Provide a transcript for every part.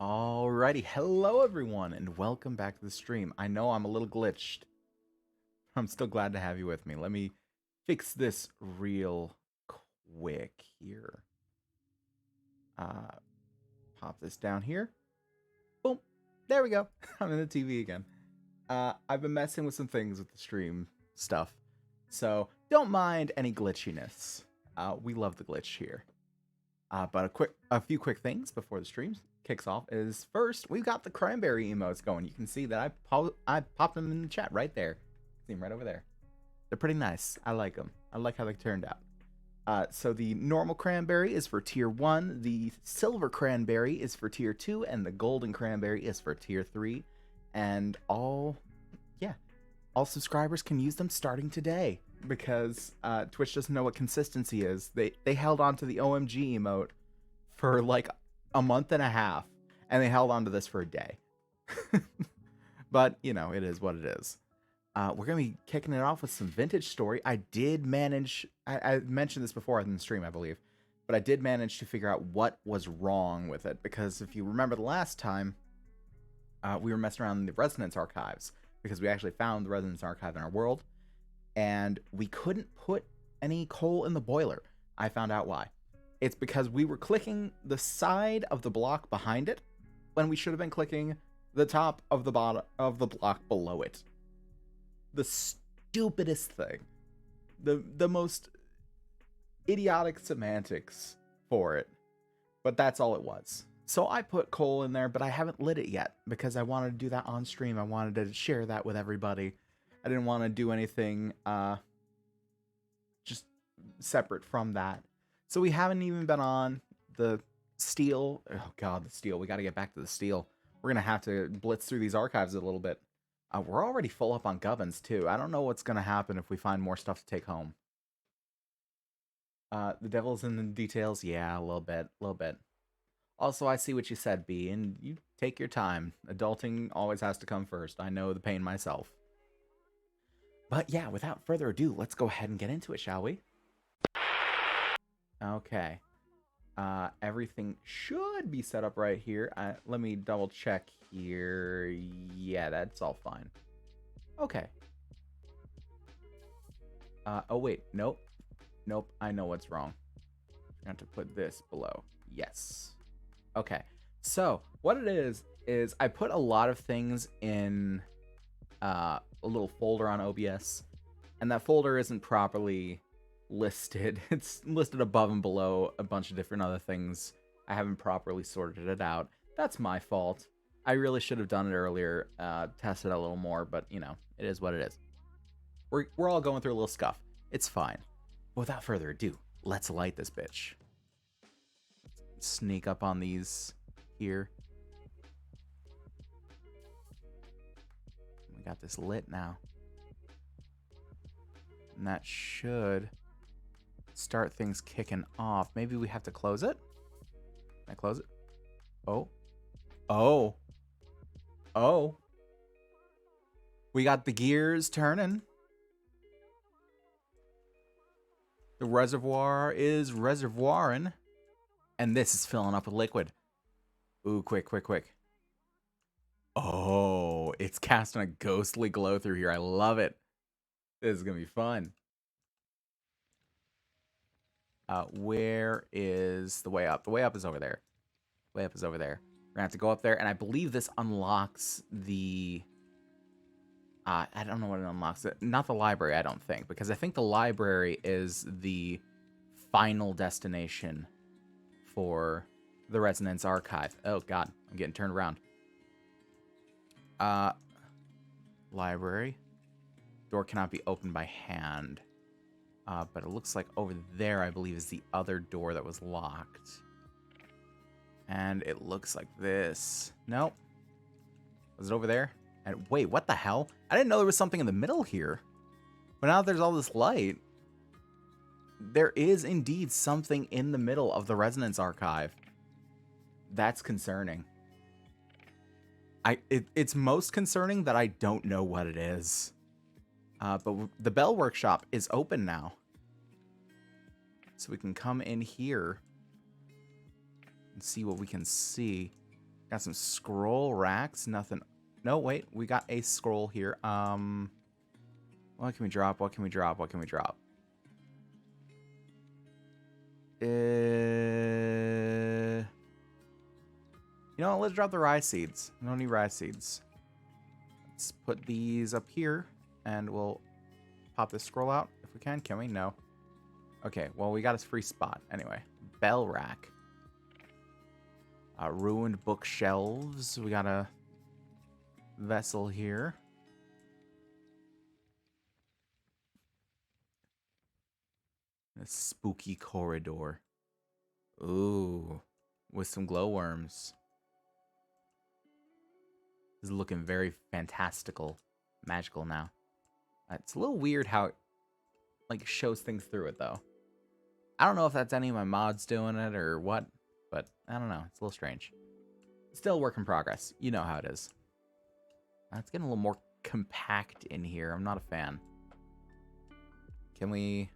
Alrighty, hello everyone, and welcome back to the stream. I know I'm a little glitched. I'm still glad to have you with me. Let me fix this real quick here. Uh, Pop this down here. Boom. There we go. I'm in the TV again. I've been messing with some things with the stream stuff, so don't mind any glitchiness. We love the glitch here. But a few quick things before the stream kicks off is first, we've got the cranberry emotes going. You can see that I popped them in the chat right there. See them right over there. They're pretty nice. I like them. I like how they turned out. So the normal cranberry is for tier 1, the silver cranberry is for tier 2, and the golden cranberry is for tier 3. And all subscribers can use them starting today because Twitch doesn't know what consistency is. They held on to the OMG emote for like a month and a half, and they held on to this for a day. But, you know, it is what it is. We're going to be kicking it off with some vintage story. I did manage, I mentioned this before in the stream, I believe, but I did manage to figure out what was wrong with it, because if you remember the last time, we were messing around in the Resonance archives, because we actually found the Resonance archive in our world, and we couldn't put any coal in the boiler. I found out why. It's because we were clicking the side of the block behind it when we should have been clicking the top of the bottom of the block below it. The stupidest thing. The most idiotic semantics for it. But that's all it was. So I put coal in there, but I haven't lit it yet because I wanted to do that on stream. I wanted to share that with everybody. I didn't want to do anything just separate from that. So we haven't even been on the steel. Oh god, the steel. We got to get back to the steel. We're going to have to blitz through these archives a little bit. We're already full up on govens too. I don't know what's going to happen if we find more stuff to take home. The devil's in the details. Yeah, a little bit. Also, I see what you said, B, and you take your time. Adulting always has to come first. I know the pain myself. But yeah, without further ado, let's go ahead and get into it, shall we? Okay. Everything should be set up right here. Let me double check here. Yeah, that's all fine. Okay. Oh wait, nope. Nope, I know what's wrong. I have to put this below. Yes. Okay, so what it is I put a lot of things in a little folder on OBS, and that folder isn't properly listed. It's listed above and below a bunch of different other things. I haven't properly sorted it out. That's my fault. I really should have done it earlier, tested a little more, but you know, it is what it is. We're all going through a little scuff. It's fine. Without further ado, let's light this bitch. Sneak up on these here. We got this lit now. And that should start things kicking off. Maybe we have to close it? Can I close it? Oh. Oh. Oh. We got the gears turning. The reservoir is reservoiring. And this is filling up with liquid. Ooh, quick. Oh, it's casting a ghostly glow through here. I love it. This is going to be fun. Where is the way up? The way up is over there. Way up is over there. We're going to have to go up there. And I believe this unlocks the... I don't know what it unlocks. Not the library, I don't think. Because I think the library is the final destination for the Resonance archive. Oh god, I'm getting turned around. Library. Door cannot be opened by hand. But it looks like over there, I believe, is the other door that was locked. And it looks like this. Nope. Was it over there? And wait, what the hell? I didn't know there was something in the middle here. But now that there's all this light, there is indeed something in the middle of the Resonance archive. That's concerning. It's most concerning that I don't know what it is. But the Bell Workshop is open now. So we can come in here and see what we can see. Got some scroll racks. Nothing. No, wait. We got a scroll here. What can we drop? What can we drop? What can we drop? You know what? Let's drop the rye seeds. We don't need rye seeds. Let's put these up here, and we'll pop this scroll out if we can. Can we? No. Okay, well, we got a free spot. Anyway, bell rack. Ruined bookshelves. We got a vessel here. A spooky corridor. Ooh, with some glowworms. This is looking very fantastical, magical now. It's a little weird how it, like, shows things through it, though. I don't know if that's any of my mods doing it or what, but I don't know. It's a little strange. Still a work in progress. You know how it is. It's getting a little more compact in here. I'm not a fan. Can we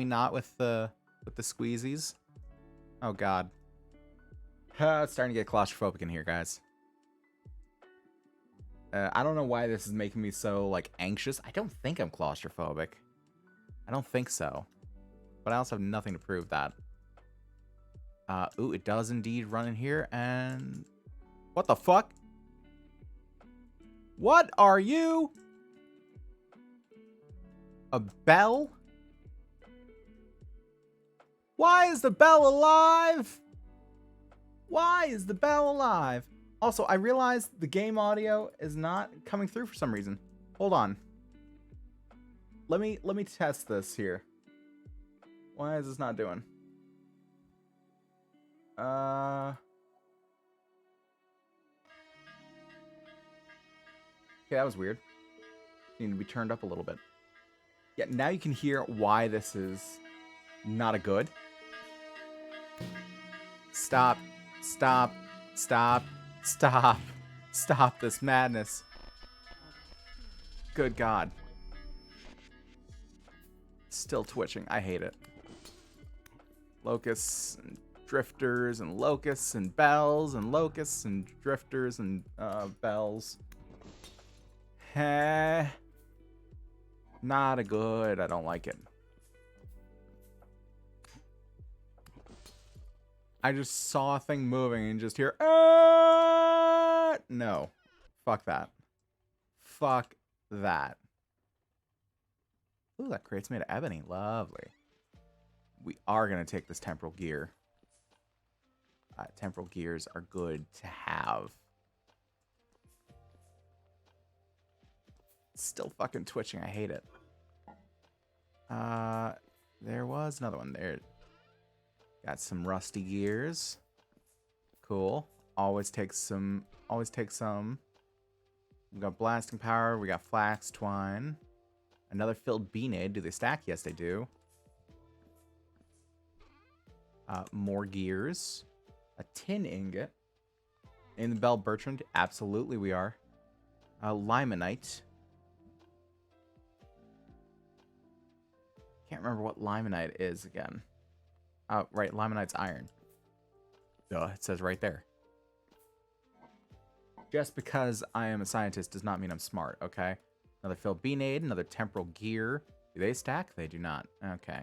not with the squeezies? Oh god. It's starting to get claustrophobic in here, guys. I don't know why this is making me so, like, anxious. I don't think I'm claustrophobic. I don't think so. But I also have nothing to prove that. Ooh, it does indeed run in here, and... What the fuck? What are you? A bell? Why is the bell alive? Why is the bell alive? Also, I realized the game audio is not coming through for some reason. Hold on. Let me test this here. Why is this not doing? Okay, that was weird. Need to be turned up a little bit. Yeah, now you can hear why this is not a good. Stop. Stop. Stop. Stop. Stop this madness. Good God. Still twitching. I hate it. Locusts and drifters and locusts and bells and locusts and drifters and bells. Heh. Not a good. I don't like it. I just saw a thing moving and just hear, no. Fuck that. Fuck that. Ooh, that crate's made of ebony. Lovely. We are going to take this temporal gear. Temporal gears are good to have. It's still fucking twitching. I hate it. There was another one there. Got some rusty gears. Cool. Always take some. Always take some. We got blasting power. We got flax twine. Another filled beanade. Do they stack? Yes, they do. More gears. A tin ingot. In the Bell Bertrand. Absolutely, we are. Limonite. Can't remember what limonite is again. Oh, right. Limonite's iron. Duh, it says right there. Just because I am a scientist does not mean I'm smart, okay? Another filled beanade, another temporal gear. Do they stack? They do not. Okay.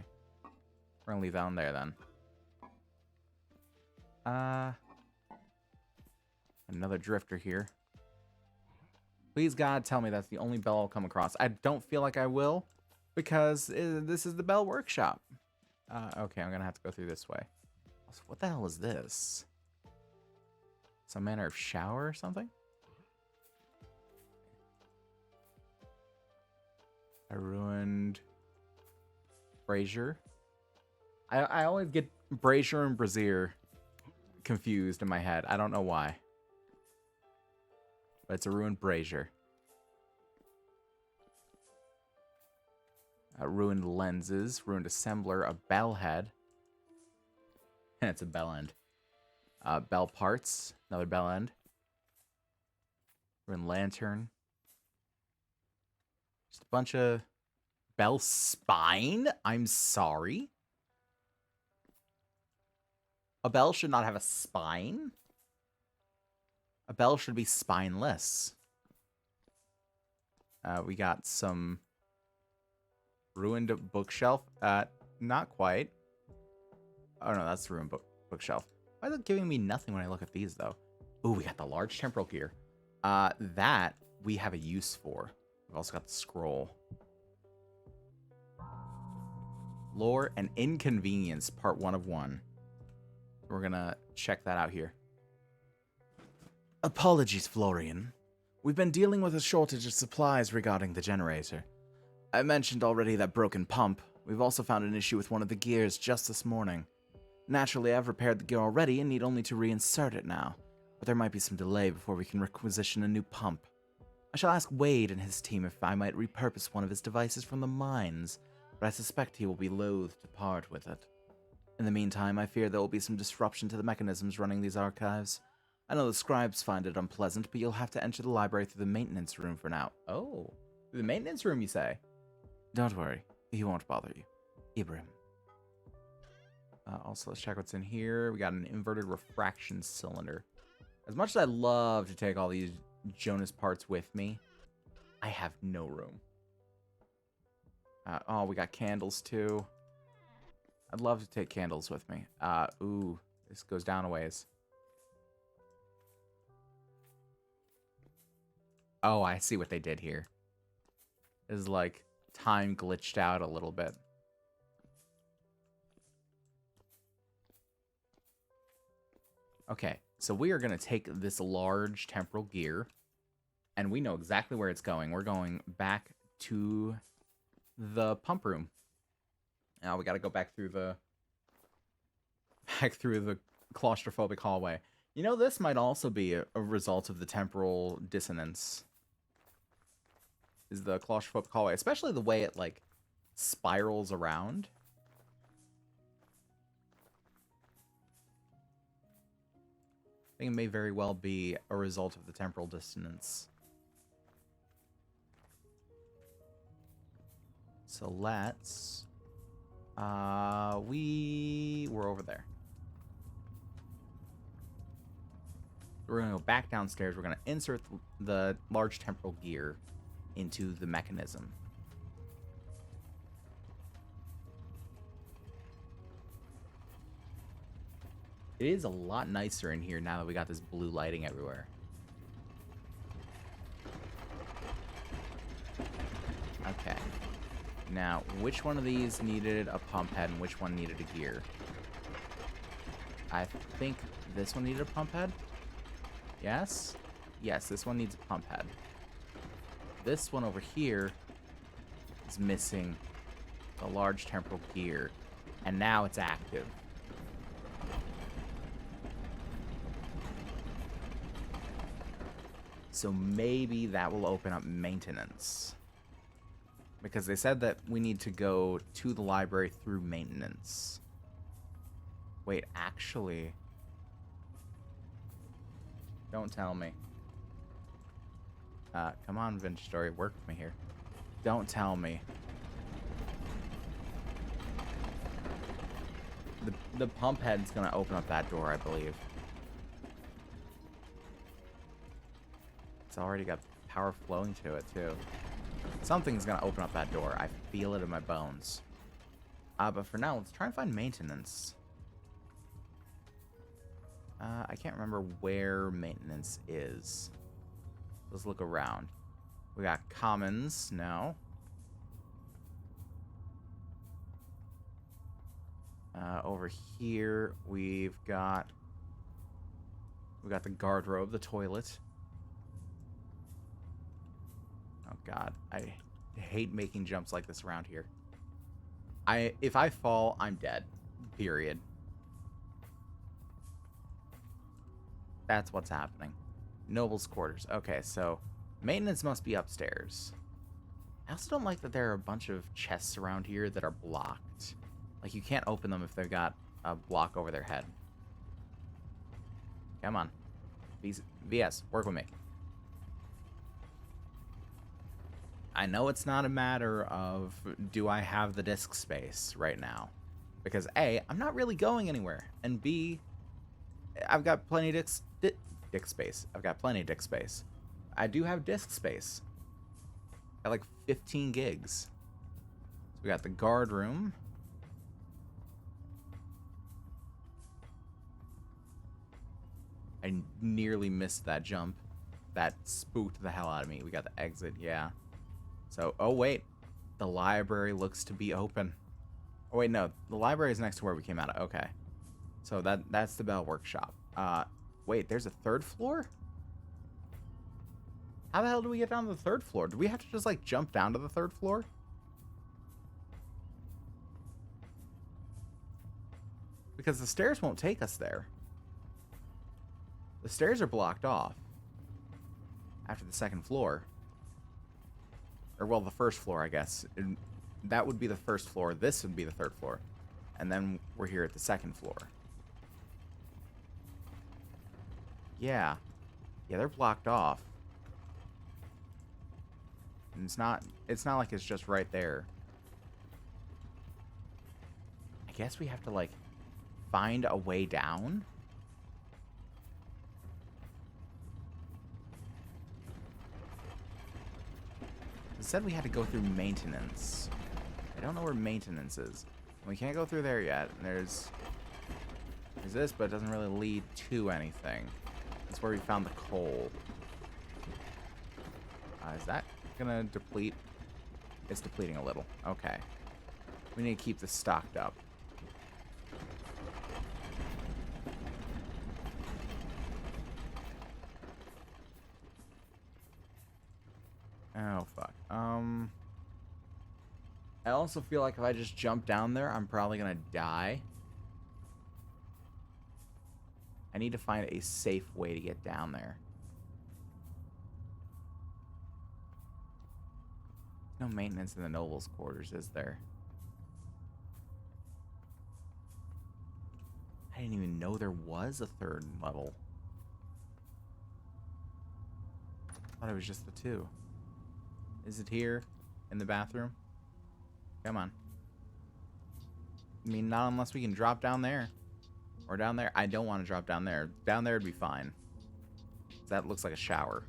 We're gonna leave that one there then. Another drifter here. Please, God, tell me that's the only bell I'll come across. I don't feel like I will, because this is the Bell Workshop. Okay, I'm gonna have to go through this way. Also, what the hell is this? Some manner of shower or something? I ruined brazier. I always get brazier and brazier confused in my head. I don't know why. But it's a ruined brazier. Ruined lenses, ruined assembler, a bell head. And it's a bell end. Bell parts, another bell end. Ruined lantern. Just a bunch of bell spine? I'm sorry. A bell should not have a spine? A bell should be spineless. We got some ruined bookshelf. Not quite. Oh no, that's the ruined bookshelf. Why is it giving me nothing when I look at these though? Ooh, we got the large temporal gear. That we have a use for. We've also got the scroll. Lore and Inconvenience, part 1 of 1. We're gonna check that out here. Apologies, Florian. We've been dealing with a shortage of supplies regarding the generator. I mentioned already that broken pump. We've also found an issue with one of the gears just this morning. Naturally, I've repaired the gear already and need only to reinsert it now, but there might be some delay before we can requisition a new pump. I shall ask Wade and his team if I might repurpose one of his devices from the mines, but I suspect he will be loath to part with it. In the meantime, I fear there will be some disruption to the mechanisms running these archives. I know the scribes find it unpleasant, but you'll have to enter the library through the maintenance room for now. Oh, through the maintenance room, you say? Don't worry, he won't bother you. Ibrahim. Also, let's check what's in here. We got an inverted refraction cylinder. As much as I love to take all these Jonas parts with me, I have no room. Oh, we got candles too. I'd love to take candles with me. Ooh, this goes down a ways. Oh, I see what they did here. This is like time glitched out a little bit. Okay, so we are going to take this large temporal gear, and we know exactly where it's going. We're going back to the pump room. Now we got to go back through the claustrophobic hallway. You know, this might also be a result of the temporal dissonance. Is the claustrophobic hallway, especially the way it like spirals around. I think it may very well be a result of the temporal dissonance. So let's... we're over there. We're going to go back downstairs. We're going to insert the large temporal gear into the mechanism. It is a lot nicer in here now that we got this blue lighting everywhere. Okay. Now, which one of these needed a pump head and which one needed a gear? I think this one needed a pump head. Yes? Yes, this one needs a pump head. This one over here is missing the large temporal gear, and now it's active. So maybe that will open up maintenance. Because they said that we need to go to the library through maintenance. Wait, actually... Don't tell me. Come on, Vince Story, work with me here. Don't tell me. The pump head's gonna open up that door, I believe. It's already got power flowing to it, too. Something's gonna open up that door. I feel it in my bones. But for now, let's try and find maintenance. I can't remember where maintenance is. Let's look around. We got commons now. Over here, we've got the guardrobe, the toilet. Oh god, I hate making jumps like this around here. If I fall, I'm dead. Period. That's what's happening. Noble's quarters. Okay, so maintenance must be upstairs. I also don't like that there are a bunch of chests around here that are blocked. Like, you can't open them if they've got a block over their head. Come on. VS, work with me. I know it's not a matter of do I have the disk space right now. Because A, I'm not really going anywhere. And B, I've got plenty of disk space. I've got plenty of disk space. I do have disk space. Got like 15 gigs. So we got the guard room. I nearly missed that jump. That spooked the hell out of me. We got the exit, yeah. So, oh wait. The library looks to be open. Oh wait, no. The library is next to where we came out of. Okay. So that's the Bell Workshop. Wait, there's a third floor? How the hell do we get down to the third floor? Do we have to just, like, jump down to the third floor? Because the stairs won't take us there. The stairs are blocked off after the second floor. Or, well, the first floor, I guess. That would be the first floor. This would be the third floor. And then we're here at the second floor. Yeah. Yeah, they're blocked off. And it's not like it's just right there. I guess we have to, like, find a way down. It said we had to go through maintenance. I don't know where maintenance is. We can't go through there yet. There's this, but it doesn't really lead to anything. That's where we found the coal. Is that gonna deplete? It's depleting a little. Okay. We need to keep this stocked up. Oh, fuck. I also feel like if I just jump down there, I'm probably gonna die. I need to find a safe way to get down there. No maintenance in the nobles' quarters, is there? I didn't even know there was a third level. I thought it was just the two. Is it here? In the bathroom? Come on. I mean, not unless we can drop down there. Or down there. I don't want to drop down there. Down there would be fine. That looks like a shower.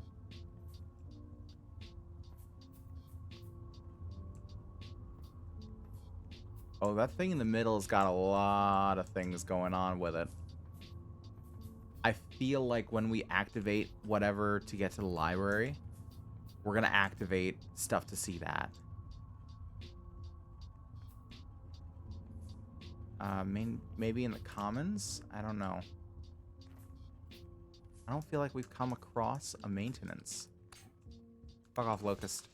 Oh, that thing in the middle has got a lot of things going on with it. I feel like when we activate whatever to get to the library, we're going to activate stuff to see that. Maybe in the commons? I don't know. I don't feel like we've come across a maintenance. Fuck off, Locust.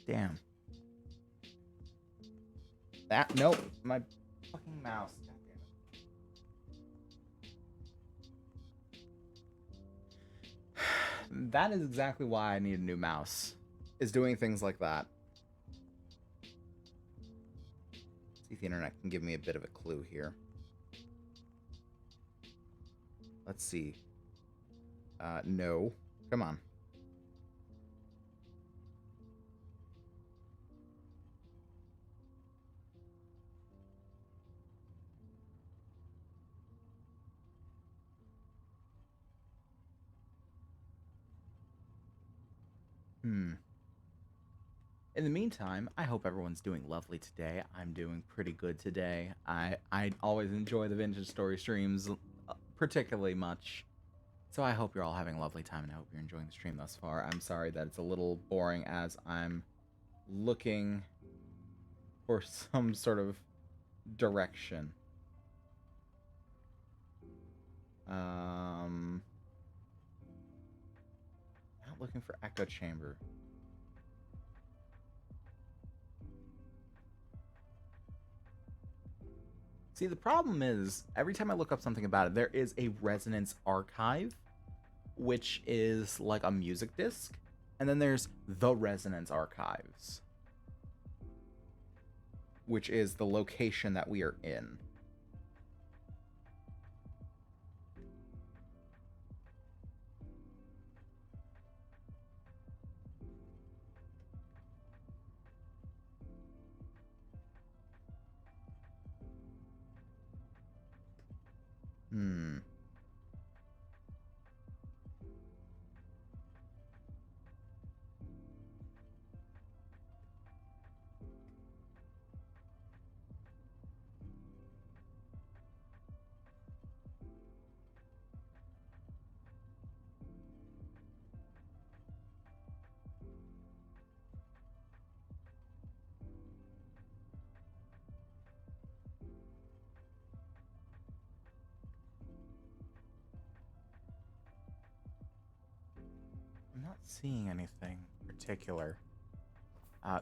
Damn. Nope. My fucking mouse. God damn it. That is exactly why I need a new mouse. Is doing things like that. See if the internet can give me a bit of a clue here. Let's see. No. Come on. In the meantime, I hope everyone's doing lovely today. I'm doing pretty good today. I always enjoy the vintage story streams particularly much. So I hope you're all having a lovely time, and I hope you're enjoying the stream thus far. I'm sorry that it's a little boring as I'm looking for some sort of direction. Not looking for echo chamber. See, the problem is, every time I look up something about it, there is a resonance archive, which is like a music disc, and then there's the resonance archives, which is the location that we are in. Hmm. I'm not seeing anything particular.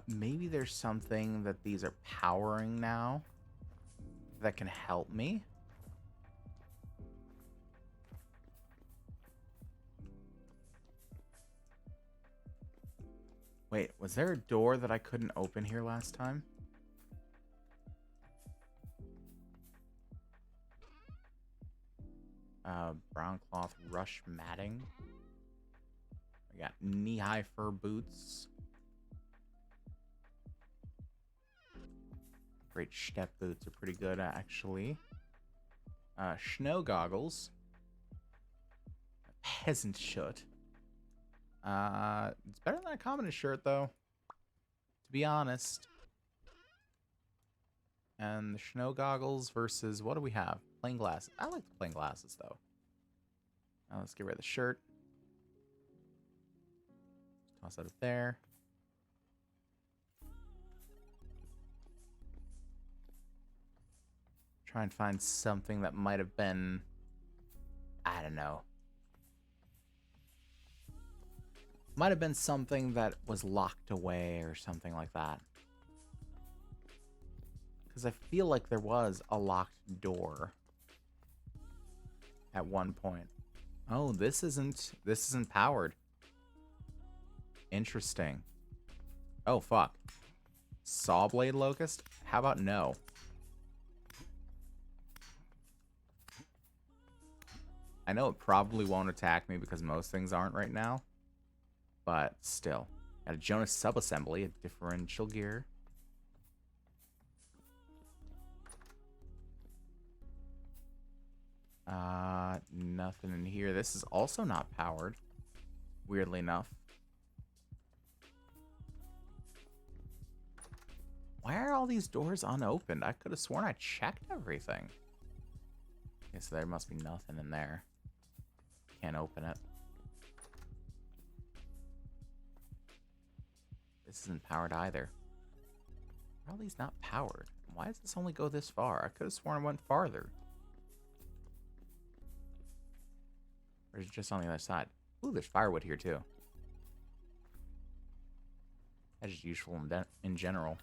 Maybe there's something that these are powering now that can help me. Wait, was there a door that I couldn't open here last time? Brown cloth rush matting. We got knee-high fur boots. Great step boots are pretty good, actually. Snow goggles. Peasant shirt. It's better than a commoner shirt, though. To be honest. And the snow goggles versus, what do we have? Plain glasses. I like the plain glasses, though. Now let's get rid of the shirt. Toss that up there. Try and find something that might have been, I don't know. Might have been something that was locked away or something like that. Because I feel like there was a locked door at one point. Oh, this isn't powered. Interesting. Oh, fuck. Saw blade locust? How about no? I know it probably won't attack me because most things aren't right now. But still. Got a Jonas subassembly, a differential gear. Nothing in here. This is also not powered. Weirdly enough. Why are all these doors unopened? I could have sworn I checked everything. Okay, so there must be nothing in there. Can't open it. This isn't powered either. Why are all these not powered? Why does this only go this far? I could have sworn it went farther. Or is it just on the other side? Ooh, there's firewood here too. That's just useful in general.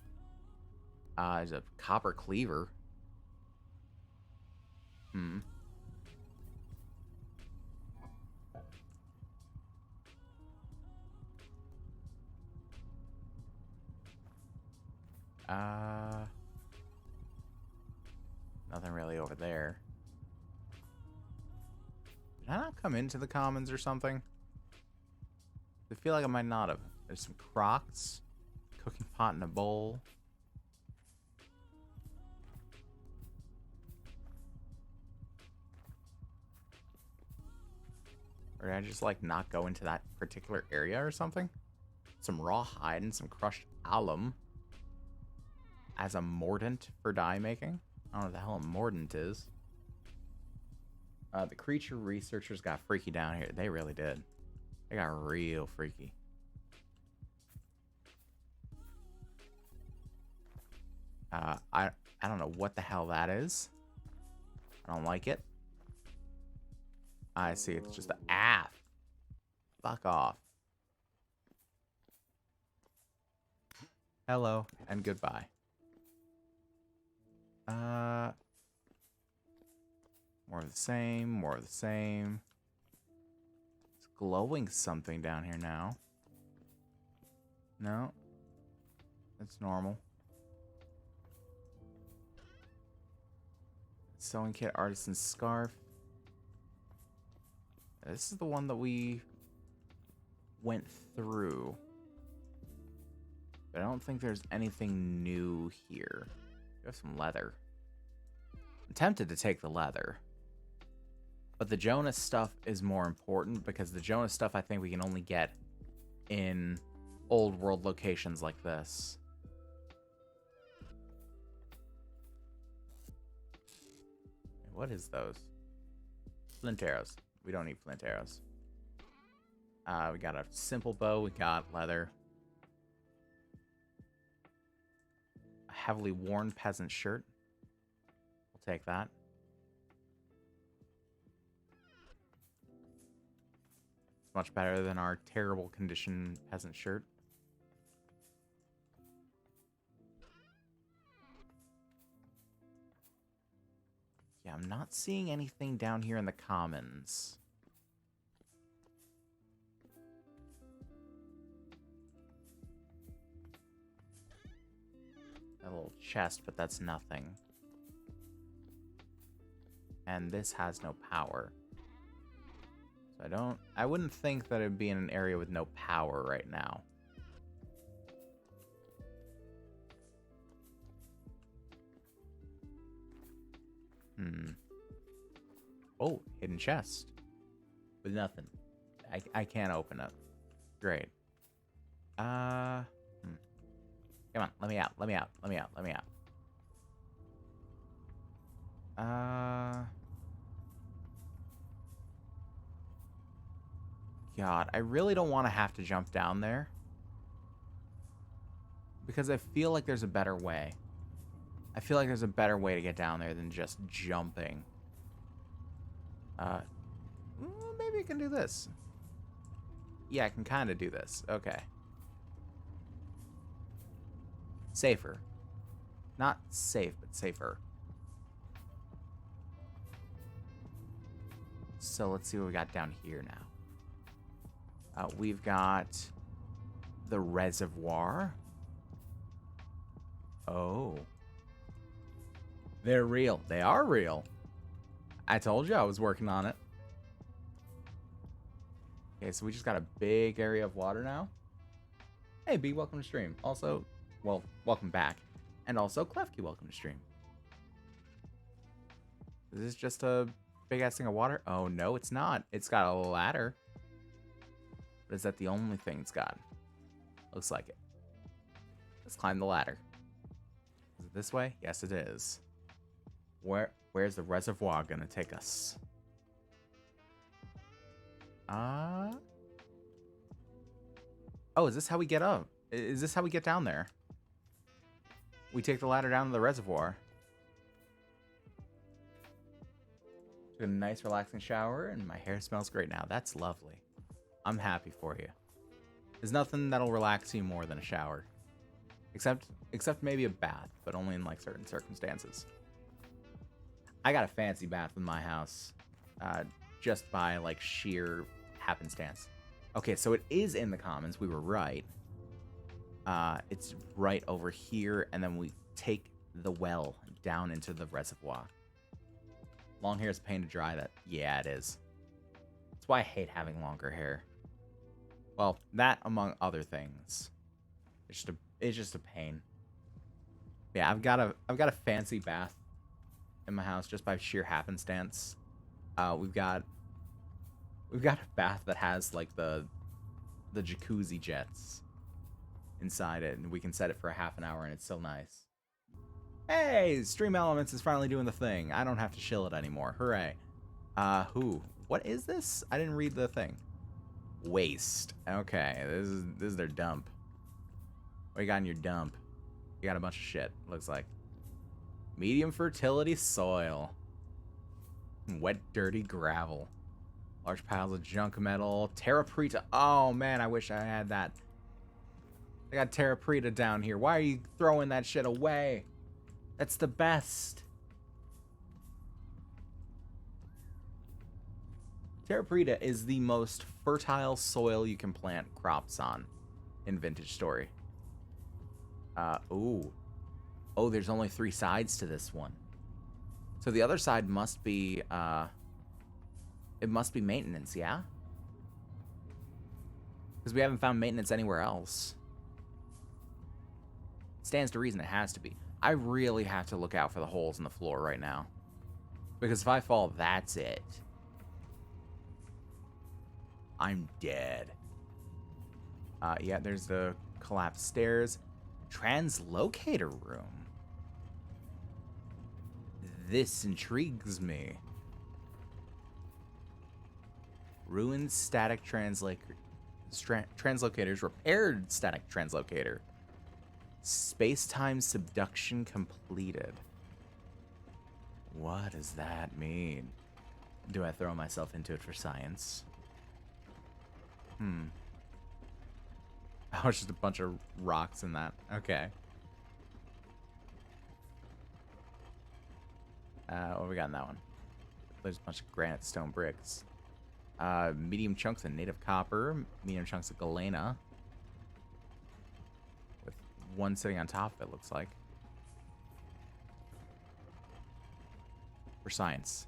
There's a copper cleaver. Hmm. Nothing really over there. Did I not come into the commons or something? I feel like I might not have. There's some Crocs. Cooking pot in a bowl. Or did I just, like, not go into that particular area or something? Some raw hide and some crushed alum. As a mordant for dye making. I don't know what the hell a mordant is. The creature researchers got freaky down here. They really did. They got real freaky. I don't know what the hell that is. I don't like it. I see. It's just a fuck off. Hello and goodbye. More of the same, more of the same. It's glowing something down here now. No. That's normal. Sewing kit, artisan scarf. This is the one that we went through. But I don't think there's anything new here. We have some leather. I'm tempted to take the leather. But the Jonas stuff is more important because the Jonas stuff I think we can only get in old world locations like this. What is those? Flint arrows. We don't need flint arrows. We got a simple bow. We got leather. A heavily worn peasant shirt. We'll take that. It's much better than our terrible condition peasant shirt. Yeah, I'm not seeing anything down here in the commons. A little chest, but that's nothing. And this has no power. So I wouldn't think that it'd be in an area with no power right now. Oh, hidden chest. With nothing. I can't open it. Great. Come on, let me out, let me out, let me out, let me out. God, I really don't want to have to jump down there. Because I feel like there's a better way. I feel like there's a better way to get down there than just jumping. Maybe I can do this. Yeah, I can kind of do this. Okay. Safer. Not safe, but safer. So let's see what we got down here now. We've got the reservoir. Oh. They're real. They are real. I told you I was working on it. Okay, so we just got a big area of water now. Hey, B, welcome to stream. Also, well, welcome back. And also, Klefki, welcome to stream. Is this just a big-ass thing of water? Oh, no, it's not. It's got a ladder. But is that the only thing it's got? Looks like it. Let's climb the ladder. Is it this way? Yes, it is. Where's the reservoir gonna take us? Oh, is this how we get up? Is this how we get down there? We take the ladder down to the reservoir. Took a nice relaxing shower and my hair smells great now. That's lovely. I'm happy for you. There's nothing that'll relax you more than a shower. Except maybe a bath, but only in like certain circumstances. I got a fancy bath in my house. Just by like sheer happenstance. Okay, so it is in the commons. We were right. It's right over here, and then we take the well down into the reservoir. Long hair is a pain to dry. That, yeah, it is. That's why I hate having longer hair. Well, that among other things. It's just a pain. Yeah, I've got a fancy bath in my house just by sheer happenstance. We've got a bath that has like the jacuzzi jets inside it, and we can set it for a half an hour, and it's so nice. Hey, Stream Elements is finally doing the thing. I don't have to chill it anymore. Hooray. What is this? I didn't read the thing. Waste. Okay, this is their dump. What you got in your dump? You got a bunch of shit, looks like. Medium fertility soil. Wet, dirty gravel. Large piles of junk metal. Terra Preta. Oh, man, I wish I had that. I got Terra Preta down here. Why are you throwing that shit away? That's the best. Terra Preta is the most fertile soil you can plant crops on in Vintage Story. Oh, there's only 3 sides to this one. So the other side must be, it must be maintenance, yeah? Because we haven't found maintenance anywhere else. Stands to reason it has to be. I really have to look out for the holes in the floor right now. Because if I fall, that's it. I'm dead. Yeah, there's the collapsed stairs. Translocator room. This intrigues me. Ruined static translocators. Repaired static translocator. Space-time subduction completed. What does that mean? Do I throw myself into it for science? Oh, it's just a bunch of rocks in that. Okay. What we got in that one? There's a bunch of granite stone bricks. Medium chunks of native copper. Medium chunks of galena. With one sitting on top of it, looks like. For science.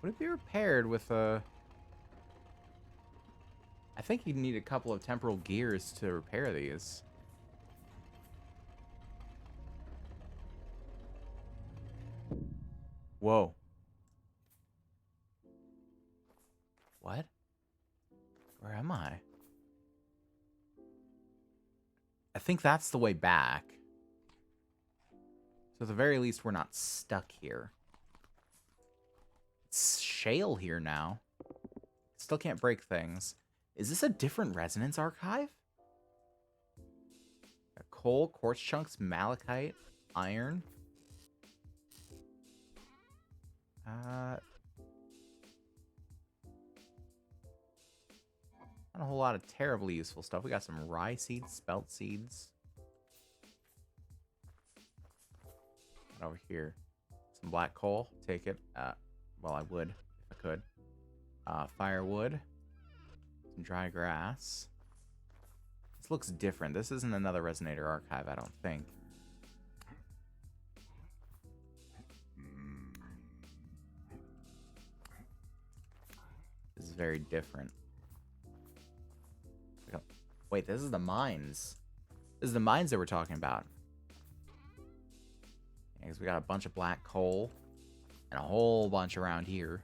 Would it be repaired with a... I think you'd need a couple of temporal gears to repair these. Whoa. What? Where am I? I think that's the way back. So at the very least, we're not stuck here. It's shale here now. Still can't break things. Is this a different resonance archive? Coal, quartz chunks, malachite, iron. Not a whole lot of terribly useful stuff. We got some rye seeds, spelt seeds. Right over here. Some black coal. Take it. Well, I would if I could. Firewood. Some dry grass. This looks different. This isn't another resonator archive, I don't think. This is very different. Wait, this is the mines. This is the mines that we're talking about. Yeah, because we got a bunch of black coal and a whole bunch around here.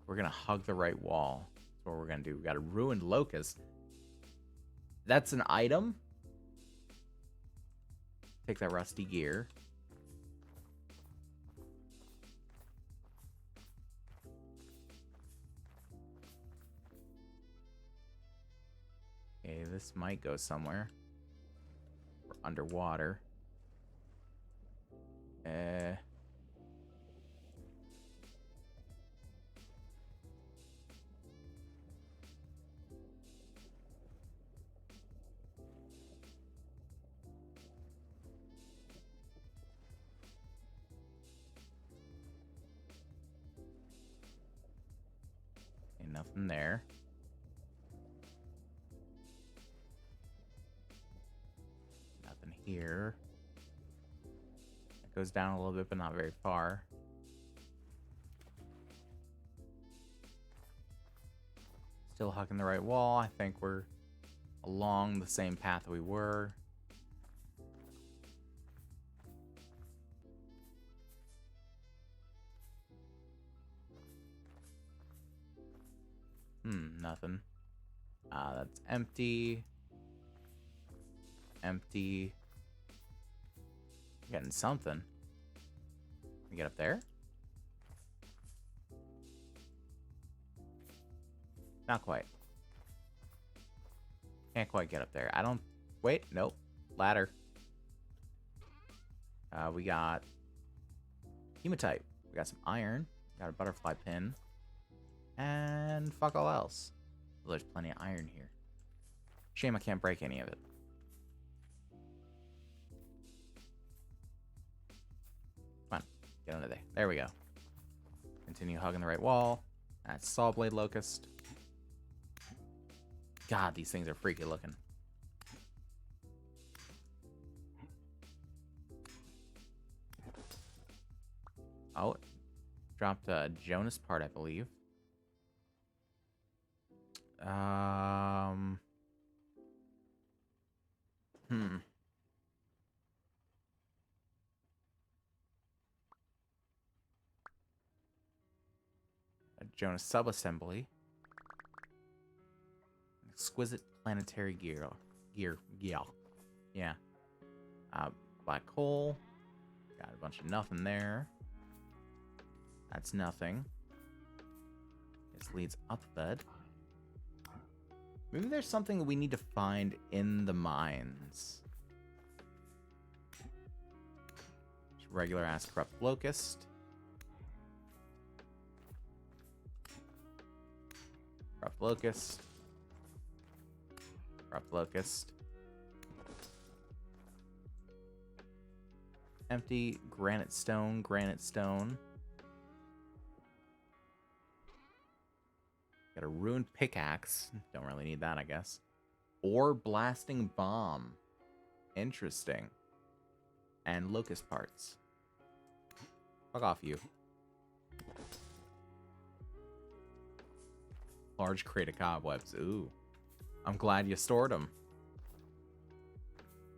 We're gonna hug the right wall. That's what we're gonna do. We got a ruined locust. That's an item. Take that rusty gear. Okay, this might go somewhere. We're underwater. Ain't nothing there. Nothing here. It goes down a little bit, but not very far. Still hugging the right wall. I think we're along the same path we were. Nothing. That's empty. Empty. Getting something. Can we get up there? Not quite. Can't quite get up there. I don't... Wait, nope. Ladder. We got hematite. We got some iron. We got a butterfly pin. And fuck all else. Well, there's plenty of iron here. Shame I can't break any of it. Come on. Get under there. There we go. Continue hugging the right wall. That's saw blade locust. God, these things are freaky looking. Oh, dropped a Jonas part, I believe. Hmm. A Jonas subassembly. Exquisite planetary gear. Yeah. Yeah. Black hole. Got a bunch of nothing there. That's nothing. This leads upward. Maybe there's something that we need to find in the mines. Just regular ass corrupt locust. Corrupt locust. Corrupt locust. Empty granite stone, granite stone. Got a ruined pickaxe. Don't really need that, I guess. Or blasting bomb. Interesting. And locust parts. Fuck off, you. Large crate of cobwebs. Ooh. I'm glad you stored them.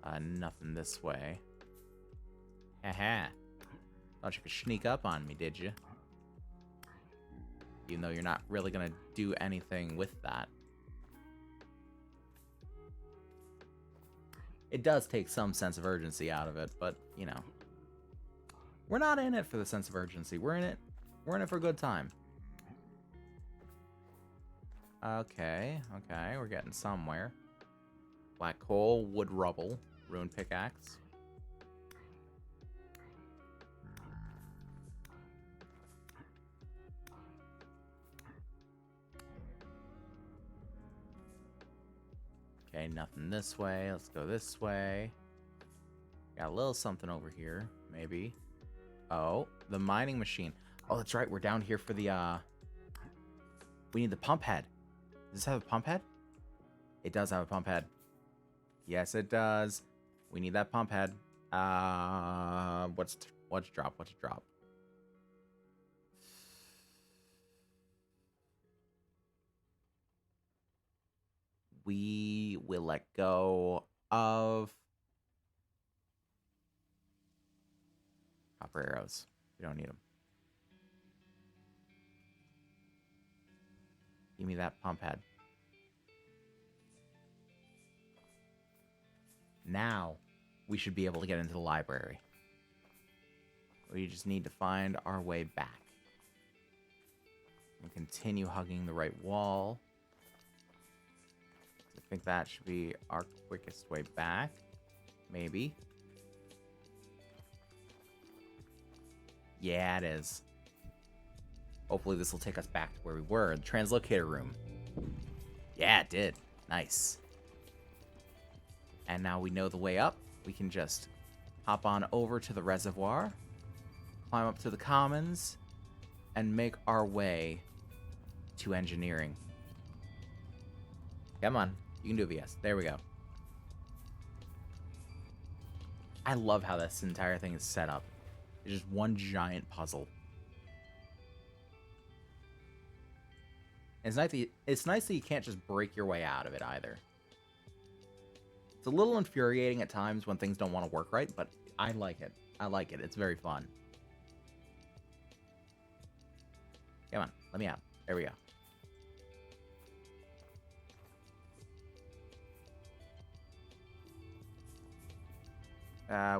Nothing this way. Haha. Thought you could sneak up on me, did you? Even though you're not really gonna do anything with that. It does take some sense of urgency out of it, but, you know. We're not in it for the sense of urgency. We're in it for a good time. Okay, we're getting somewhere. Black coal, wood rubble, ruined pickaxe. Okay, nothing this way. Let's go this way. Got a little something over here, maybe. Oh, the mining machine. Oh, that's right. We're down here for the, we need the pump head. Does this have a pump head? It does have a pump head. Yes, it does. We need that pump head. What's drop? What's drop? We will let go of copper arrows. We don't need them. Give me that pump head. Now, we should be able to get into the library. We just need to find our way back. And continue hugging the right wall. I think that should be our quickest way back. Maybe. Yeah, it is. Hopefully this will take us back to where we were, the translocator room. Yeah, it did. Nice. And now we know the way up. We can just hop on over to the reservoir, climb up to the commons, and make our way to engineering. Come on. You can do VS. There we go. I love how this entire thing is set up. It's just one giant puzzle. It's nice that you can't just break your way out of it either. It's a little infuriating at times when things don't want to work right, but I like it. I like it. It's very fun. Come on, let me out. There we go.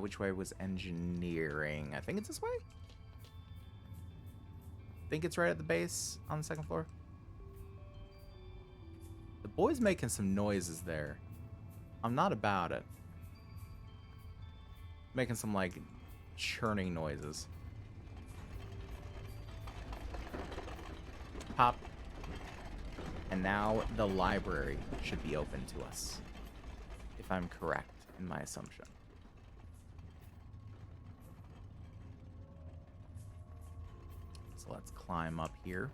Which way was engineering? I think it's this way? I think it's right at the base on the second floor. The boy's making some noises there. I'm not about it. Making some, like, churning noises. Pop. And now the library should be open to us. If I'm correct in my assumption. So let's climb up here.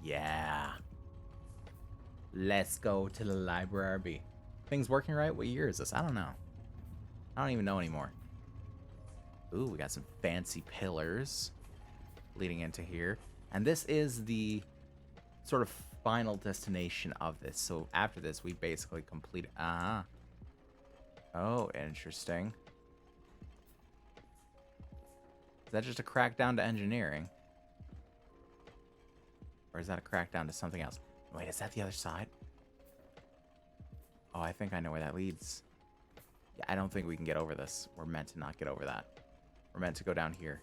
Yeah. Let's go to the library. Things working right? What year is this? I don't know. I don't even know anymore. Ooh, we got some fancy pillars leading into here. And this is the sort of final destination of this. So after this, we basically complete. Oh, interesting. Is that just a crackdown to engineering? Or is that a crackdown to something else? Wait, is that the other side? Oh, I think I know where that leads. Yeah, I don't think we can get over this. We're meant to not get over that. We're meant to go down here.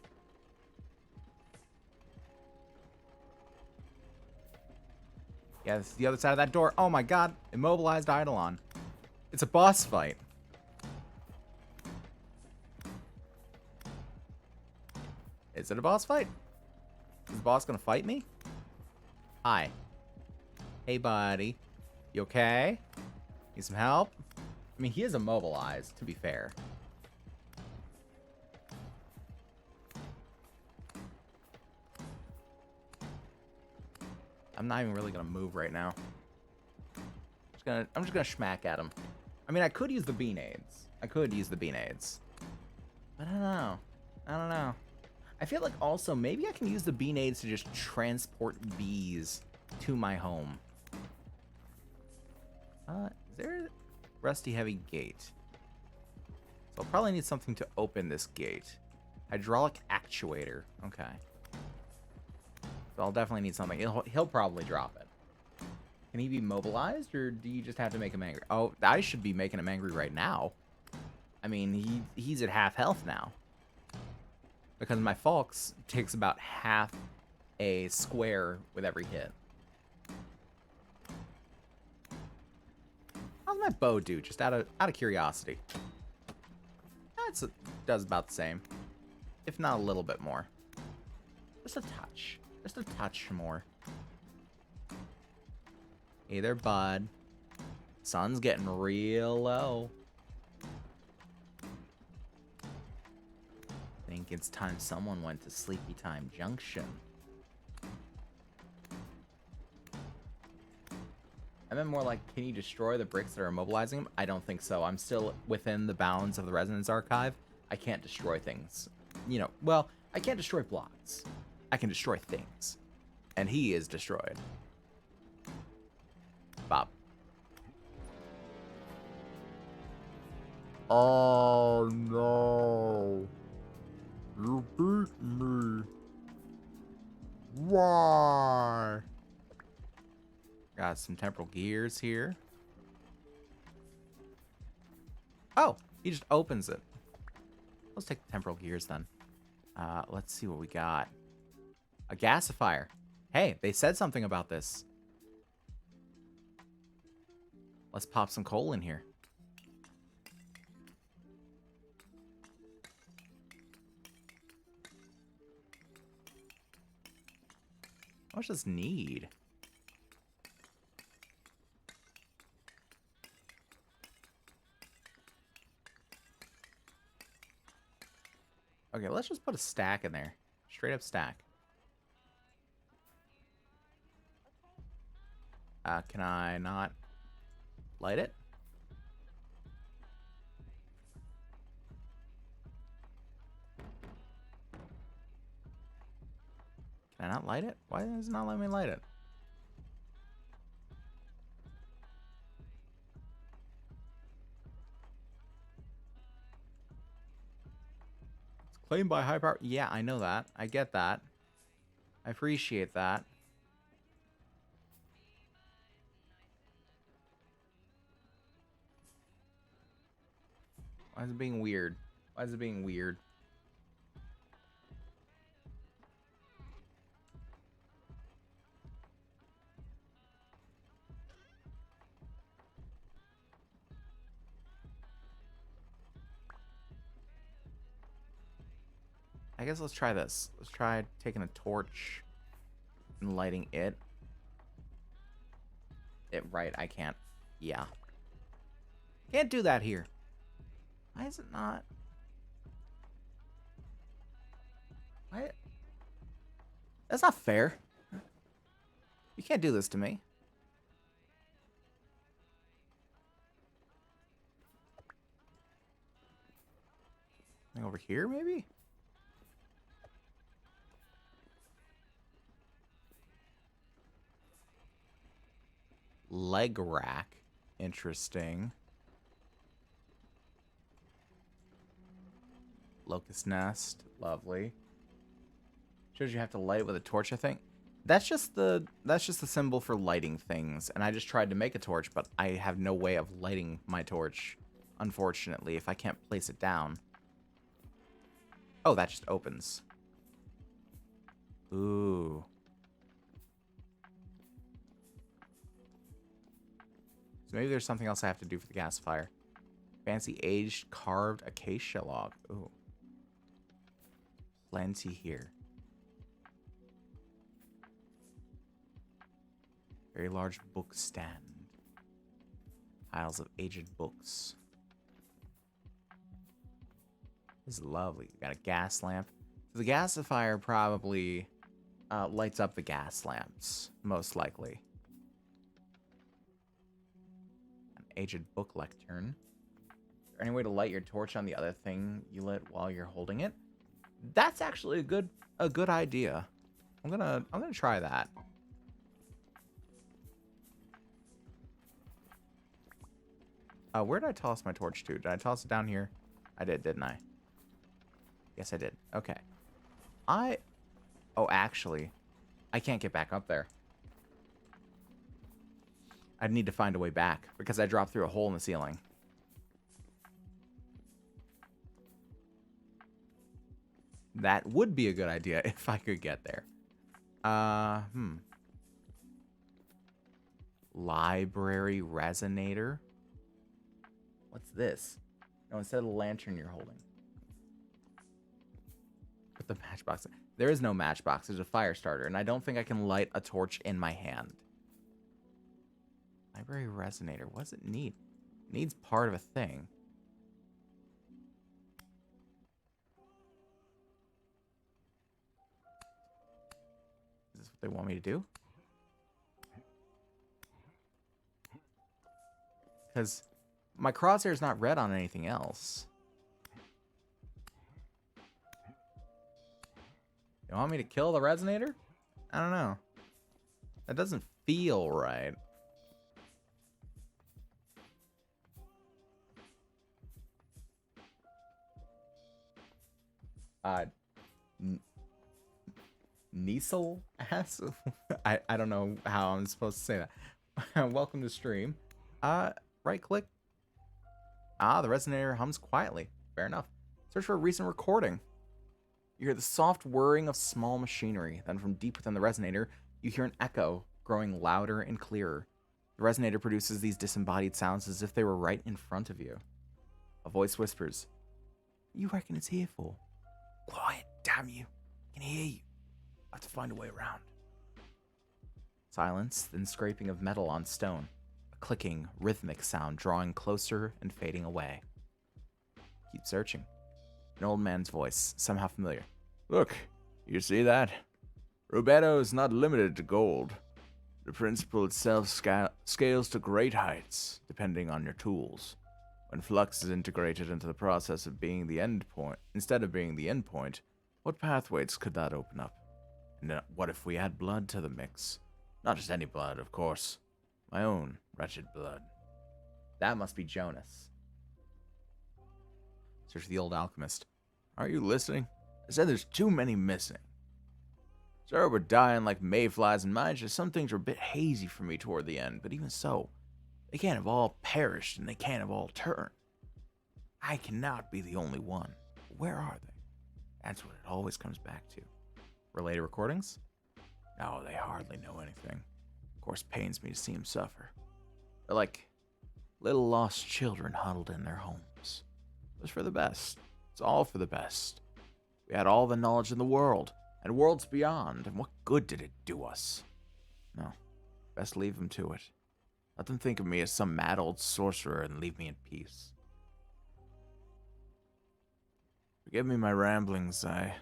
Yeah, this is the other side of that door. Oh my god. Immobilized Eidolon. It's a boss fight. Is it a boss fight? Is the boss gonna fight me? Hi. Hey, buddy. You okay? Need some help? I mean, he is immobilized, to be fair. I'm not even really gonna move right now. I'm just gonna smack at him. I mean, I could use the bee nades. I could use the bee nades. But I don't know. I don't know. I feel like also maybe I can use the bee nades to just transport bees to my home. Is there a rusty heavy gate? So I'll probably need something to open this gate. Hydraulic actuator. Okay. So I'll definitely need something. He'll probably drop it. Can he be mobilized, or do you just have to make him angry? Oh, I should be making him angry right now. I mean, he's at half health now. Because my Falx takes about half a square with every hit. How's my bow do? Just out of curiosity. It does about the same, if not a little bit more. Just a touch. Just a touch more. Hey there, bud. Sun's getting real low. Think it's time someone went to Sleepy Time Junction. I meant more like, can you destroy the bricks that are immobilizing him? I don't think so. I'm still within the bounds of the Resonance Archive. I can't destroy things. You know, well, I can't destroy blocks. I can destroy things. And he is destroyed. Bob. Oh no. You beat me. Why? Got some temporal gears here. Oh, he just opens it. Let's take the temporal gears then. Let's see what we got. A gasifier. Hey, they said something about this. Let's pop some coal in here. How much does this need? Okay, let's just put a stack in there. Straight up stack. Can I not light it? Can I not light it? Why does it not let me light it? It's claimed by high power. Yeah, I know that. I get that. I appreciate that. Why is it being weird? Why is it being weird? I guess let's try this. Let's try taking a torch and lighting it. Right, I can't. Yeah. Can't do that here. Why is it not? Why? That's not fair. You can't do this to me. Over here, maybe? leg rack. Interesting. Locust nest. Lovely. Shows you have to light it with a torch, I think. That's just the symbol for lighting things, and I just tried to make a torch, but I have no way of lighting my torch, unfortunately, if I can't place it down. Oh, that just opens. Ooh. So maybe there's something else I have to do for the gasifier. Fancy aged carved acacia log. Ooh. Plenty here. Very large book stand. Piles of aged books. This is lovely. We got a gas lamp. So the gasifier probably lights up the gas lamps, most likely. An aged book lectern. Is there any way to light your torch on the other thing you lit while you're holding it? That's actually a good idea. I'm gonna try that. Where did I toss my torch to? Did I toss it down here? I did, didn't I? Yes, I did. Okay. Oh, actually, I can't get back up there. I'd need to find a way back because I dropped through a hole in the ceiling. That would be a good idea if I could get there. Library resonator. What's this? No, instead of the lantern you're holding. Put the matchbox in. There is no matchbox. There's a fire starter, and I don't think I can light a torch in my hand. Library resonator. What does it need? It needs part of a thing. Is this what they want me to do? Because my crosshair is not red on anything else. You want me to kill the resonator? I don't know. That doesn't feel right. Niesel ass? I don't know how I'm supposed to say that. Welcome to stream. Right click. The resonator hums quietly. Fair enough. Search for a recent recording. You hear the soft whirring of small machinery. Then from deep within the resonator, you hear an echo growing louder and clearer. The resonator produces these disembodied sounds as if they were right in front of you. A voice whispers, "You reckon it's here for?" "Quiet, damn you. I can hear you. I have to find a way around." Silence, then scraping of metal on stone. A clicking, rhythmic sound drawing closer and fading away. Keep searching. An old man's voice, somehow familiar. "Look, you see that? Rubedo is not limited to gold. The principle itself scales to great heights, depending on your tools. When flux is integrated into the process of being the end point, instead of being the end point, what pathways could that open up? And what if we add blood to the mix? Not just any blood, of course. My own wretched blood." That must be Jonas. Search the old alchemist. "Are you listening? I said there's too many missing. Sure, we're dying like mayflies, and mind you, some things were a bit hazy for me toward the end, but even so, they can't have all perished, and they can't have all turned. I cannot be the only one. Where are they? That's what it always comes back to." Related recordings? No, they hardly know anything. Of course, pains me to see them suffer. They're like little lost children huddled in their homes. It was for the best. It's all for the best. We had all the knowledge in the world, and worlds beyond, and what good did it do us? No, best leave them to it. Let them think of me as some mad old sorcerer and leave me in peace. Forgive me my ramblings, I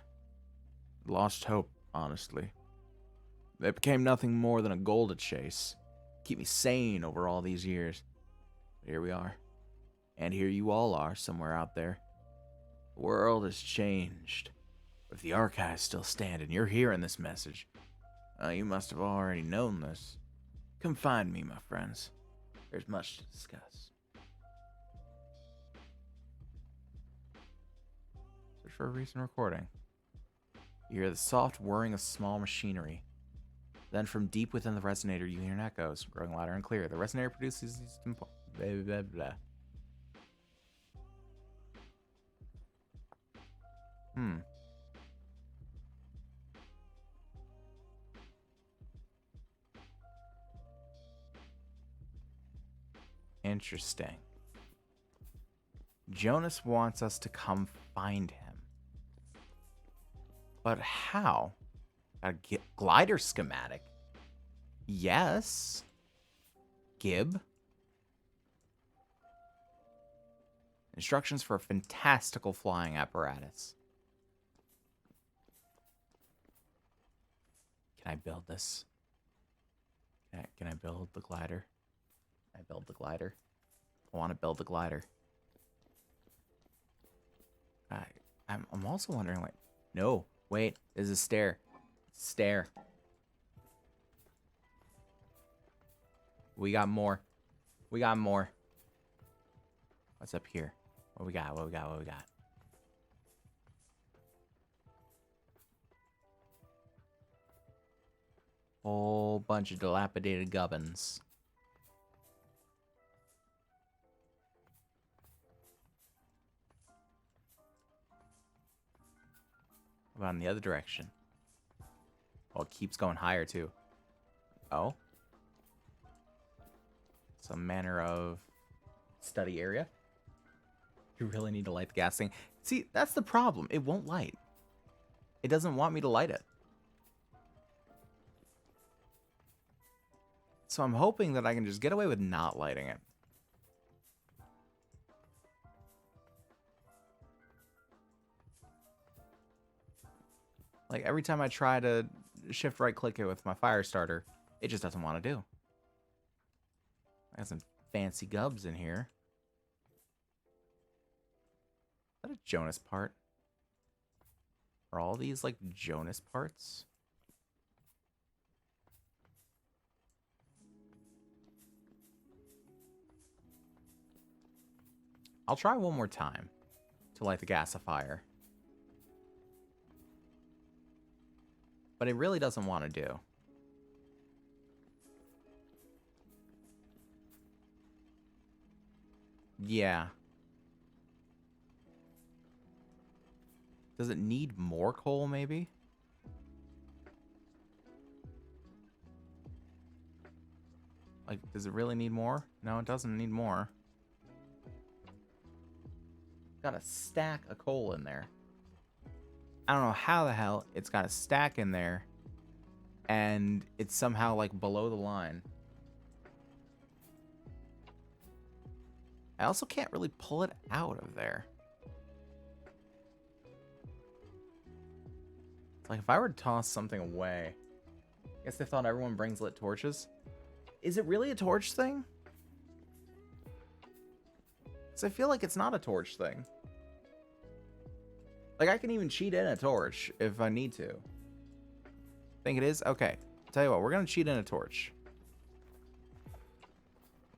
lost hope, honestly. It became nothing more than a goal to chase. Keep me sane over all these years. But here we are. And here you all are, somewhere out there. The world has changed. But if the archives still stand and you're hearing this message, you must have already known this. Come find me, my friends. There's much to discuss. Search for a recent recording. You hear the soft whirring of small machinery. Then from deep within the resonator, you hear an echoes, growing louder and clearer. The resonator produces these blah, blah, blah. Interesting. Jonas wants us to come find him. But how? A glider schematic? Yes. Gib? Instructions for a fantastical flying apparatus. Can I build this? Can I build the glider? Can I build the glider? I want to build the glider. I'm also wondering, like, no, wait, there's a stair. Stair. We got more. We got more. What's up here? What we got? What we got? What we got? Whole bunch of dilapidated gubbins. What about in the other direction? Oh, it keeps going higher too. Oh. Some manner of study area. You really need to light the gas thing. See, that's the problem. It won't light. It doesn't want me to light it. So I'm hoping that I can just get away with not lighting it. Like, every time I try to shift right click it with my fire starter, it just doesn't want to do. I got some fancy gubs in here. Is that a Jonas part? Are all these like Jonas parts? I'll try one more time to light the gasifier. But it really doesn't want to do. Yeah. Does it need more coal, maybe? Like, does it really need more? No, it doesn't need more. Got a stack of coal in there. I don't know how the hell it's got a stack in there and it's somehow like below the line. I also can't really pull it out of there. It's like if I were to toss something away, I guess they thought everyone brings lit torches. Is it really a torch thing? Because I feel like it's not a torch thing. Like, I can even cheat in a torch if I need to. Think it is? Okay. Tell you what, we're going to cheat in a torch.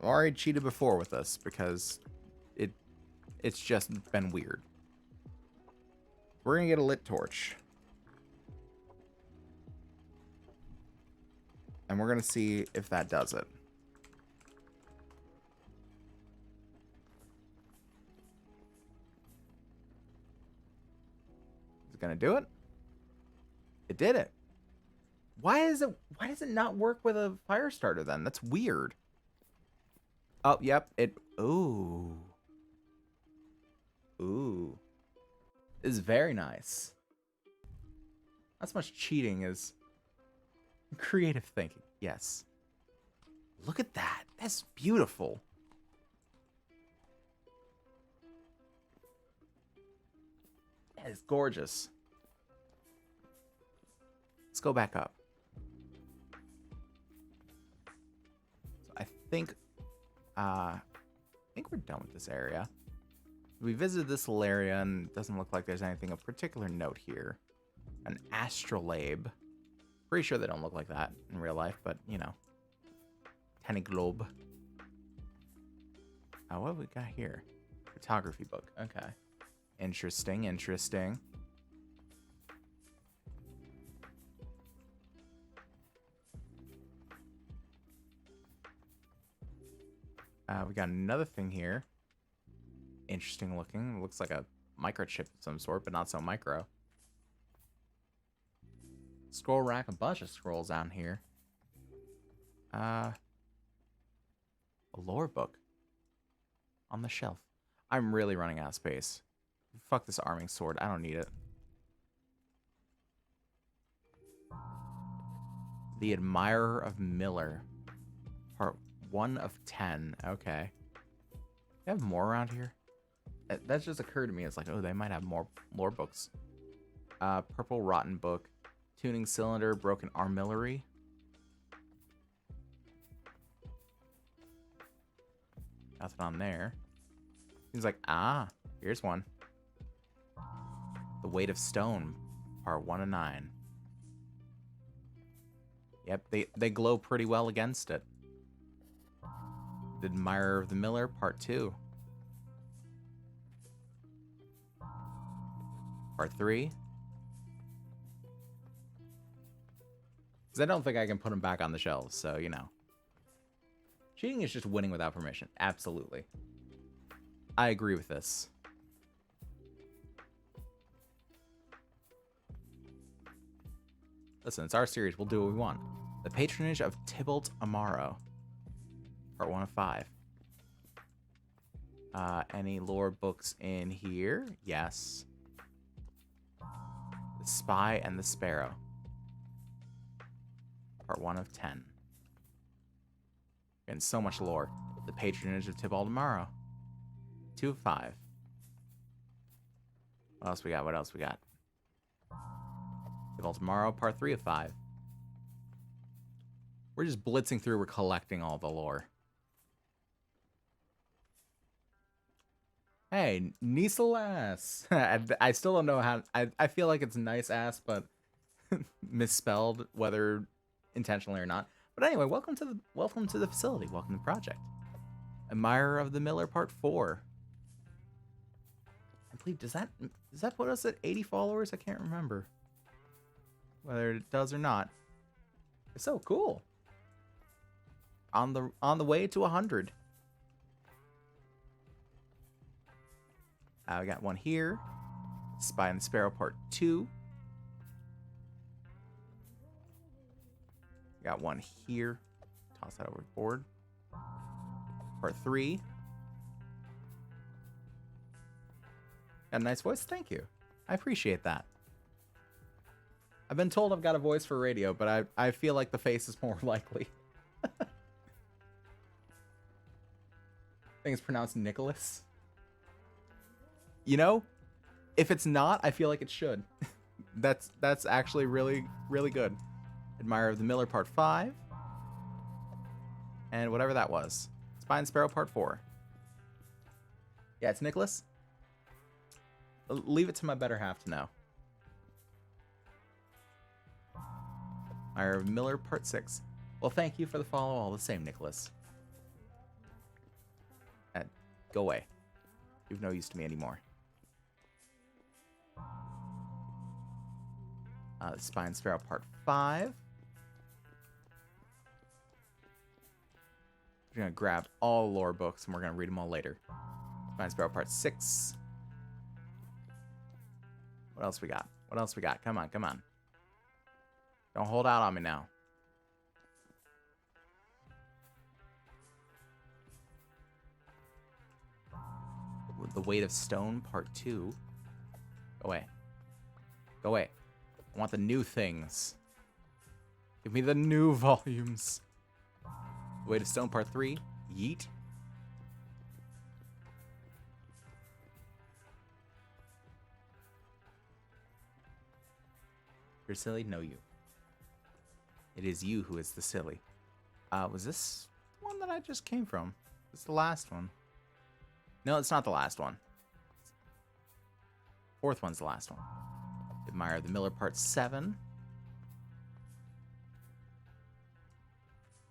I've already cheated before with this because it's just been weird. We're going to get a lit torch. And we're going to see if that does it. Is it going to do it? It did it. Why does it not work with a fire starter then? That's weird. Oh, yep. Ooh. Ooh. This is very nice. Not so much cheating as creative thinking. Yes. Look at that. That's beautiful. That is gorgeous. Let's go back up. So I think we're done with this area. We visited this little area and it doesn't look like there's anything of particular note here. An astrolabe. Pretty sure they don't look like that in real life, but you know. Tiny globe. What have we got here? Photography book. Okay. Interesting, interesting. We got another thing here. Interesting looking. Looks like a microchip of some sort, but not so micro. Scroll rack, a bunch of scrolls down here. A lore book on the shelf. I'm really running out of space. Fuck this arming sword. I don't need it. The Admirer of Miller. Part 1 of 10. Okay. You have more around here? That just occurred to me. It's like, oh, they might have more lore books. Purple Rotten Book. Tuning Cylinder. Broken Armillary. Nothing on there. He's like, here's one. The Weight of Stone. Part 1 of 9. Yep, they glow pretty well against it. The Admirer of the Miller, Part 2. Part 3. Because I don't think I can put them back on the shelves, so, you know. Cheating is just winning without permission. Absolutely. I agree with this. Listen, it's our series. We'll do what we want. The Patronage of Tybalt Amaro. Part 1 of 5. Any lore books in here? Yes. The Spy and the Sparrow. Part 1 of 10. And so much lore. The Patronage of Tybalt Amaro. 2 of 5. What else we got? What else we got? Tybalt Amaro, Part 3 of 5. We're just blitzing through. We're collecting all the lore. Hey, Niesel ass. I still don't know how. I feel like it's nice ass, but misspelled, whether intentionally or not. But anyway, welcome to the facility. Welcome to the project. Admirer of the Miller, Part 4. I believe does that put us at 80 followers? I can't remember whether it does or not. It's so cool. On the way to 100. We got one here. Spy and the Sparrow, Part 2. We got one here. Toss that overboard. Part 3. Got a nice voice? Thank you. I appreciate that. I've been told I've got a voice for radio, but I feel like the face is more likely. I think it's pronounced Nicholas. You know, if it's not, I feel like it should. That's actually really, really good. Admirer of the Miller, Part 5. And whatever that was. Spy and Sparrow, Part 4. Yeah, it's Nicholas. Leave it to my better half to know. Admirer of Miller, Part 6. Well, thank you for the follow all the same, Nicholas. Go away. You've no use to me anymore. Spy and Sparrow, Part 5. We're going to grab all lore books, and we're going to read them all later. Spy and Sparrow, Part 6. What else we got? What else we got? Come on, come on. Don't hold out on me now. The Weight of Stone, Part 2. Go away. Go away. I want the new things. Give me the new volumes. The Weight of Stone, Part 3. Yeet. You're silly? No, you. It is you who is the silly. Was this the one that I just came from? It's the last one. No, it's not the last one. Fourth one's the last one. Admire the Miller, Part 7.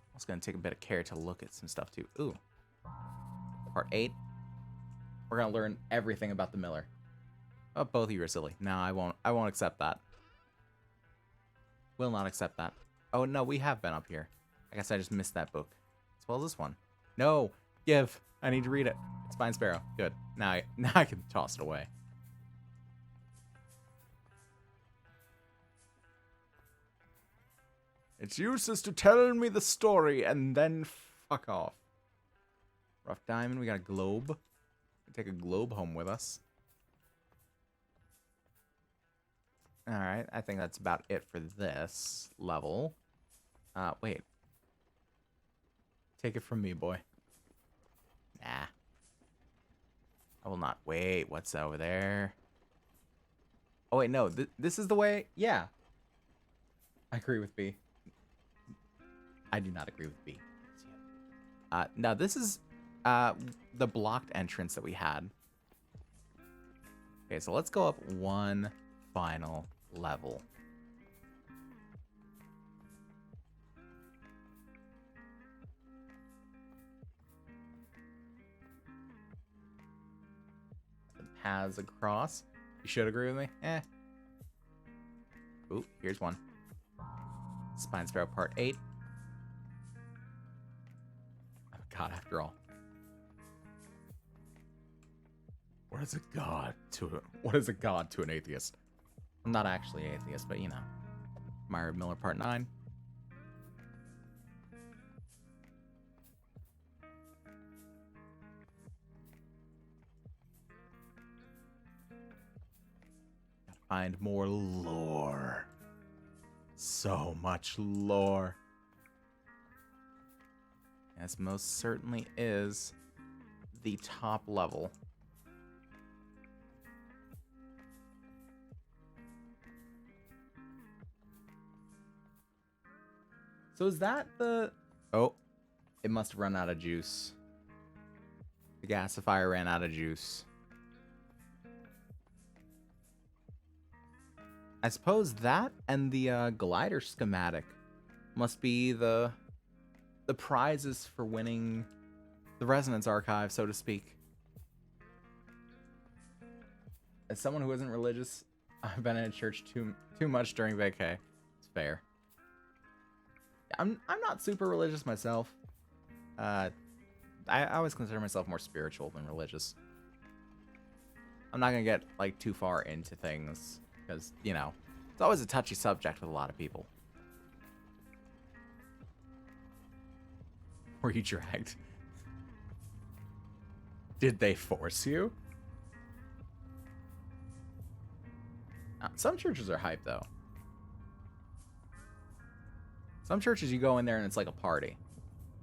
I was going to take a bit of care to look at some stuff, too. Ooh. Part 8. We're gonna learn everything about the Miller. Oh, both of you are silly. No, I won't accept that. Will not accept that. Oh, no, we have been up here. I guess I just missed that book. As well as this one. No! Give! I need to read it. It's Spine Sparrow. Good. Now I can toss it away. It's useless to tell me the story and then fuck off. Rough diamond. We got a globe. Take a globe home with us. Alright, I think that's about it for this level. Wait. Take it from me, boy. Nah. I will not. Wait, what's over there? Oh, wait, no. This is the way? Yeah. I agree with B. I do not agree with B. No, this is the blocked entrance that we had. Okay, so let's go up one final level. The paths across. You should agree with me. Eh. Ooh, here's one. Spine Sparrow Part 8. Oh God, after all. What is a god to an atheist? I'm not actually an atheist, but you know. Myra Miller Part 9. Gotta find more lore. So much lore. Yes, most certainly is the top level. So is that the... Oh, it must have run out of juice. The gasifier ran out of juice. I suppose that and the glider schematic must be the prizes for winning the Resonance Archive, so to speak. As someone who isn't religious, I've been in a church too much during vacay. It's fair. I'm not super religious myself. I always consider myself more spiritual than religious. I'm not gonna get like too far into things because, you know, it's always a touchy subject with a lot of people. Were you dragged? Did they force you? Some churches are hype though. Some churches you go in there and it's like a party.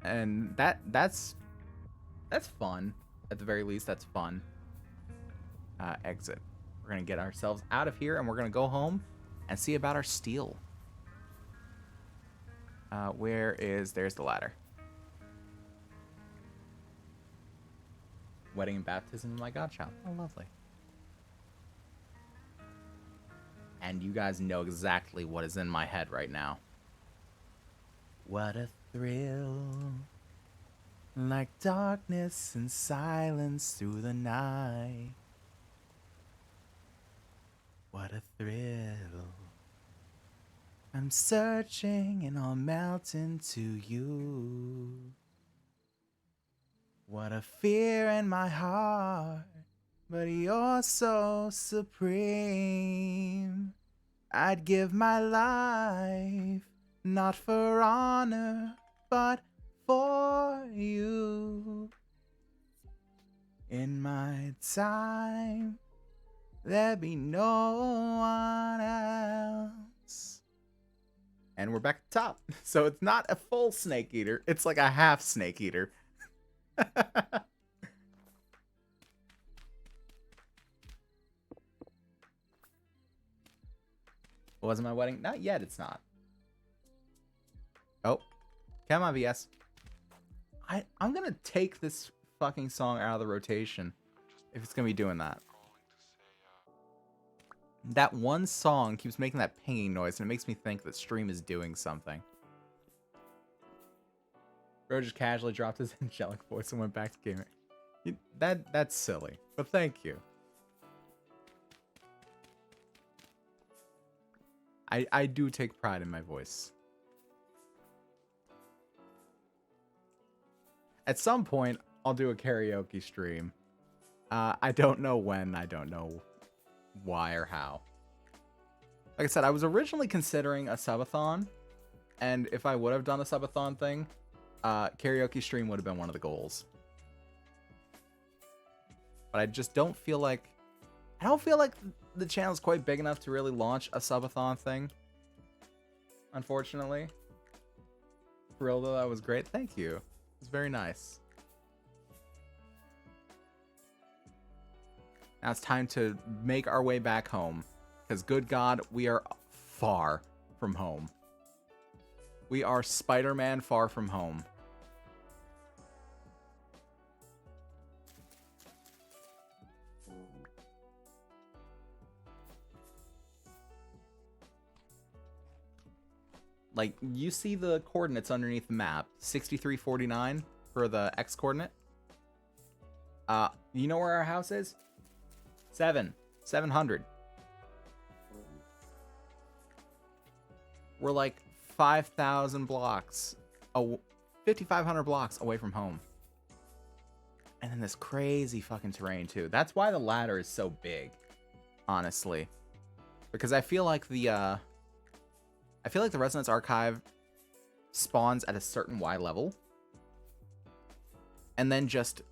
And that's fun. At the very least, that's fun. Exit. We're gonna get ourselves out of here and we're gonna go home and see about our steel. There's the ladder. Wedding and baptism of my godchild. Oh, lovely. And you guys know exactly what is in my head right now. What a thrill, like darkness and silence through the night. What a thrill, I'm searching and I'll melt into you. What a fear in my heart, but you're so supreme. I'd give my life, not for honor, but for you. In my time, there be no one else. And we're back at the top. So it's not a full snake eater, it's like a half snake eater. Wasn't my wedding? Not yet, it's not. Oh, come on, VS. I'm gonna take this fucking song out of the rotation if it's gonna be doing that. That one song keeps making that pinging noise, and it makes me think that stream is doing something. Bro just casually dropped his angelic voice and went back to gaming. That's silly, but thank you. I do take pride in my voice. At some point, I'll do a karaoke stream. I don't know when. I don't know why or how. Like I said, I was originally considering a subathon, and if I would have done a subathon thing, karaoke stream would have been one of the goals. But I just don't feel like... I don't feel like the channel's quite big enough to really launch a subathon thing. Unfortunately. For real though, that was great. Thank you. It was very nice. Now it's time to make our way back home. Because good God, we are far from home. We are Spider-Man far from home. Like, you see the coordinates underneath the map. 6349 for the X coordinate. You know where our house is? 700. We're like 5,000 blocks, 5,500 blocks away from home. And then this crazy fucking terrain too. That's why the ladder is so big, honestly. Because I feel like the Resonance Archive spawns at a certain Y level. And then just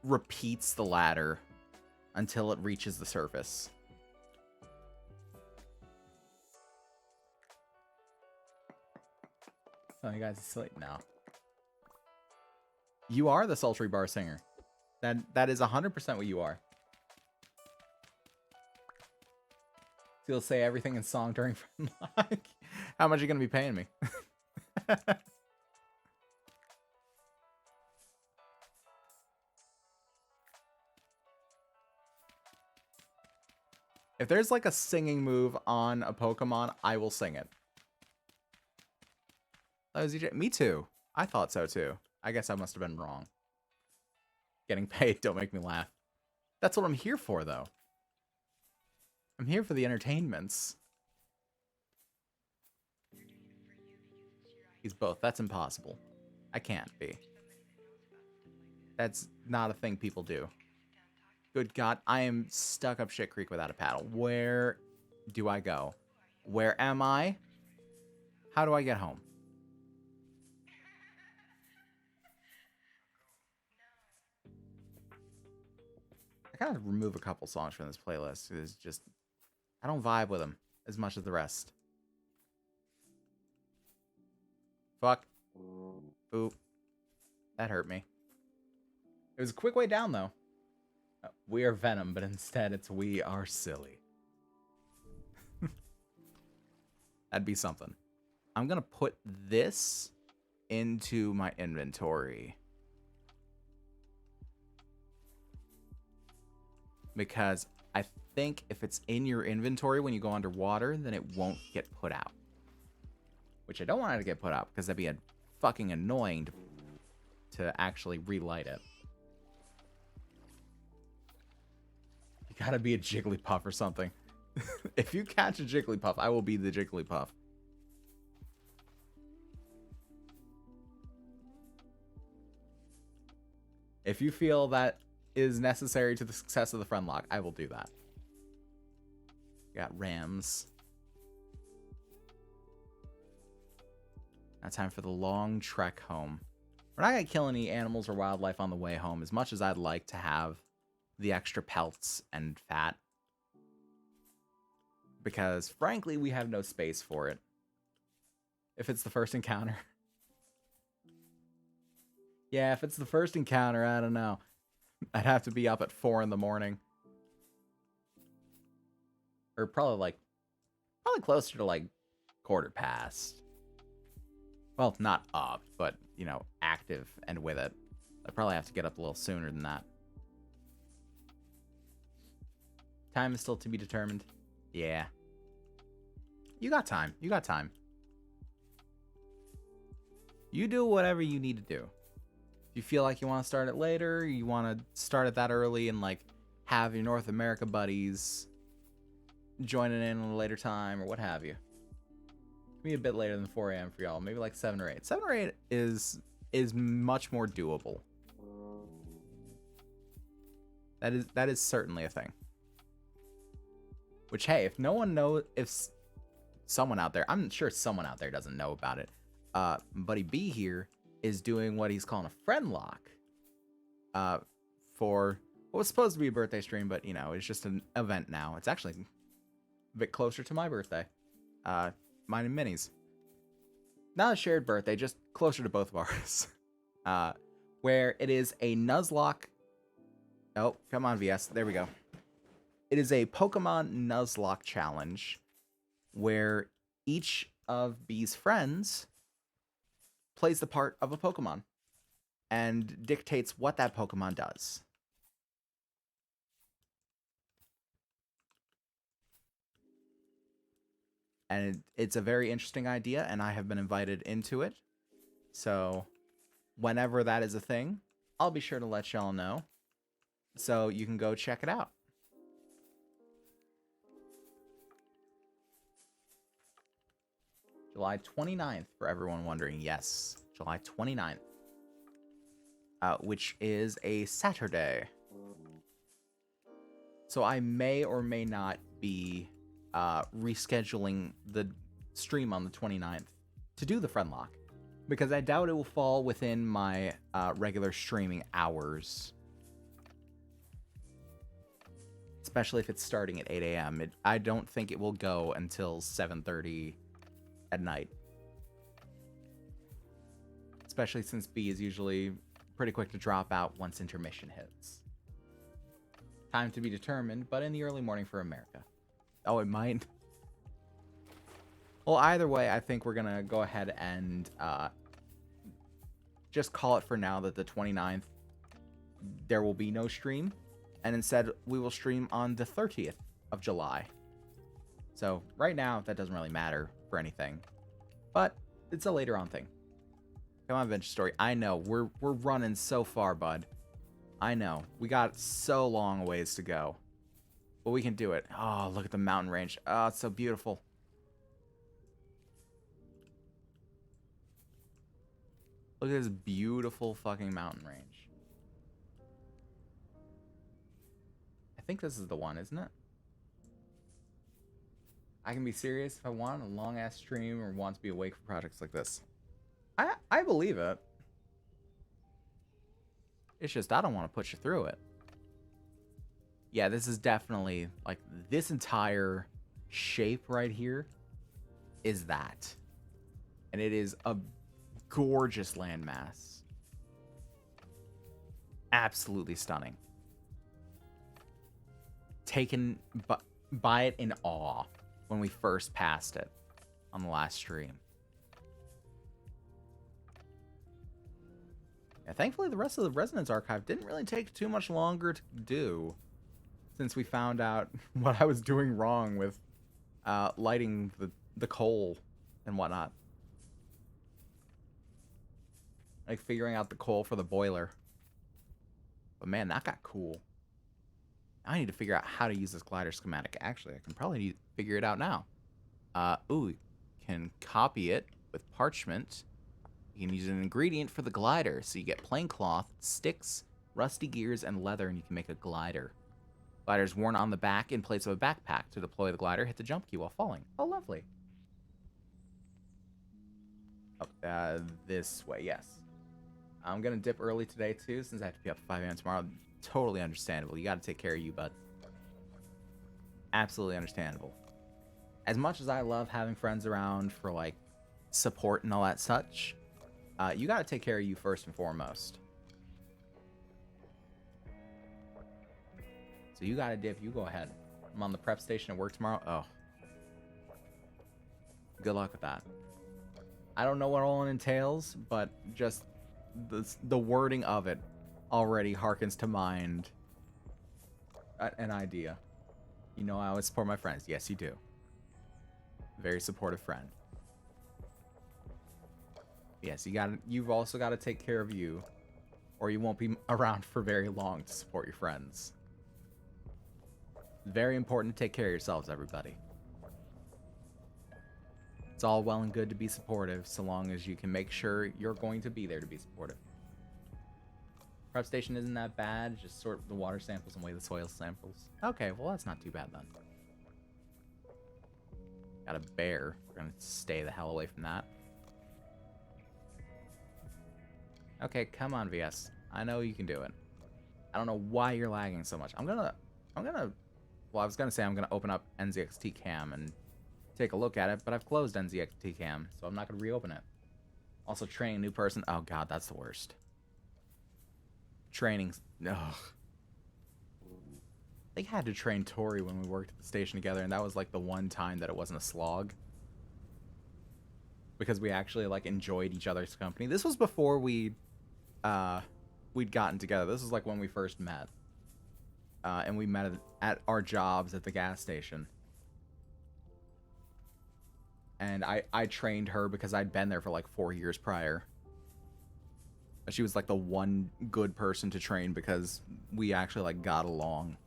repeats the ladder until it reaches the surface. Oh, you guys are asleep now. You are the sultry bar singer. That is 100% what you are. So you'll say everything in song during like, how much are you gonna be paying me? If there's like a singing move on a Pokemon, I will sing it. That was EJ. Me too. I thought so too. I guess I must have been wrong. Getting paid, don't make me laugh. That's what I'm here for, though. I'm here for the entertainments. He's both. That's impossible. I can't be. That's not a thing people do. Good God, I am stuck up shit creek without a paddle. Where do I go? Where am I? How do I get home? I gotta remove a couple songs from this playlist. It's just, I don't vibe with them as much as the rest. Fuck. Oop. That hurt me. It was a quick way down, though. We are Venom, but instead it's we are silly. That'd be something. I'm gonna put this into my inventory. Because I think if it's in your inventory when you go underwater, then it won't get put out. Which I don't want it to get put out, because that'd be a fucking annoying to actually relight it. You gotta be a Jigglypuff or something. If you catch a Jigglypuff, I will be the Jigglypuff. If you feel that is necessary to the success of the friend lock, I will do that. Got Rams. Now time for the long trek home. We're not gonna kill any animals or wildlife on the way home, as much as I'd like to have the extra pelts and fat. Because, frankly, we have no space for it. If it's the first encounter. Yeah, if it's the first encounter, I don't know. I'd have to be up at 4 in the morning. Or probably closer to like 1:15. Well, not up, but, you know, active and with it. I'd probably have to get up a little sooner than that. Time is still to be determined. Yeah. You got time. You got time. You do whatever you need to do. If you feel like you want to start it later, you want to start it that early and like have your North America buddies joining in at a later time or what have you. Maybe a bit later than 4 a.m. for y'all. Maybe like 7 or 8. 7 or 8 is much more doable. That is certainly a thing. Which, hey, if no one knows, if someone out there, I'm sure someone out there doesn't know about it. Buddy B here is doing what he's calling a friend lock. For what was supposed to be a birthday stream, but you know, it's just an event now. It's actually a bit closer to my birthday. Mine and Minnie's. Not a shared birthday, just closer to both of ours. Where it is a Nuzlocke. Oh, come on, VS. There we go. It is a Pokemon Nuzlocke challenge where each of B's friends plays the part of a Pokemon and dictates what that Pokemon does. And it's a very interesting idea, and I have been invited into it. So whenever that is a thing, I'll be sure to let y'all know. So you can go check it out. July 29th, for everyone wondering. Yes, July 29th. Which is a Saturday. So I may or may not be rescheduling the stream on the 29th to do the friend lock, because I doubt it will fall within my regular streaming hours, especially if it's starting at 8 a.m. I don't think it will go until 7:30 at night, especially since B is usually pretty quick to drop out once intermission hits. Time to be determined, but in the early morning for America. Oh, it might. Well, either way, I think we're going to go ahead and just call it for now that the 29th, there will be no stream. And instead, we will stream on the 30th of July. So right now, that doesn't really matter for anything. But it's a later on thing. Come on, Adventure Story. I know. We're running so far, bud. I know. We got so long a ways to go. But we can do it. Oh, look at the mountain range. Oh, it's so beautiful. Look at this beautiful fucking mountain range. I think this is the one, isn't it? I can be serious if I want a long-ass stream or want to be awake for projects like this. I believe it. It's just I don't want to put you through it. Yeah, this is definitely, like, this entire shape right here is that. And it is a gorgeous landmass. Absolutely stunning. Taken by it in awe when we first passed it on the last stream. Yeah, thankfully, the rest of the Resonance Archive didn't really take too much longer to do, since we found out what I was doing wrong with lighting the coal and whatnot. Like figuring out the coal for the boiler. But man, that got cool. I need to figure out how to use this glider schematic. Actually, I can probably figure it out now. Ooh, can copy it with parchment. You can use an ingredient for the glider. So you get plain cloth, sticks, rusty gears, and leather, and you can make a glider. Glider is worn on the back in place of a backpack. To deploy the glider, hit the jump key while falling. Oh, lovely. Oh, this way, yes. I'm going to dip early today, too, since I have to be up at 5 a.m. tomorrow. Totally understandable. You got to take care of you, bud. Absolutely understandable. As much as I love having friends around for, like, support and all that such, you got to take care of you first and foremost. So you got to dip. You go ahead. I'm on the prep station at work tomorrow. Oh. Good luck with that. I don't know what all it entails, but just the wording of it already harkens to mind an idea. You know, I always support my friends. Yes, you do. Very supportive friend. Yes, you've also got to take care of you or you won't be around for very long to support your friends. Very important to take care of yourselves, everybody. It's all well and good to be supportive, so long as you can make sure you're going to be there to be supportive. Prep station isn't that bad, just sort the water samples and weigh the soil samples. Okay, well that's not too bad then. Got a bear. We're gonna stay the hell away from that. Okay, come on, VS. I know you can do it. I don't know why you're lagging so much. Well, I was gonna say I'm gonna open up NZXT Cam and take a look at it, but I've closed NZXT Cam, so I'm not gonna reopen it. Also, training a new person. Oh god, that's the worst. Training. Ugh. They had to train Tori when we worked at the station together, and that was like the one time that it wasn't a slog. Because we actually like enjoyed each other's company. This was before we'd gotten together. This was like when we first met. And we met at our jobs at the gas station. And I trained her because I'd been there for like 4 years prior. She was like the one good person to train because we actually like got along.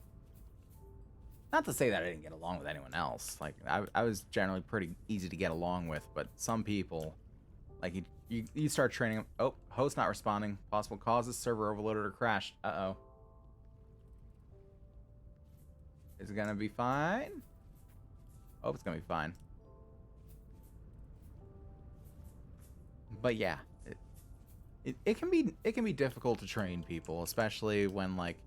Not to say that I didn't get along with anyone else. Like I was generally pretty easy to get along with, but some people, like you start training them. Oh, host not responding. Possible causes: server overloaded or crashed. Uh-oh. Is it gonna be fine? Oh, it's gonna be fine. But yeah, it can be difficult to train people, especially when like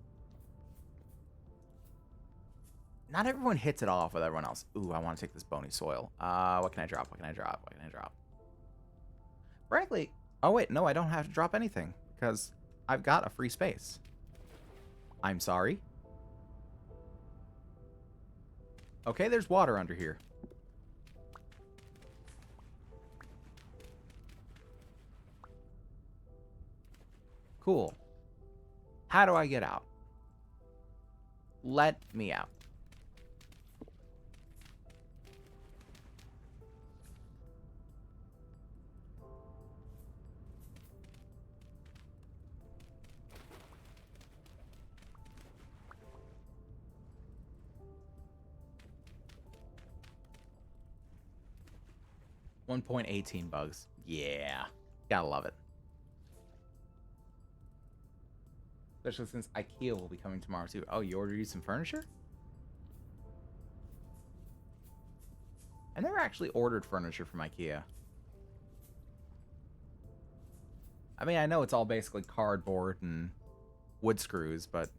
not everyone hits it off with everyone else. Ooh, I want to take this bony soil. What can I drop? What can I drop? What can I drop? Frankly, oh wait, no, I don't have to drop anything because I've got a free space. I'm sorry. Okay, there's water under here. Cool. How do I get out? Let me out. .18 bugs. Yeah. Gotta love it. Especially since IKEA will be coming tomorrow too. Oh, you ordered you some furniture? I never actually ordered furniture from IKEA. I mean, I know it's all basically cardboard and wood screws, but,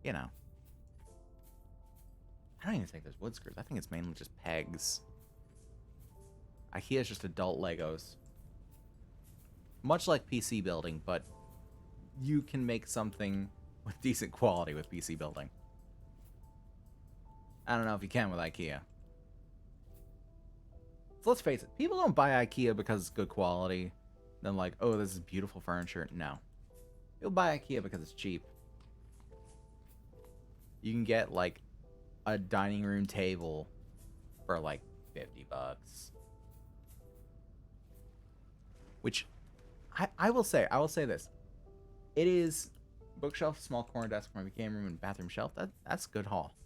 you know. I don't even think there's wood screws. I think it's mainly just pegs. IKEA is just adult Legos. Much like PC building, but you can make something with decent quality with PC building. I don't know if you can with IKEA. So let's face it, people don't buy IKEA because it's good quality. Then like, oh, this is beautiful furniture. No. People buy IKEA because it's cheap. You can get like a dining room table for like 50 bucks. Which I will say this. It is bookshelf, small corner desk for my game room, and bathroom shelf. That's a good haul.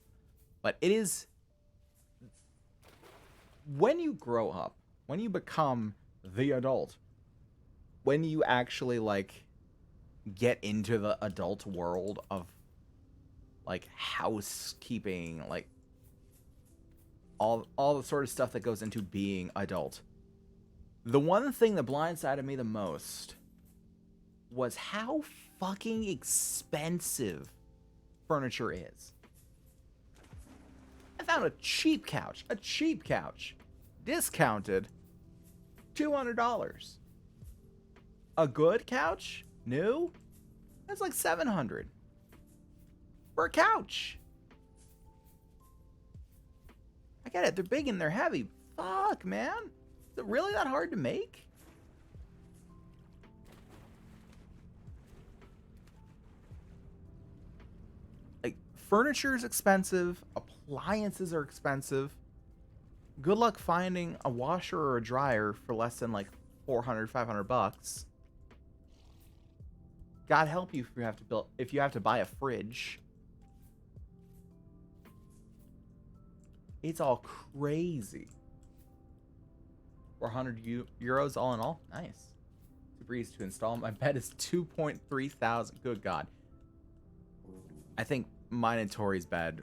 But it is when you grow up, when you become the adult, when you actually like get into the adult world of like housekeeping, like all the sort of stuff that goes into being adult. The one thing that blindsided me the most was how fucking expensive furniture is. I found a cheap couch, discounted, $200. A good couch, new, that's like $700 for a couch. I get it, they're big and they're heavy. Fuck, man. Is it really that hard to make? Like, furniture is expensive, appliances are expensive. Good luck finding a washer or a dryer for less than like 400, 500 bucks. God help you if you have to buy a fridge. It's all crazy. 400 euros all in all. Nice. Super easy to install. My bed is 2.3 thousand. Good God. I think mine and Tori's bed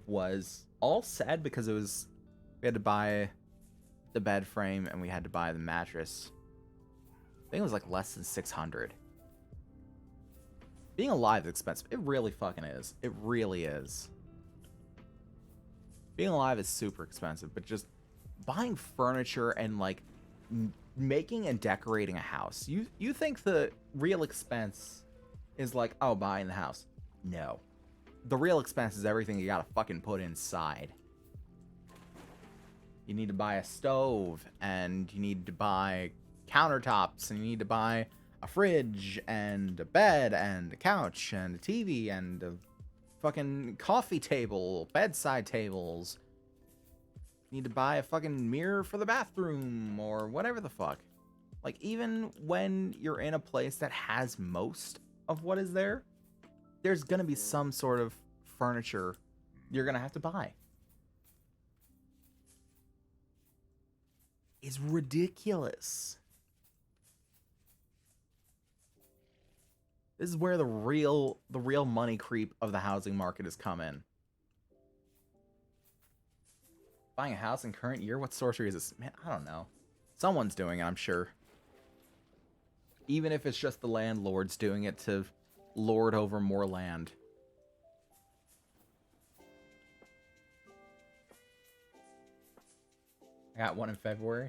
was all sad because we had to buy the bed frame and we had to buy the mattress. I think it was like less than 600. Being alive is expensive. It really fucking is. It really is. Being alive is super expensive, but just buying furniture and like making and decorating a house. You think the real expense is like, oh, buying the house. No. The real expense is everything you gotta fucking put inside. You need to buy a stove, and you need to buy countertops, and you need to buy a fridge, and a bed, and a couch, and a TV, and a fucking coffee table, bedside tables. You need to buy a fucking mirror for the bathroom, or whatever the fuck. Like, even when you're in a place that has most of what is there, there's gonna be some sort of furniture you're gonna have to buy. It's ridiculous. This is where the real money creep of the housing market has come in. Buying a house in current year? What sorcery is this? Man, I don't know. Someone's doing it, I'm sure. Even if it's just the landlords doing it to lord over more land. I got one in February.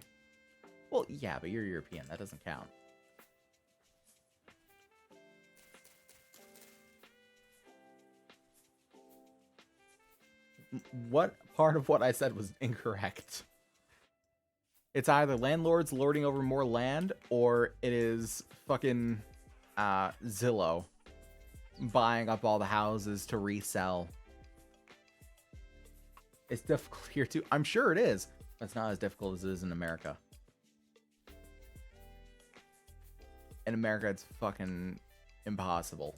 Well, yeah, but you're European. That doesn't count. What part of what I said was incorrect? It's either landlords lording over more land, or it is fucking Zillow buying up all the houses to resell. It's difficult here too. I'm sure it is, but it's not as difficult as it is in America. In America, it's fucking impossible.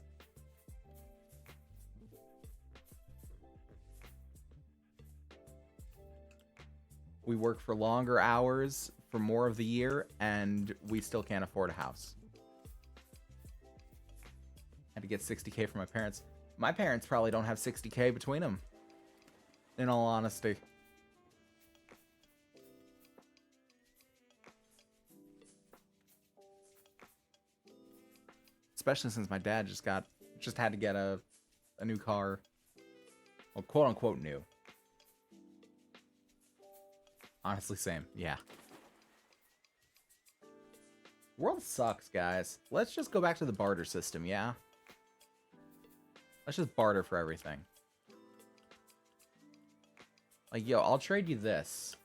We work for longer hours for more of the year, and we still can't afford a house. Had to get 60K from my parents. My parents probably don't have 60K between them, in all honesty. Especially since my dad just had to get a new car. Well, quote unquote new. Honestly, same. Yeah. World sucks, guys. Let's just go back to the barter system, yeah? Let's just barter for everything. Like, yo, I'll trade you this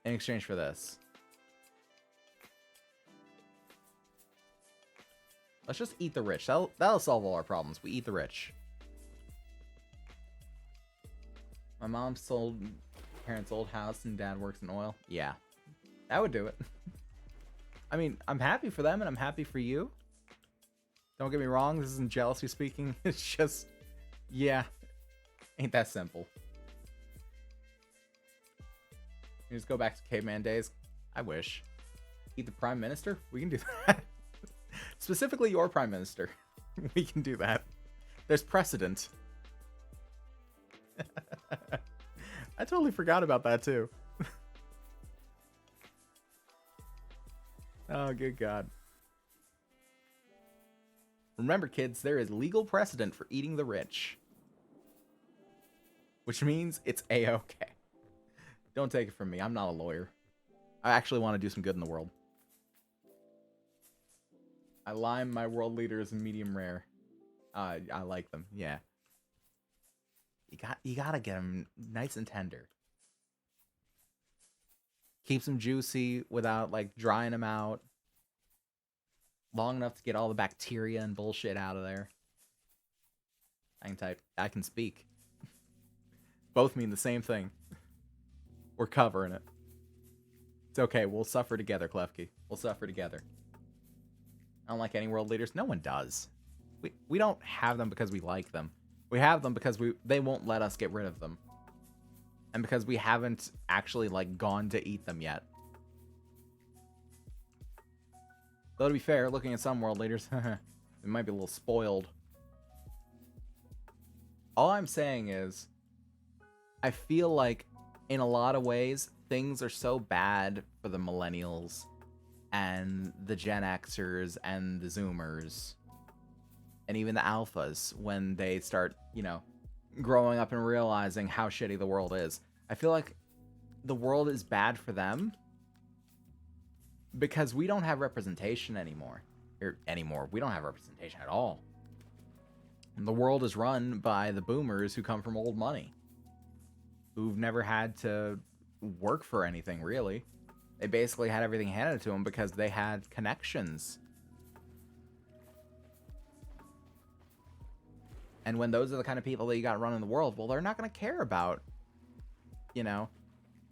in exchange for this. Let's just eat the rich. That'll solve all our problems. We eat the rich. My mom sold parents' old house and dad works in oil. Yeah, that would do it. I mean, I'm happy for them and I'm happy for you. Don't get me wrong, this isn't jealousy speaking. It's just, yeah, ain't that simple. You just go back to caveman days. I wish. Eat the prime minister? We can do that. Specifically your prime minister. We can do that. There's precedent. I totally forgot about that too. Oh, good God. Remember, kids, there is legal precedent for eating the rich. Which means it's A-okay. Don't take it from me. I'm not a lawyer. I actually want to do some good in the world. I lime my world leaders in medium rare. I like them. Yeah. You gotta get them nice and tender. Keeps them juicy without like drying them out. Long enough to get all the bacteria and bullshit out of there. I can type. I can speak. Both mean the same thing. We're covering it. It's okay. We'll suffer together, Klefki. We'll suffer together. I don't like any world leaders. No one does. We don't have them because we like them. We have them because they won't let us get rid of them. And because we haven't actually, like, gone to eat them yet. Though, to be fair, looking at some world leaders, they might be a little spoiled. All I'm saying is, I feel like, in a lot of ways, things are so bad for the millennials and the Gen Xers and the Zoomers and even the alphas when they start, you know, growing up and realizing how shitty the world is. I feel like the world is bad for them because we don't have representation anymore. We don't have representation at all. And the world is run by the boomers who come from old money, who've never had to work for anything, really. They basically had everything handed to them because they had connections. And when those are the kind of people that you got running the world, well, they're not going to care about, you know,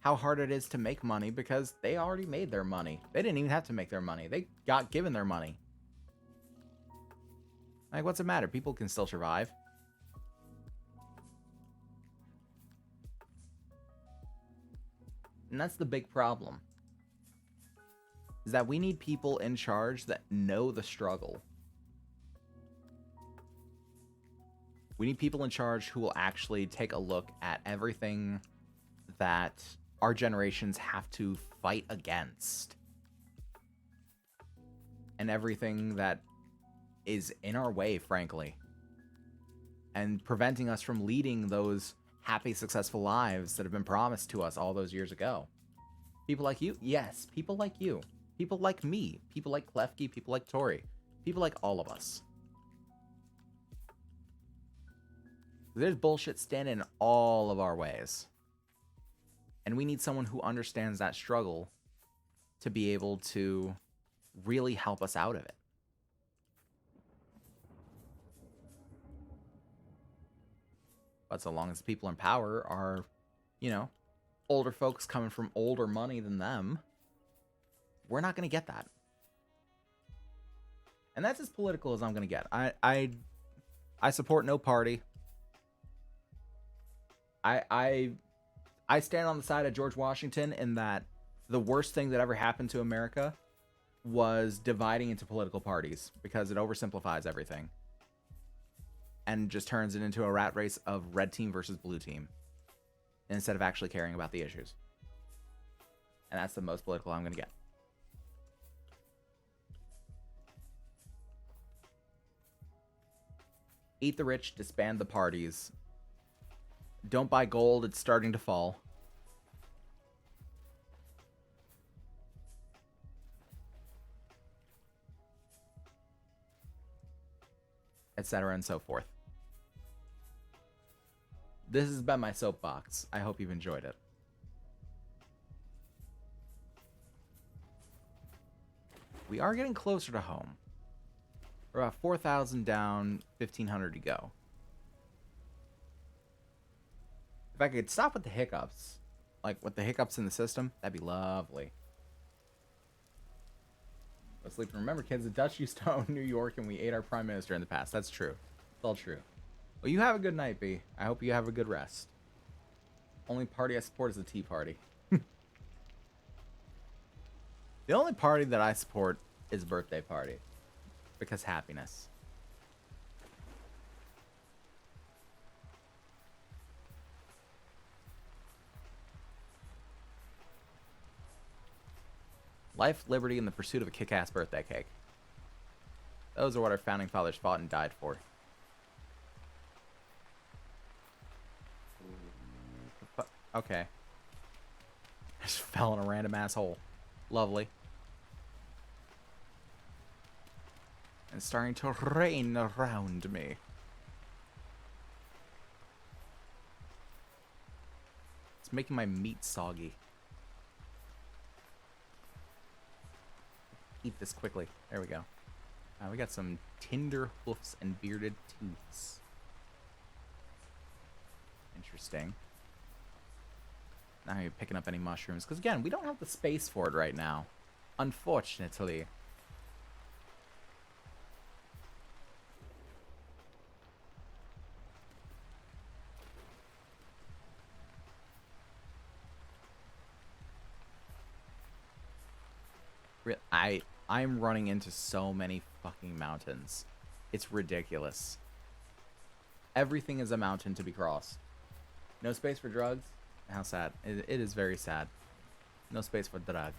how hard it is to make money because they already made their money. They didn't even have to make their money. They got given their money. Like, what's it matter? People can still survive. And that's the big problem. Is that we need people in charge that know the struggle. We need people in charge who will actually take a look at everything that our generations have to fight against. And everything that is in our way, frankly. And preventing us from leading those happy, successful lives that have been promised to us all those years ago. People like you? Yes, people like you. People like me. People like Klefki. People like Tori. People like all of us. There's bullshit standing in all of our ways. And we need someone who understands that struggle to be able to really help us out of it. But so long as the people in power are, you know, older folks coming from older money than them, we're not going to get that. And that's as political as I'm going to get. I support no party. I stand on the side of George Washington in that the worst thing that ever happened to America was dividing into political parties because it oversimplifies everything and just turns it into a rat race of red team versus blue team instead of actually caring about the issues. And that's the most political I'm going to get. Eat the rich, disband the parties. Don't buy gold, it's starting to fall. Etc. and so forth. This has been my soapbox. I hope you've enjoyed it. We are getting closer to home. We're about 4,000 down, 1,500 to go. If I could stop with the hiccups, like with the hiccups in the system, that'd be lovely. Let's sleep. Remember, kids, the Dutch used to own New York and we ate our prime minister in the past. That's true. It's all true. Well, you have a good night, B. I hope you have a good rest. Only party I support is the Tea Party. The only party that I support is birthday party. Because happiness. Life, liberty, and the pursuit of a kick-ass birthday cake. Those are what our founding fathers fought and died for. Okay. I just fell in a random asshole. Lovely. And it's starting to rain around me. It's making my meat soggy. Eat this quickly. There we go. We got some tender hoofs and bearded tooths. Interesting. Now you're picking up any mushrooms. Because again, we don't have the space for it right now. Unfortunately. I'm running into so many fucking mountains. It's ridiculous. Everything is a mountain to be crossed. No space for drugs. How sad. It is very sad. No space for drug.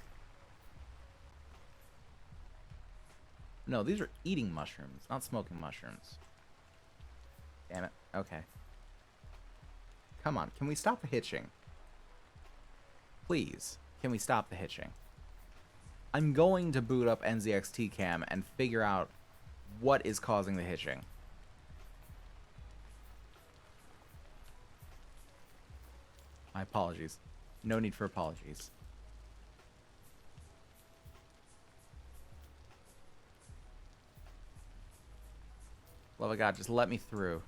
No, these are eating mushrooms, not smoking mushrooms. Damn it. Okay. Come on, can we stop the hitching? Please, can we stop the hitching? I'm going to boot up NZXT Cam and figure out what is causing the hitching. My apologies. No need for apologies. Love of God, just let me through.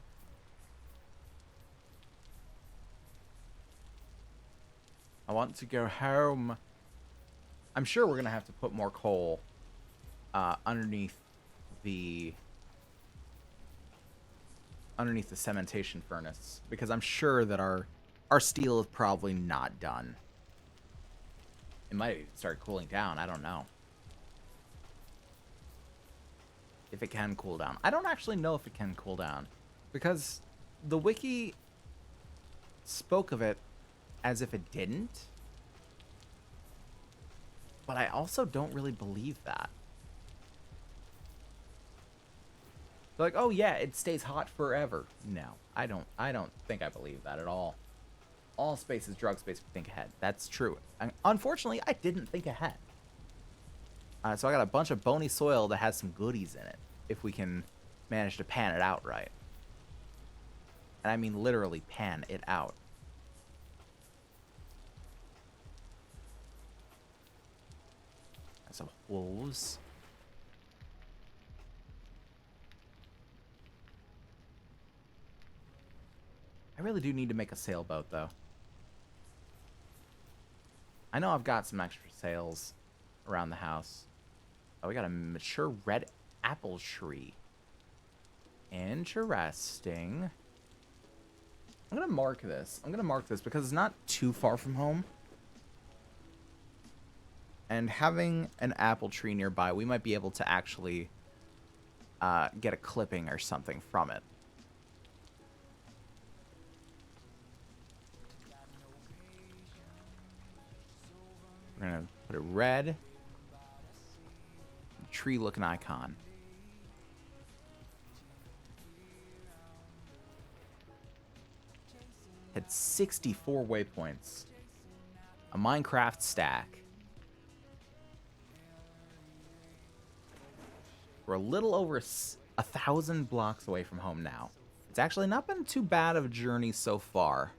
I want to go home. I'm sure we're going to have to put more coal underneath the cementation furnace, because I'm sure that our steel is probably not done. It might start cooling down. I don't know. If it can cool down. I don't actually know if it can cool down, because the wiki spoke of it as if it didn't. But I also don't really believe that. They're like, oh yeah, it stays hot forever. No, I don't think I believe that at all. All space is drug space. Think ahead. That's true. And unfortunately, I didn't think ahead. So I got a bunch of bony soil that has some goodies in it, if we can manage to pan it out right. And I mean literally pan it out. Some wolves. I really do need to make a sailboat, though. I know I've got some extra sails around the house. Oh, we got a mature red apple tree. Interesting. I'm gonna mark this. Because it's not too far from home. And having an apple tree nearby, we might be able to actually get a clipping or something from it. We're gonna put it red. Tree looking icon. Had 64 waypoints. A Minecraft stack. We're a little over 1,000 blocks away from home now. It's actually not been too bad of a journey so far.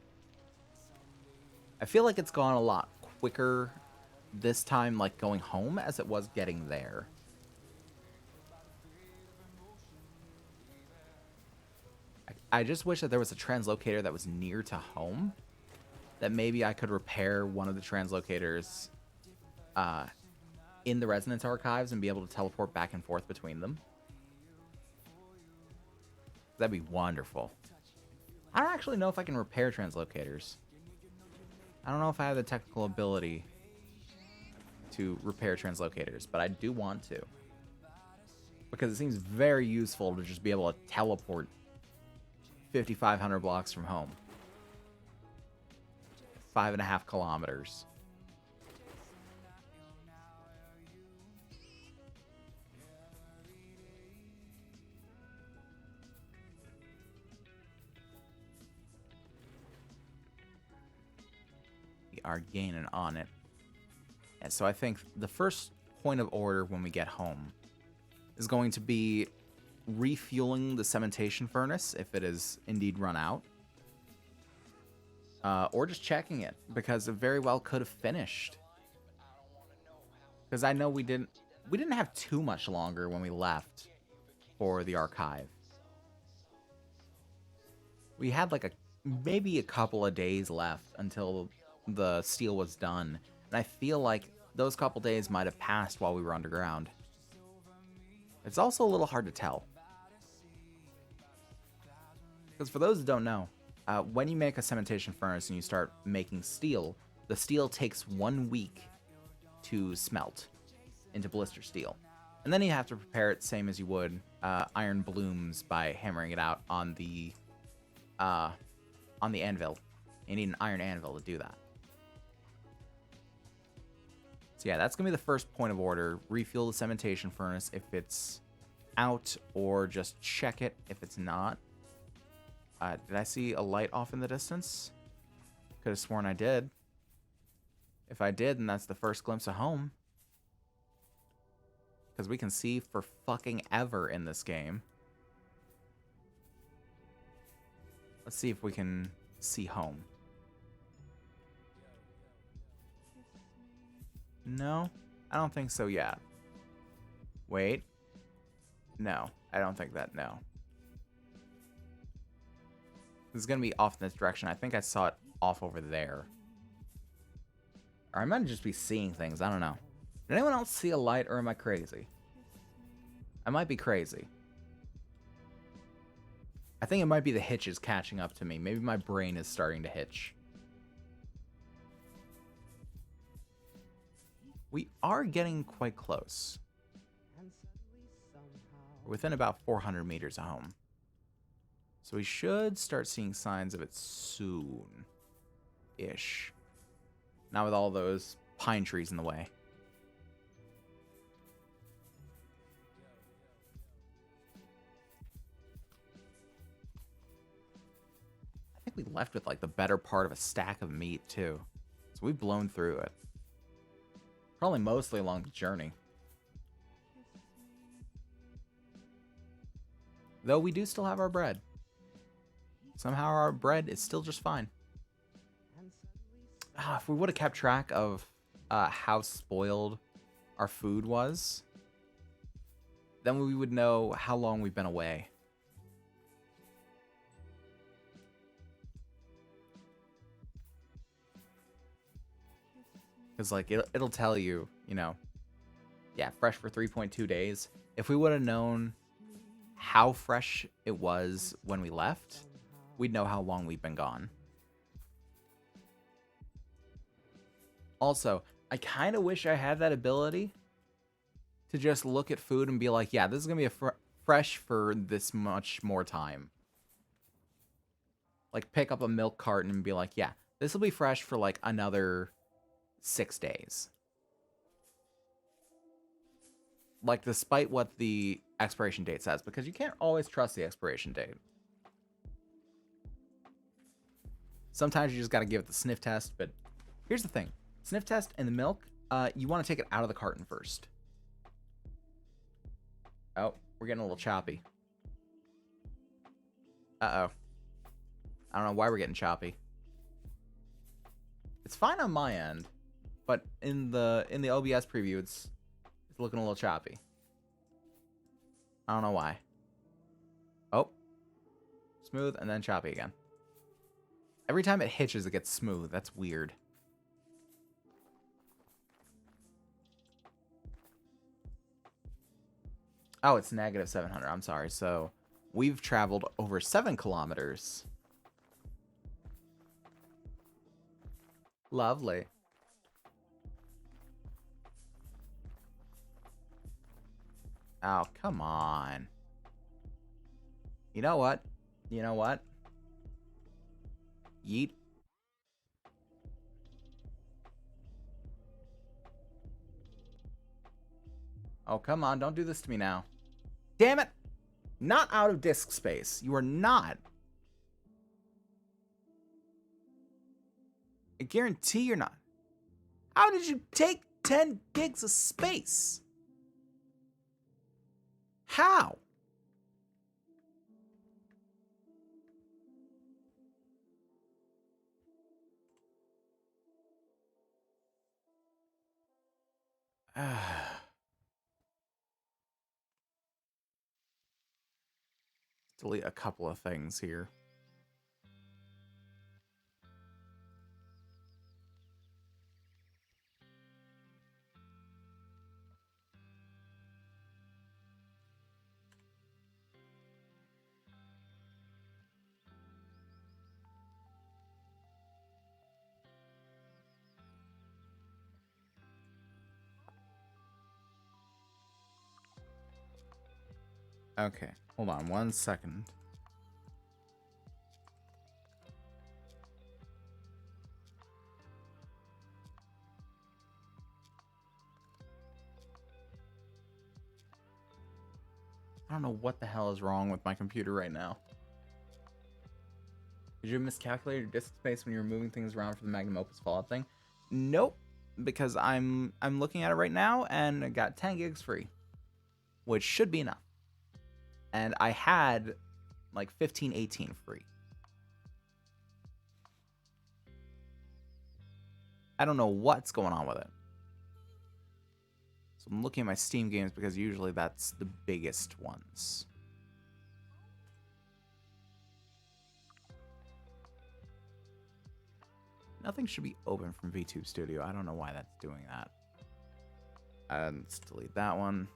I feel like it's gone a lot quicker this time, like going home, as it was getting there. I just wish that there was a translocator that was near to home, that maybe I could repair one of the translocators in the Resonance Archives and be able to teleport back and forth between them. That'd be wonderful. I don't actually know if I can repair translocators. I don't know if I have the technical ability to repair translocators, but I do want to. Because it seems very useful to just be able to teleport 5,500 blocks from home. 5.5 kilometers. We are gaining on it. And so I think the first point of order when we get home is going to be refueling the cementation furnace if it is indeed run out. Or just checking it, because it very well could have finished. Because I know we didn't have too much longer when we left for the archive. We had like maybe a couple of days left until the steel was done. And I feel like those couple days might have passed while we were underground. It's also a little hard to tell. Because for those that don't know, when you make a cementation furnace and you start making steel, the steel takes 1 week to smelt into blister steel. And then you have to prepare it same as you would iron blooms by hammering it out on the anvil. You need an iron anvil to do that. So yeah, that's going to be the first point of order. Refuel the cementation furnace if it's out, or just check it if it's not. Did I see a light off in the distance? Could have sworn I did. If I did, then that's the first glimpse of home. Because we can see for fucking ever in this game. Let's see if we can see home. No, I don't think so yet. Wait. No, I don't think that, no. This is going to be off in this direction. I think I saw it off over there. Or I might just be seeing things. I don't know. Did anyone else see a light, or am I crazy? I might be crazy. I think it might be the hitches catching up to me. Maybe my brain is starting to hitch. We are getting quite close. We're within about 400 meters of home. So we should start seeing signs of it soon-ish. Not with all those pine trees in the way. I think we left with like the better part of a stack of meat too. So we've blown through it. Probably mostly along the journey. Though we do still have our bread. Somehow our bread is still just fine. If we would have kept track of how spoiled our food was, then we would know how long we've been away. Because, like, it'll tell you, you know, yeah, fresh for 3.2 days. If we would have known how fresh it was when we left, we'd know how long we've been gone. Also, I kind of wish I had that ability to just look at food and be like, yeah, this is going to be fresh for this much more time. Like, pick up a milk carton and be like, yeah, this will be fresh for, like, another 6 days. Like, despite what the expiration date says, because you can't always trust the expiration date. Sometimes you just got to give it the sniff test, but here's the thing. Sniff test and the milk, you want to take it out of the carton first. Oh, we're getting a little choppy. Uh-oh. I don't know why we're getting choppy. It's fine on my end, but in the OBS preview, it's looking a little choppy. I don't know why. Oh. Smooth and then choppy again. Every time it hitches, it gets smooth. That's weird. Oh, it's negative 700. I'm sorry. So we've traveled over 7 kilometers. Lovely. Oh, come on. You know what? You know what? Yeet. Oh, come on. Don't do this to me now. Damn it! Not out of disk space. You are not. I guarantee you're not. How did you take 10 gigs of space? How? Delete a couple of things here. Okay, hold on 1 second. I don't know what the hell is wrong with my computer right now. Did you miscalculate your disk space when you were moving things around for the magnum opus Fallout thing? Nope, because I'm looking at it right now and I got 10 gigs free, which should be enough. And I had like 15, 18 free. I don't know what's going on with it. So I'm looking at my Steam games because usually that's the biggest ones. Nothing should be open from VTube Studio. I don't know why that's doing that. Let's delete that one.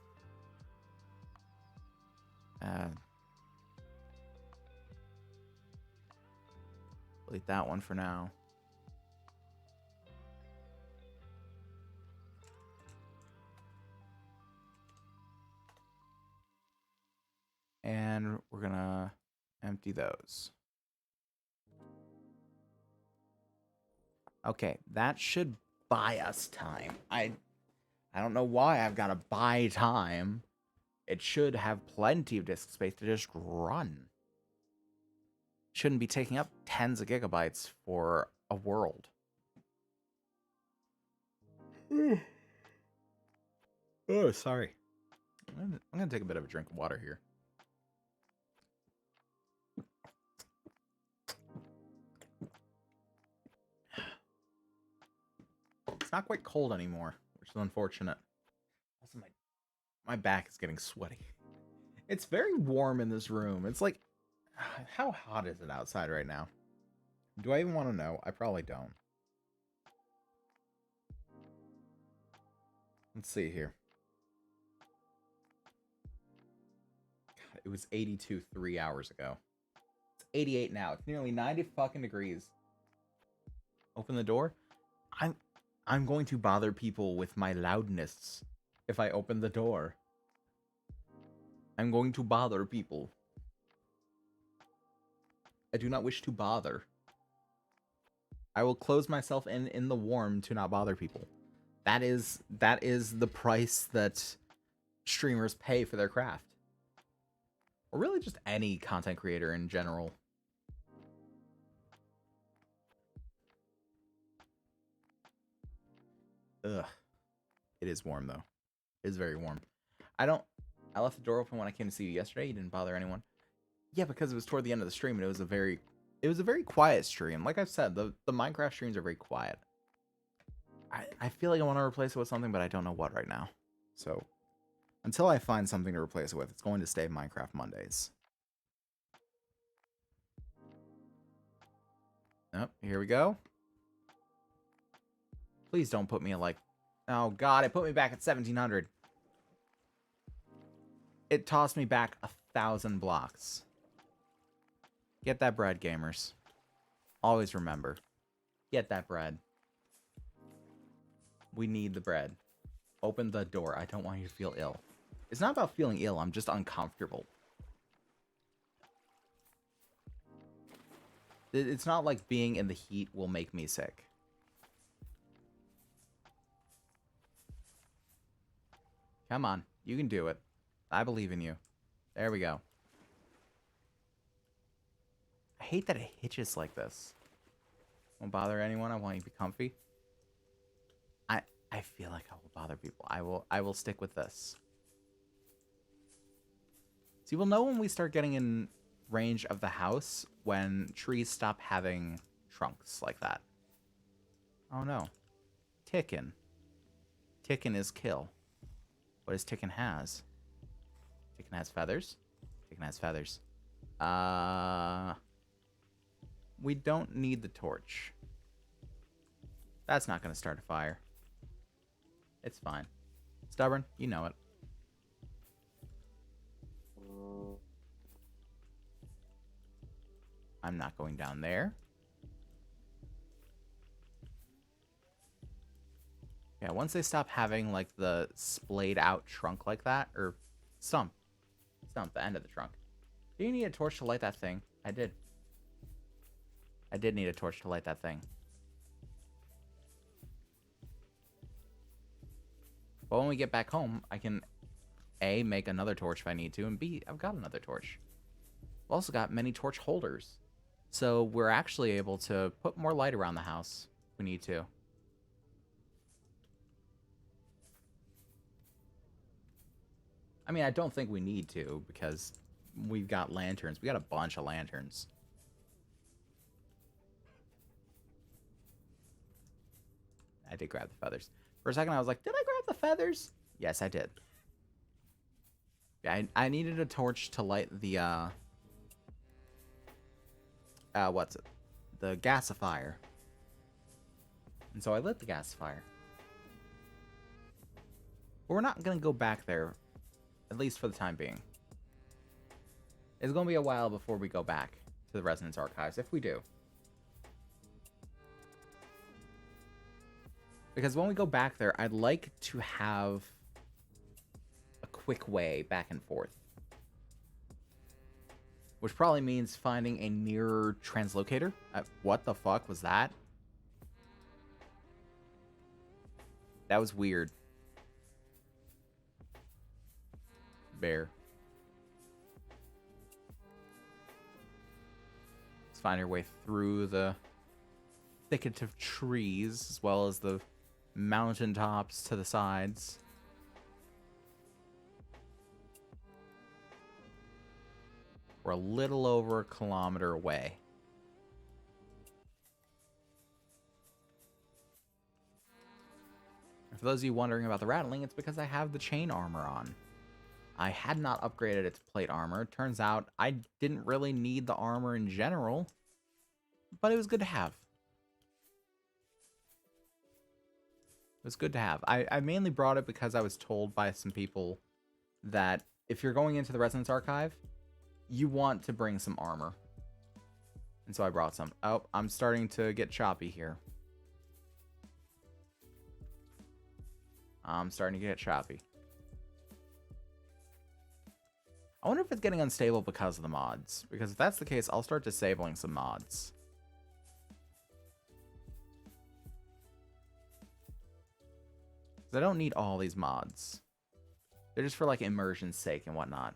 Delete that one for now. And we're gonna empty those. Okay, that should buy us time. I don't know why I've got to buy time. It should have plenty of disk space to just run. Shouldn't be taking up tens of gigabytes for a world. Oh, sorry. I'm gonna take a bit of a drink of water here. It's not quite cold anymore, which is unfortunate. Also, my back is getting sweaty. It's very warm in this room. It's like, how hot is it outside right now? Do I even want to know? I probably don't. Let's see here. God, it was 82 3 hours ago. It's 88 now. It's nearly 90 fucking degrees. Open the door. I'm going to bother people with my loudness if I open the door. I'm going to bother people. I do not wish to bother. I will close myself in the warm to not bother people. That is the price that streamers pay for their craft. Or really just any content creator in general. Ugh. It is warm though. It is very warm. I left the door open when I came to see you yesterday. You didn't bother anyone. Yeah, because it was toward the end of the stream and it was a very quiet stream. Like I've said, the Minecraft streams are very quiet. I feel like I want to replace it with something, but I don't know what right now. So until I find something to replace it with, it's going to stay Minecraft Mondays. Oh, here we go. Please don't put me at like... Oh god, it put me back at 1700. It tossed me back 1,000 blocks. Get that bread, gamers. Always remember. Get that bread. We need the bread. Open the door. I don't want you to feel ill. It's not about feeling ill. I'm just uncomfortable. It's not like being in the heat will make me sick. Come on. You can do it. I believe in you. There we go. I hate that it hitches like this. Won't bother anyone. I want you to be comfy. I feel like I will bother people. I will stick with this. See, we'll know when we start getting in range of the house when trees stop having trunks like that. Oh no. Tickin. Tickin is kill. What does Tickin has? Tickin has feathers. Tickin has feathers. We don't need the torch. That's not going to start a fire. It's fine. Stubborn, you know it. I'm not going down there. Yeah, once they stop having, like, the splayed out trunk like that, or stump. It's not the end of the trunk. Do you need a torch to light that thing? I did. I did need a torch to light that thing. But when we get back home, I can A, make another torch if I need to, and B, I've got another torch. We've also got many torch holders. So we're actually able to put more light around the house if we need to. I mean, I don't think we need to because we've got lanterns. We got a bunch of lanterns. I did grab the feathers. For a second, I was like, did I grab the feathers? Yes, I did. Yeah, I needed a torch to light the, what's it? The gasifier. And so I lit the gasifier. But we're not going to go back there, at least for the time being. It's going to be a while before we go back to the Resonance Archives, if we do. Because when we go back there, I'd like to have a quick way back and forth. Which probably means finding a nearer translocator. What the fuck was that? That was weird. Bear. Let's find our way through the thicket of trees, as well as the mountaintops to the sides. We're a little over a kilometer away. And for those of you wondering about the rattling, it's because I have the chain armor on. I had not upgraded its plate armor. Turns out I didn't really need the armor in general, but it was good to have. It was good to have. I mainly brought it because I was told by some people that if you're going into the Resonance Archive, you want to bring some armor. And so I brought some. Oh, I'm starting to get choppy here. I'm starting to get choppy. I wonder if it's getting unstable because of the mods. Because if that's the case, I'll start disabling some mods. I don't need all these mods. They're just for like immersion's sake and whatnot.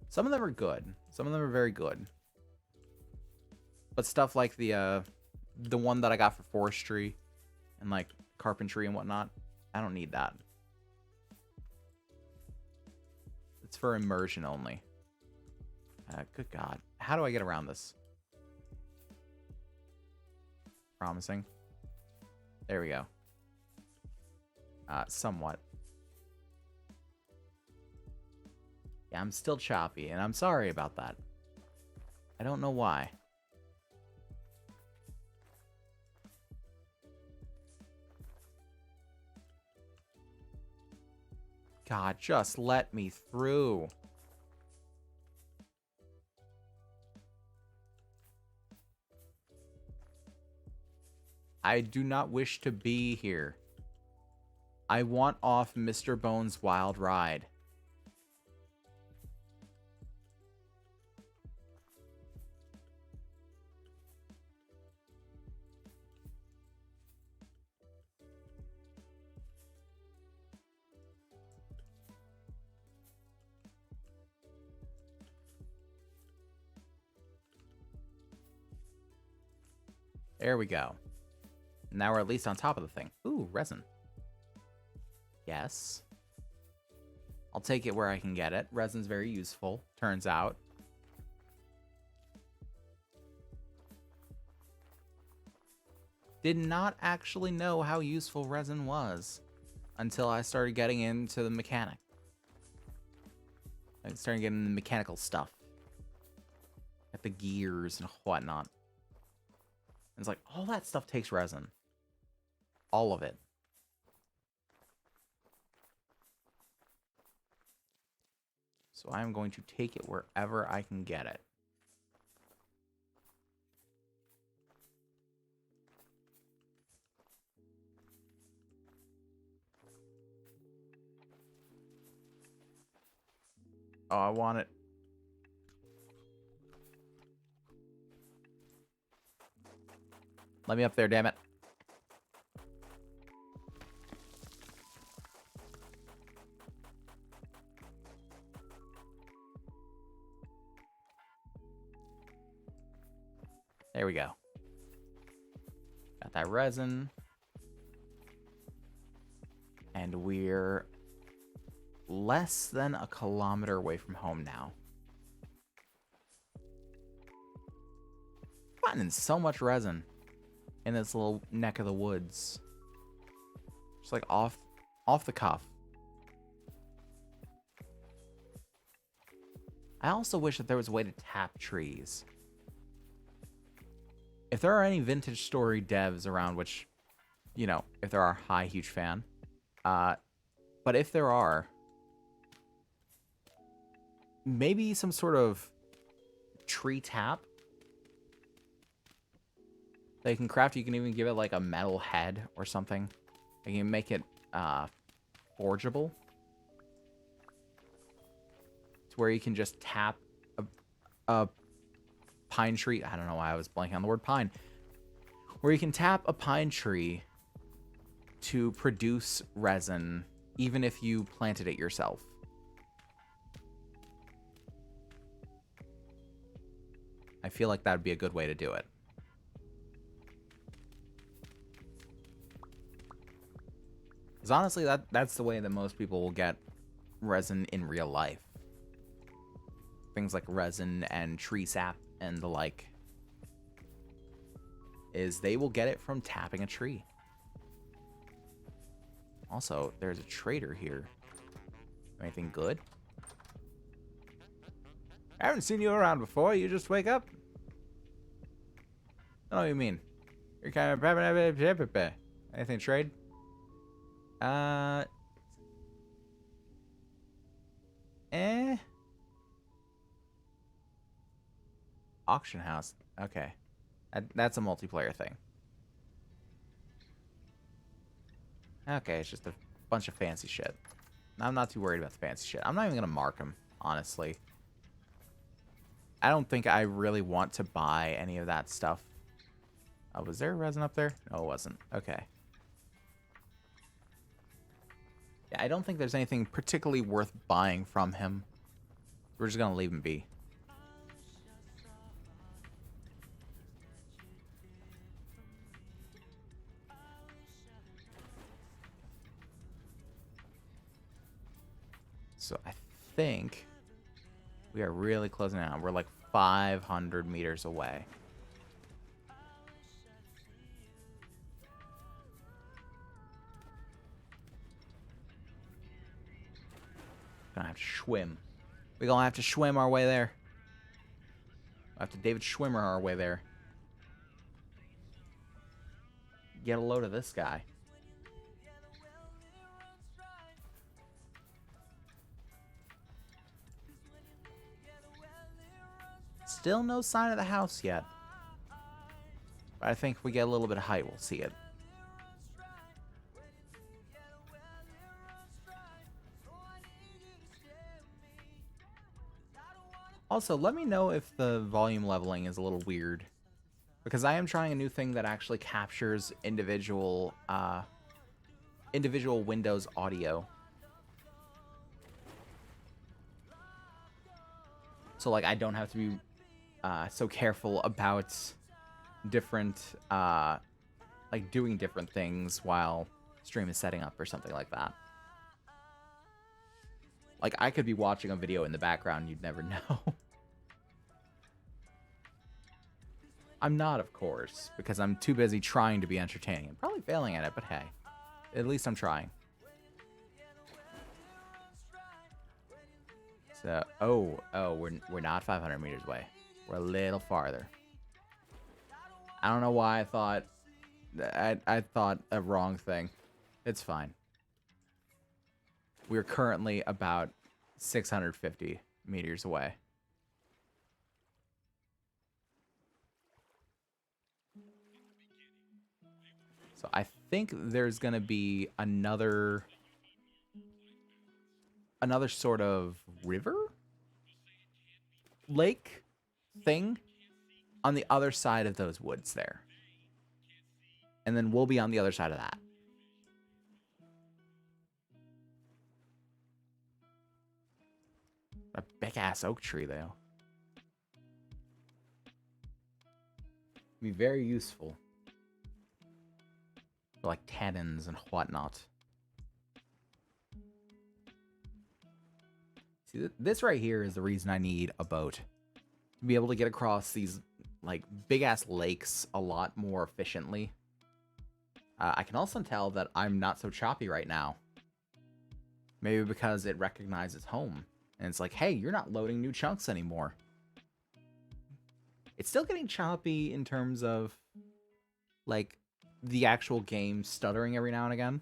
Some of them are good. Some of them are very good. But stuff like the one that I got for forestry and like carpentry and whatnot, I don't need that. It's for immersion only. Good God. How do I get around this? Promising. There we go. Somewhat. Yeah, I'm still choppy, and I'm sorry about that. I don't know why. God, just let me through. I do not wish to be here. I want off Mr. Bones' wild ride. There we go. Now we're at least on top of the thing. Ooh, resin. Yes. I'll take it where I can get it. Resin's very useful, turns out. Did not actually know how useful resin was until I started getting into the mechanic. I started getting the mechanical stuff. Like the gears and whatnot. And it's like, all that stuff takes resin. All of it. So I'm going to take it wherever I can get it. Oh, I want it. Let me up there, damn it. There we go. Got that resin. And we're less than a kilometer away from home now. Finding so much resin in this little neck of the woods. Just like off the cuff. I also wish that there was a way to tap trees. If there are any vintage story devs around, which, you know, if there are, hi, huge fan. But if there are, maybe some sort of tree tap that you can craft. You can even give it like a metal head or something. You can make it forgeable. It's where you can just tap a pine tree. I don't know why I was blanking on the word pine. Where you can tap a pine tree to produce resin, even if you planted it yourself. I feel like that would be a good way to do it. Because honestly, that's the way that most people will get resin in real life. Things like resin and tree sap and the like, is they will get it from tapping a tree. Also, there's a trader here. Anything good? I haven't seen you around before. You just wake up? I don't know what you mean. You're kind of... Anything to trade? Auction house. Okay. That's a multiplayer thing. Okay, it's just a bunch of fancy shit. I'm not too worried about the fancy shit. I'm not even going to mark them, honestly. I don't think I really want to buy any of that stuff. Was there resin up there? No, it wasn't. Okay. Yeah, I don't think there's anything particularly worth buying from him. We're just going to leave him be. So I think we are really closing out. We're like 500 meters away. Gonna have to swim. We're gonna have to swim our way there. We'll have to David Schwimmer our way there. Get a load of this guy. Still no sign of the house yet. But I think if we get a little bit of height, we'll see it. Also, let me know if the volume leveling is a little weird. Because I am trying a new thing that actually captures individual Windows audio. So, like, I don't have to be so careful about different, like, doing different things while stream is setting up or something like that. Like, I could be watching a video in the background, you'd never know. I'm not, of course, because I'm too busy trying to be entertaining. I'm probably failing at it, but hey, at least I'm trying. So, we're not 500 meters away. We're a little farther. I don't know why I thought I thought a wrong thing. It's fine. We're currently about 650 meters away. So I think there's going to be another sort of river lake thing on the other side of those woods there. And then we'll be on the other side of that. A big-ass oak tree, though. Be very useful. For, like, cannons and whatnot. See, this right here is the reason I need a boat. To be able to get across these, like, big-ass lakes a lot more efficiently. I can also tell that I'm not so choppy right now. Maybe because it recognizes home. And it's like, hey, you're not loading new chunks anymore. It's still getting choppy in terms of, like, the actual game stuttering every now and again.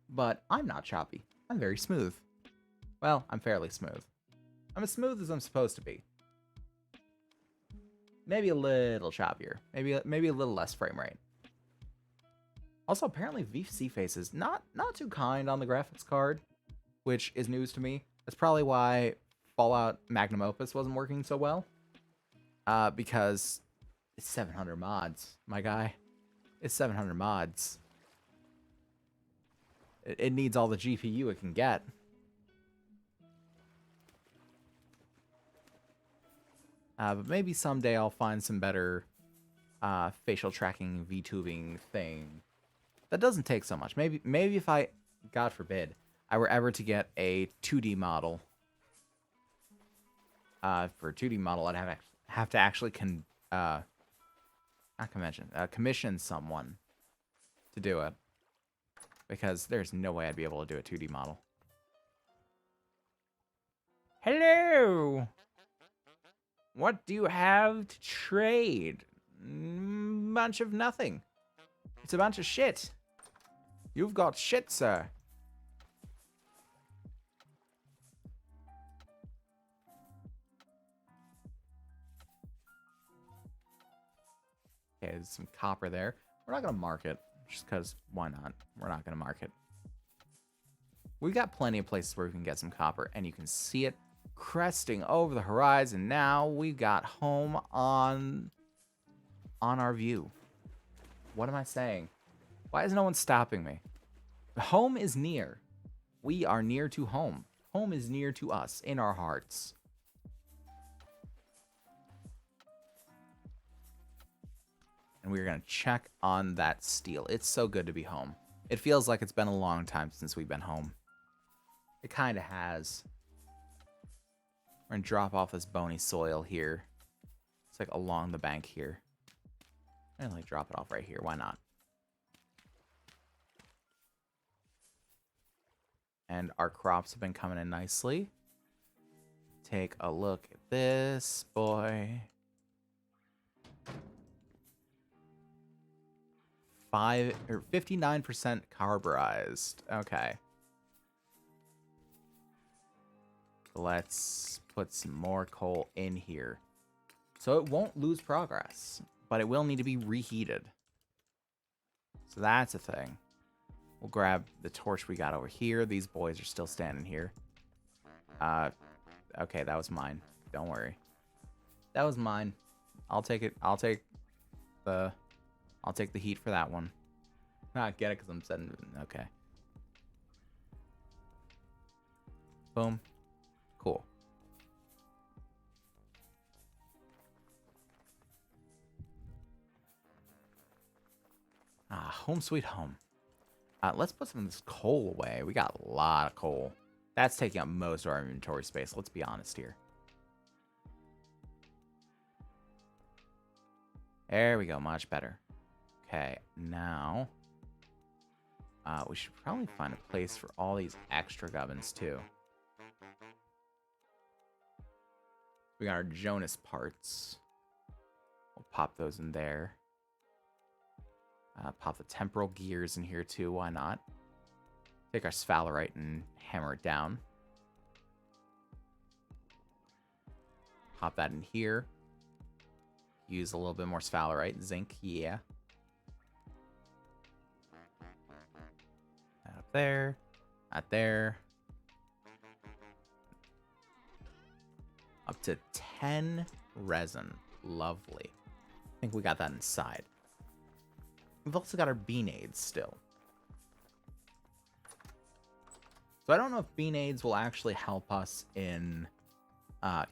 But I'm not choppy. I'm very smooth. Well, I'm fairly smooth. I'm as smooth as I'm supposed to be. Maybe a little choppier. Maybe a little less frame rate. Also, apparently VC Face is not too kind on the graphics card, which is news to me. That's probably why Fallout Magnum Opus wasn't working so well. Because it's 700 mods, my guy. It's 700 mods. It needs all the GPU it can get. But maybe someday I'll find some better facial tracking VTubing thing that doesn't take so much. Maybe if I, God forbid, I were ever to get a 2D model. For a 2D model, I'd have to actually commission someone to do it. Because there's no way I'd be able to do a 2D model. Hello! What do you have to trade? Bunch of nothing. It's a bunch of shit. You've got shit, sir. Okay, there's some copper there. We're not going to mark it, just because why not? We're not going to mark it. We've got plenty of places where we can get some copper, and you can see it cresting over the horizon. Now we've got home on our view. What am I saying? Why is no one stopping me? Home is near. We are near to home. Home is near to us, in our hearts. And we're going to check on that steel. It's so good to be home. It feels like it's been a long time since we've been home. It kind of has. We're going to drop off this bony soil here. It's like along the bank here. And like drop it off right here. Why not? And our crops have been coming in nicely. Take a look at this boy. 59% carburized. Okay. Let's put some more coal in here. So it won't lose progress, but it will need to be reheated. So that's a thing. We'll grab the torch we got over here. These boys are still standing here. Okay, that was mine. Don't worry. That was mine. I'll take it. I'll take the heat for that one. Not get it because I'm setting. Okay. Boom. Cool. Home sweet home. Let's put some of this coal away. We got a lot of coal. That's taking up most of our inventory space. Let's be honest here. There we go. Much better. Okay, now we should probably find a place for all these extra gubbins too. We got our Jonas parts. We'll pop those in there. Pop the temporal gears in here too. Why not? Take our sphalerite and hammer it down. Pop that in here. Use a little bit more sphalerite. Zinc, yeah. That up there. Not there. Up to 10 resin. Lovely. I think we got that inside. We've also got our beanades still. So I don't know if beanades will actually help us in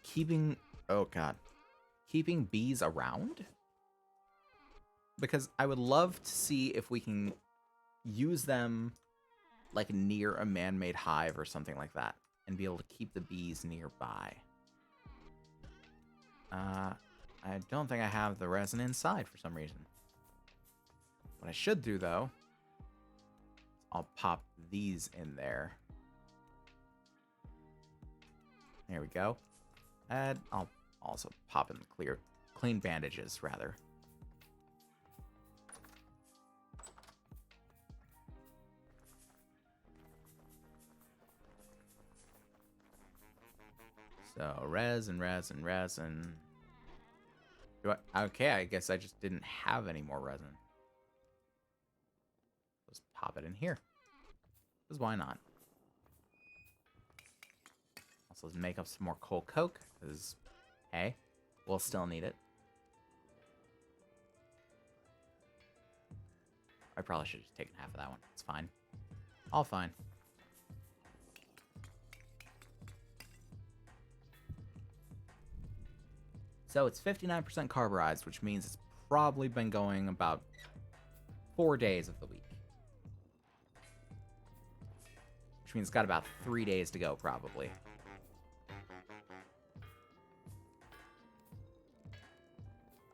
keeping... Oh, God. Keeping bees around? Because I would love to see if we can use them like near a man-made hive or something like that. And be able to keep the bees nearby. I don't think I have the resin inside for some reason. What I should do, though, is I'll pop these in there. There we go. And I'll also pop in the clean bandages, rather. So, resin. Okay, I guess I just didn't have any more resin. Just pop it in here. Because why not? Also, let's make up some more coal coke. Because, hey, we'll still need it. I probably should have just taken half of that one. It's fine. All fine. So it's 59% carburized, which means it's probably been going about 4 days of the week. Which means it's got about 3 days to go, probably.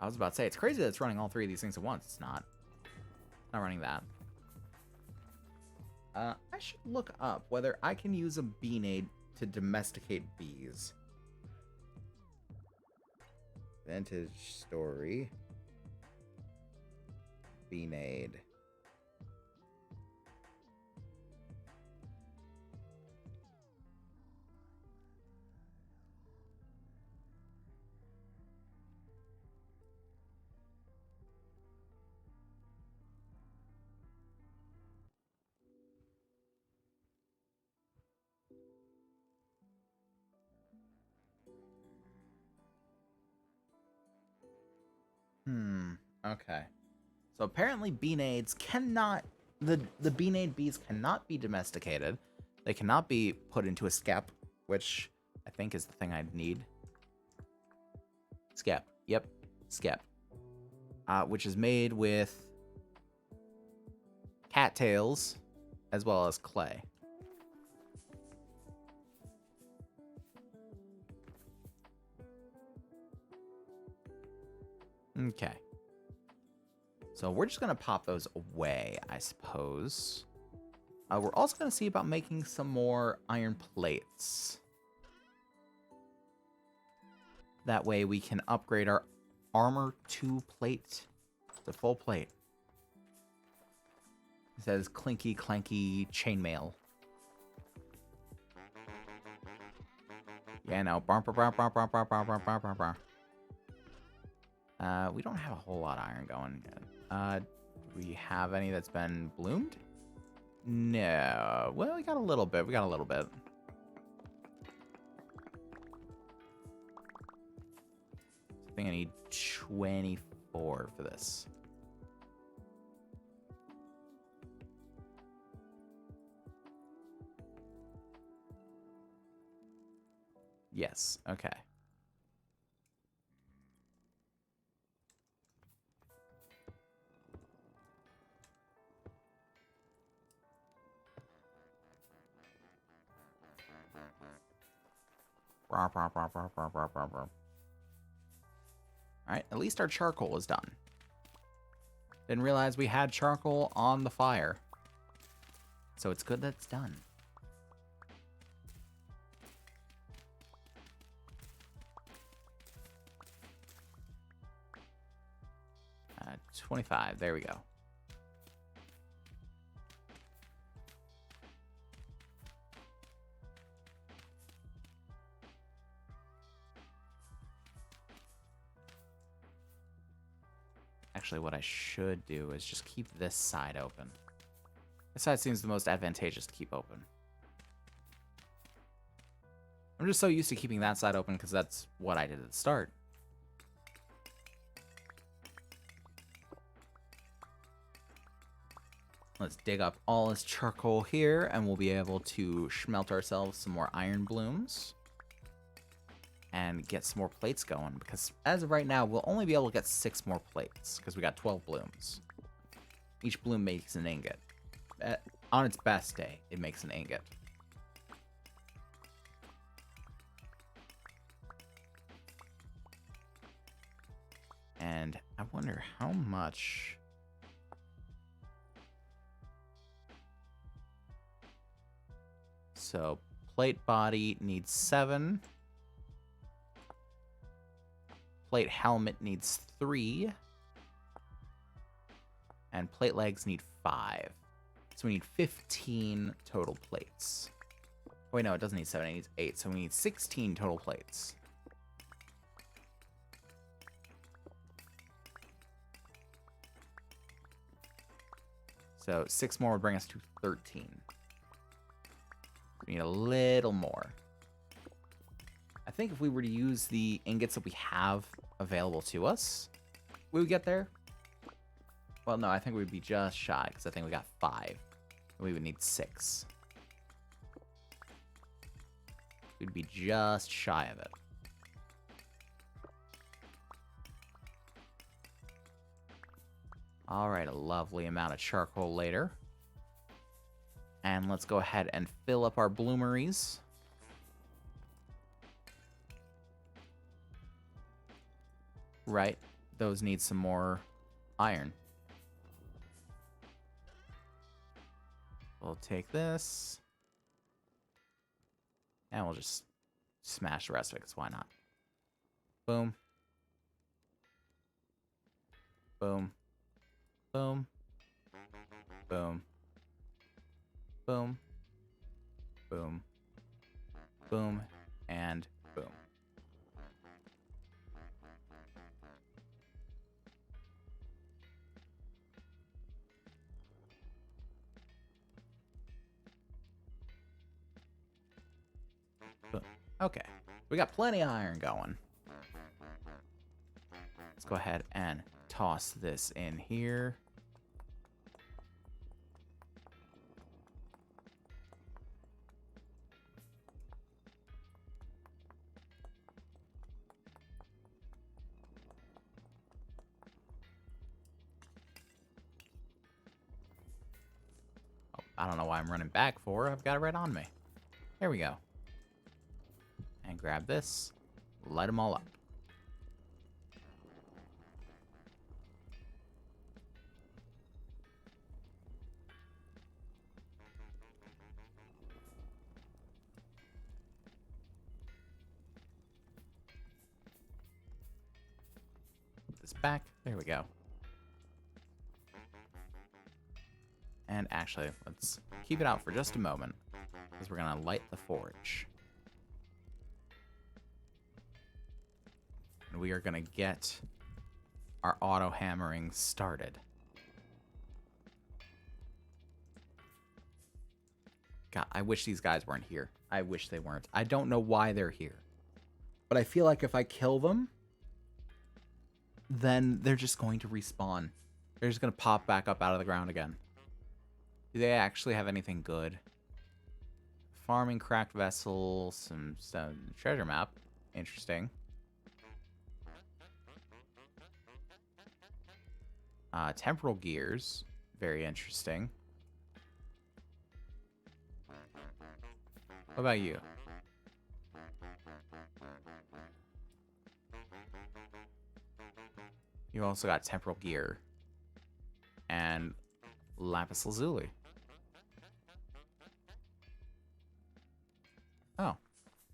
I was about to say, it's crazy that it's running all 3 of these things at once. It's not. It's not running that. I should look up whether I can use a beanade to domesticate bees. Vintage story. Beanade. Okay. So apparently beanades cannot... The beanade bees cannot be domesticated. They cannot be put into a skep, which I think is the thing I'd need. Skep. Yep. Skep. Which is made with cattails as well as clay. Okay. So we're just going to pop those away, I suppose. We're also going to see about making some more iron plates. That way we can upgrade our armor 2 plate to full plate. It says clinky clanky chainmail. Yeah, no. We don't have a whole lot of iron going. Do we have any that's been bloomed? No. Well, we got a little bit. I think I need 24 for this. Yes. Okay. Alright, at least our charcoal is done. Didn't realize we had charcoal on the fire. So it's good that it's done. Uh, 25, there we go. Actually, what I should do is just keep this side open. This side seems the most advantageous to keep open. I'm just so used to keeping that side open because that's what I did at the start. Let's dig up all this charcoal here, and we'll be able to smelt ourselves some more iron blooms. And get some more plates going, because as of right now, we'll only be able to get 6 more plates, because we got 12 blooms. Each bloom makes an ingot. On its best day, it makes an ingot. And I wonder how much... So, plate body needs 7. Plate helmet needs 3. And plate legs need 5. So we need 15 total plates. Wait, no, it doesn't need 7, it needs 8. So we need 16 total plates. So 6 more would bring us to 13. We need a little more. I think if we were to use the ingots that we have available to us, we would get there. Well, no, I think we'd be just shy, because I think we got 5. We would need 6. We'd be just shy of it. Alright, a lovely amount of charcoal later. And let's go ahead and fill up our bloomeries. Right, those need some more iron. We'll take this. And we'll just smash the rest of it, because why not? Boom. Boom. Boom. Boom. Boom. Boom. Boom. And boom. Okay, we got plenty of iron going. Let's go ahead and toss this in here. Oh, I don't know why I'm running back for. I've got it right on me. There we go. And grab this, light them all up. Put this back, there we go. And actually, let's keep it out for just a moment, because we're gonna light the forge. And we are going to get our auto hammering started. God, I wish these guys weren't here. I wish they weren't. I don't know why they're here. But I feel like if I kill them, then they're just going to respawn. They're just going to pop back up out of the ground again. Do they actually have anything good? Farming cracked vessel, some treasure map. Interesting. Temporal gears. Very interesting. What about you? You also got temporal gear. And lapis lazuli. Oh.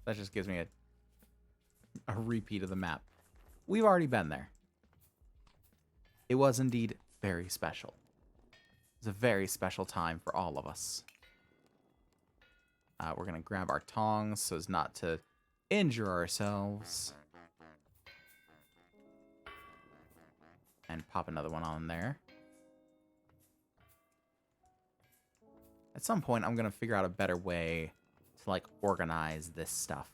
That just gives me a repeat of the map. We've already been there. It was indeed very special. It was a very special time for all of us. We're going to grab our tongs so as not to injure ourselves. And pop another one on there. At some point, I'm going to figure out a better way to, like, organize this stuff.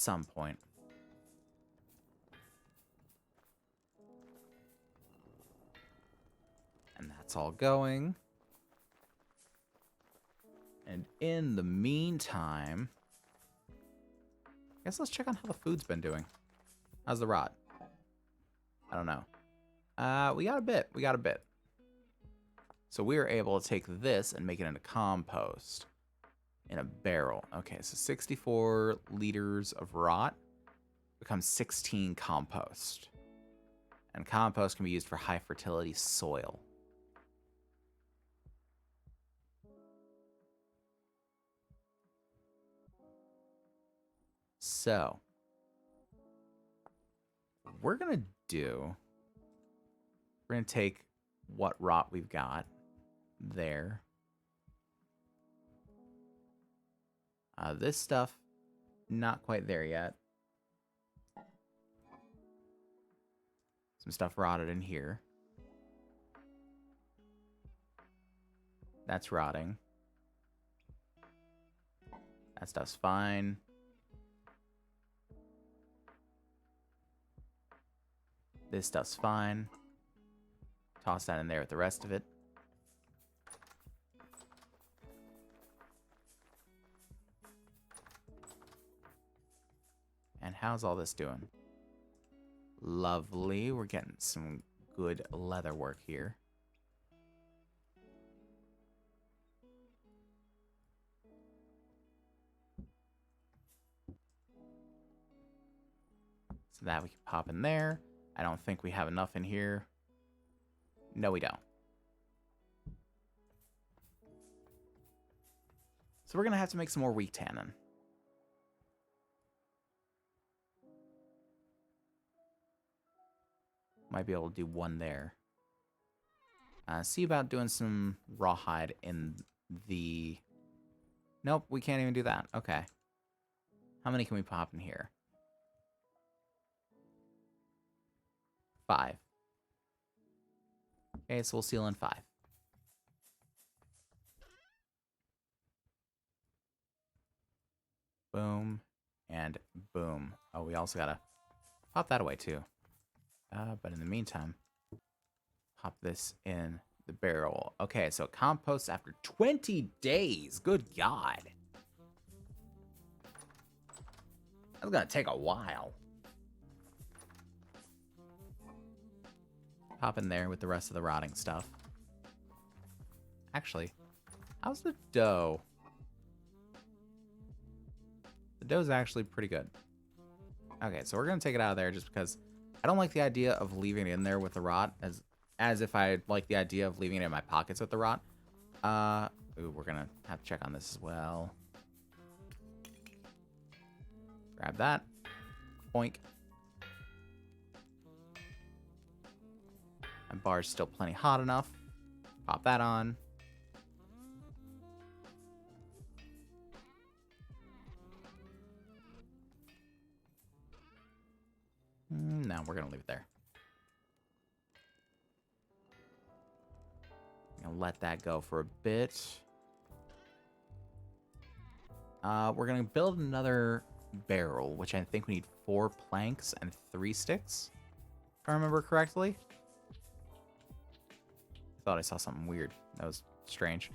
some point. And that's all going. And in the meantime, I guess let's check on how the food's been doing. How's the rot? I don't know. We got a bit. We got a bit. So we were able to take this and make it into compost in a barrel. Okay, so 64 liters of rot becomes 16 compost. And compost can be used for high fertility soil. So, we're going to take what rot we've got there. This stuff, not quite there yet. Some stuff rotted in here. That's rotting. That stuff's fine. This stuff's fine. Toss that in there with the rest of it. And how's all this doing? Lovely. We're getting some good leather work here. So that we can pop in there. I don't think we have enough in here. No, we don't. So we're going to have to make some more weak tannin. Might be able to do one there. See about doing some rawhide in the... Nope, we can't even do that. Okay. How many can we pop in here? 5. Okay, so we'll seal in 5. Boom. And boom. Oh, we also gotta pop that away too. But in the meantime, pop this in the barrel. Okay, so compost after 20 days. Good God. That's gonna take a while. Pop in there with the rest of the rotting stuff. Actually, how's the dough? The dough's actually pretty good. Okay, so we're gonna take it out of there just because I don't like the idea of leaving it in there with the rot as if I like the idea of leaving it in my pockets with the rot. Ooh, we're gonna have to check on this as well. Grab that. Boink. My bar's still plenty hot enough. Pop that on. No, we're going to leave it there. I'm going to let that go for a bit. We're going to build another barrel, which I think we need 4 planks and 3 sticks, if I remember correctly. I thought I saw something weird. That was strange.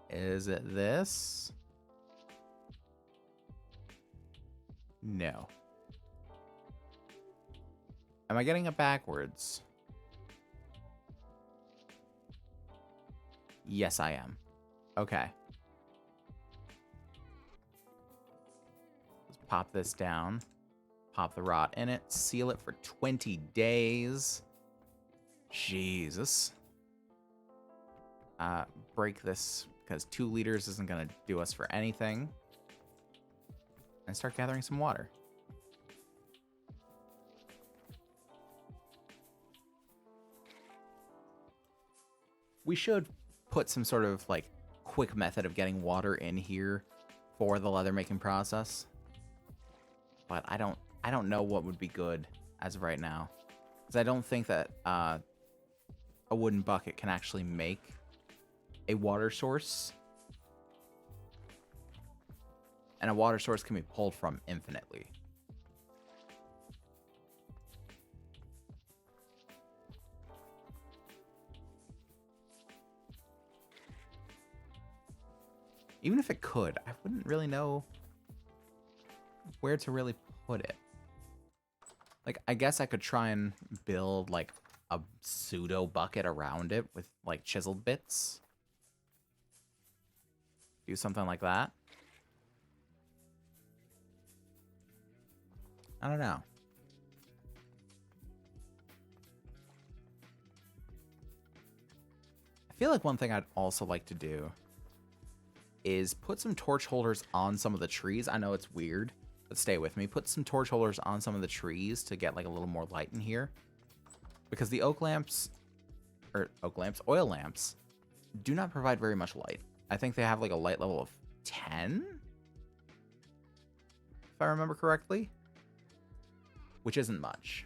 Is it this? No. Am I getting it backwards? Yes, I am. Okay. Let's pop this down. Pop the rot in it. Seal it for 20 days. Jesus. Break this because 2 liters isn't going to do us for anything. And start gathering some water. We should put some sort of like quick method of getting water in here for the leather making process. But I don't know what would be good as of right now. Because I don't think that a wooden bucket can actually make a water source. And a water source can be pulled from infinitely. Even if it could, I wouldn't really know where to really put it. Like, I guess I could try and build, like, a pseudo bucket around it with, like, chiseled bits. Do something like that. I don't know. I feel like one thing I'd also like to do is put some torch holders on some of the trees. I know it's weird, but stay with me. Put some torch holders on some of the trees to get like a little more light in here. Because the oil lamps, do not provide very much light. I think they have like a light level of 10, if I remember correctly, which isn't much.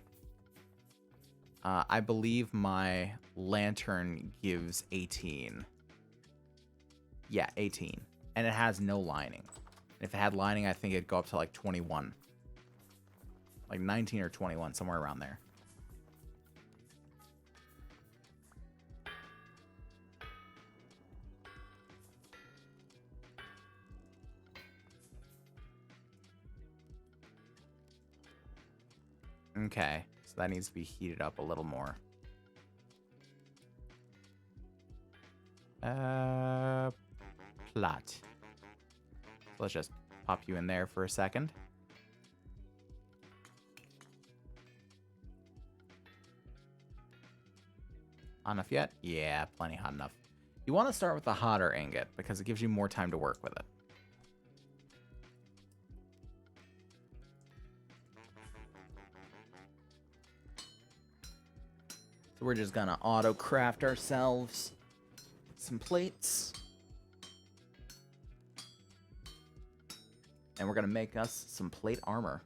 I believe my lantern gives 18. Yeah, 18. And it has no lining. If it had lining, I think it'd go up to like 21. Like 19 or 21, somewhere around there. Okay, so that needs to be heated up a little more. Plot. So let's just pop you in there for a second. Hot enough yet? Yeah, plenty hot enough. You want to start with the hotter ingot because it gives you more time to work with it. So we're just gonna auto craft ourselves some plates. And we're gonna make us some plate armor.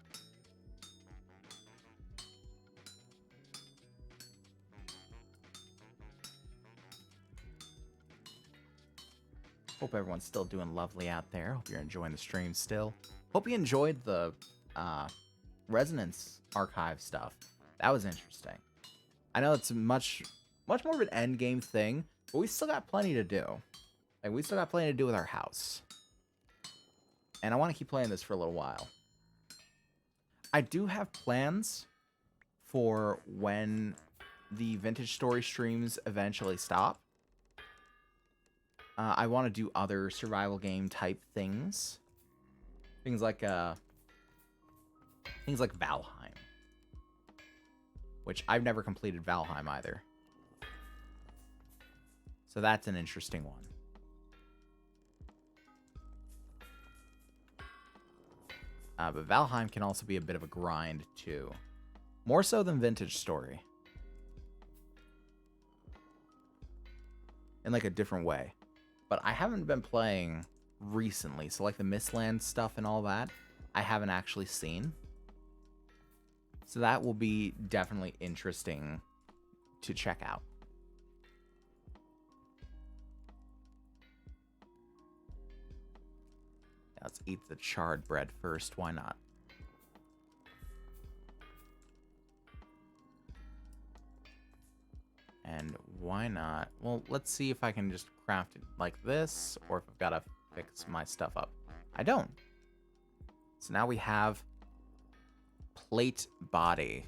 Hope everyone's still doing lovely out there. Hope you're enjoying the stream still. Hope you enjoyed the Resonance archive stuff. That was interesting. I know it's much more of an end game thing, but we still got plenty to do. Like, we still got plenty to do with our house. And I want to keep playing this for a little while. I do have plans for when the Vintage Story streams eventually stop. I want to do other survival game type things. Things like Valheim. Which I've never completed Valheim either. So that's an interesting one. But Valheim can also be a bit of a grind, too. More so than Vintage Story. In, like, a different way. But I haven't been playing recently. So, like, the Mistland stuff and all that, I haven't actually seen. So that will be definitely interesting to check out. Let's eat the charred bread first. Why not? And why not? Well, let's see if I can just craft it like this, or if I've got to fix my stuff up. I don't. So now we have plate body.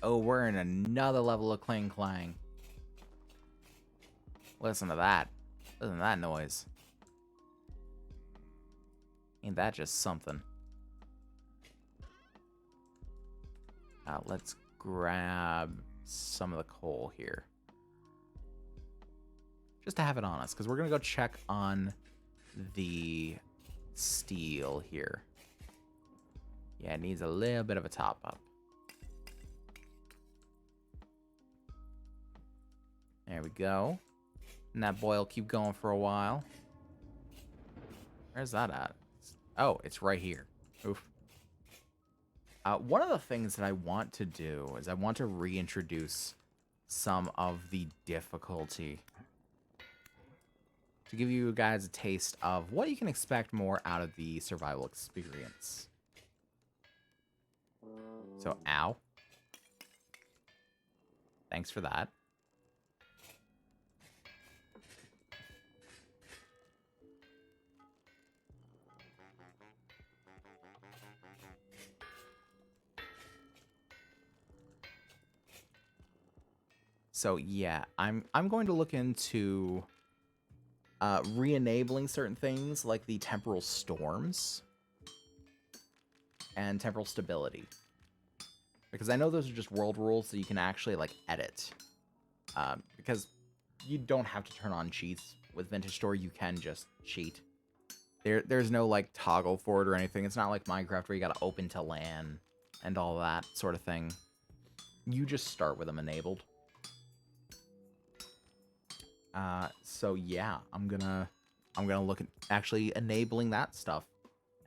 Oh, we're in another level of clang clang. Listen to that. Listen to that noise. Ain't that just something? Let's grab some of the coal here. Just to have it on us, because we're going to go check on the steel here. Yeah, it needs a little bit of a top up. There we go. And that boil will keep going for a while. Where's that at? Oh, it's right here. Oof. One of the things that I want to do is I want to reintroduce some of the difficulty to give you guys a taste of what you can expect more out of the survival experience. So, ow. Thanks for that. So yeah, I'm going to look into re-enabling certain things like the temporal storms and temporal stability, because I know those are just world rules that you can actually like edit. Because you don't have to turn on cheats with Vintage Store. You can just cheat. There's no like toggle for it or anything. It's not like Minecraft where you gotta open to LAN and all that sort of thing. You just start with them enabled. So yeah, I'm gonna look at actually enabling that stuff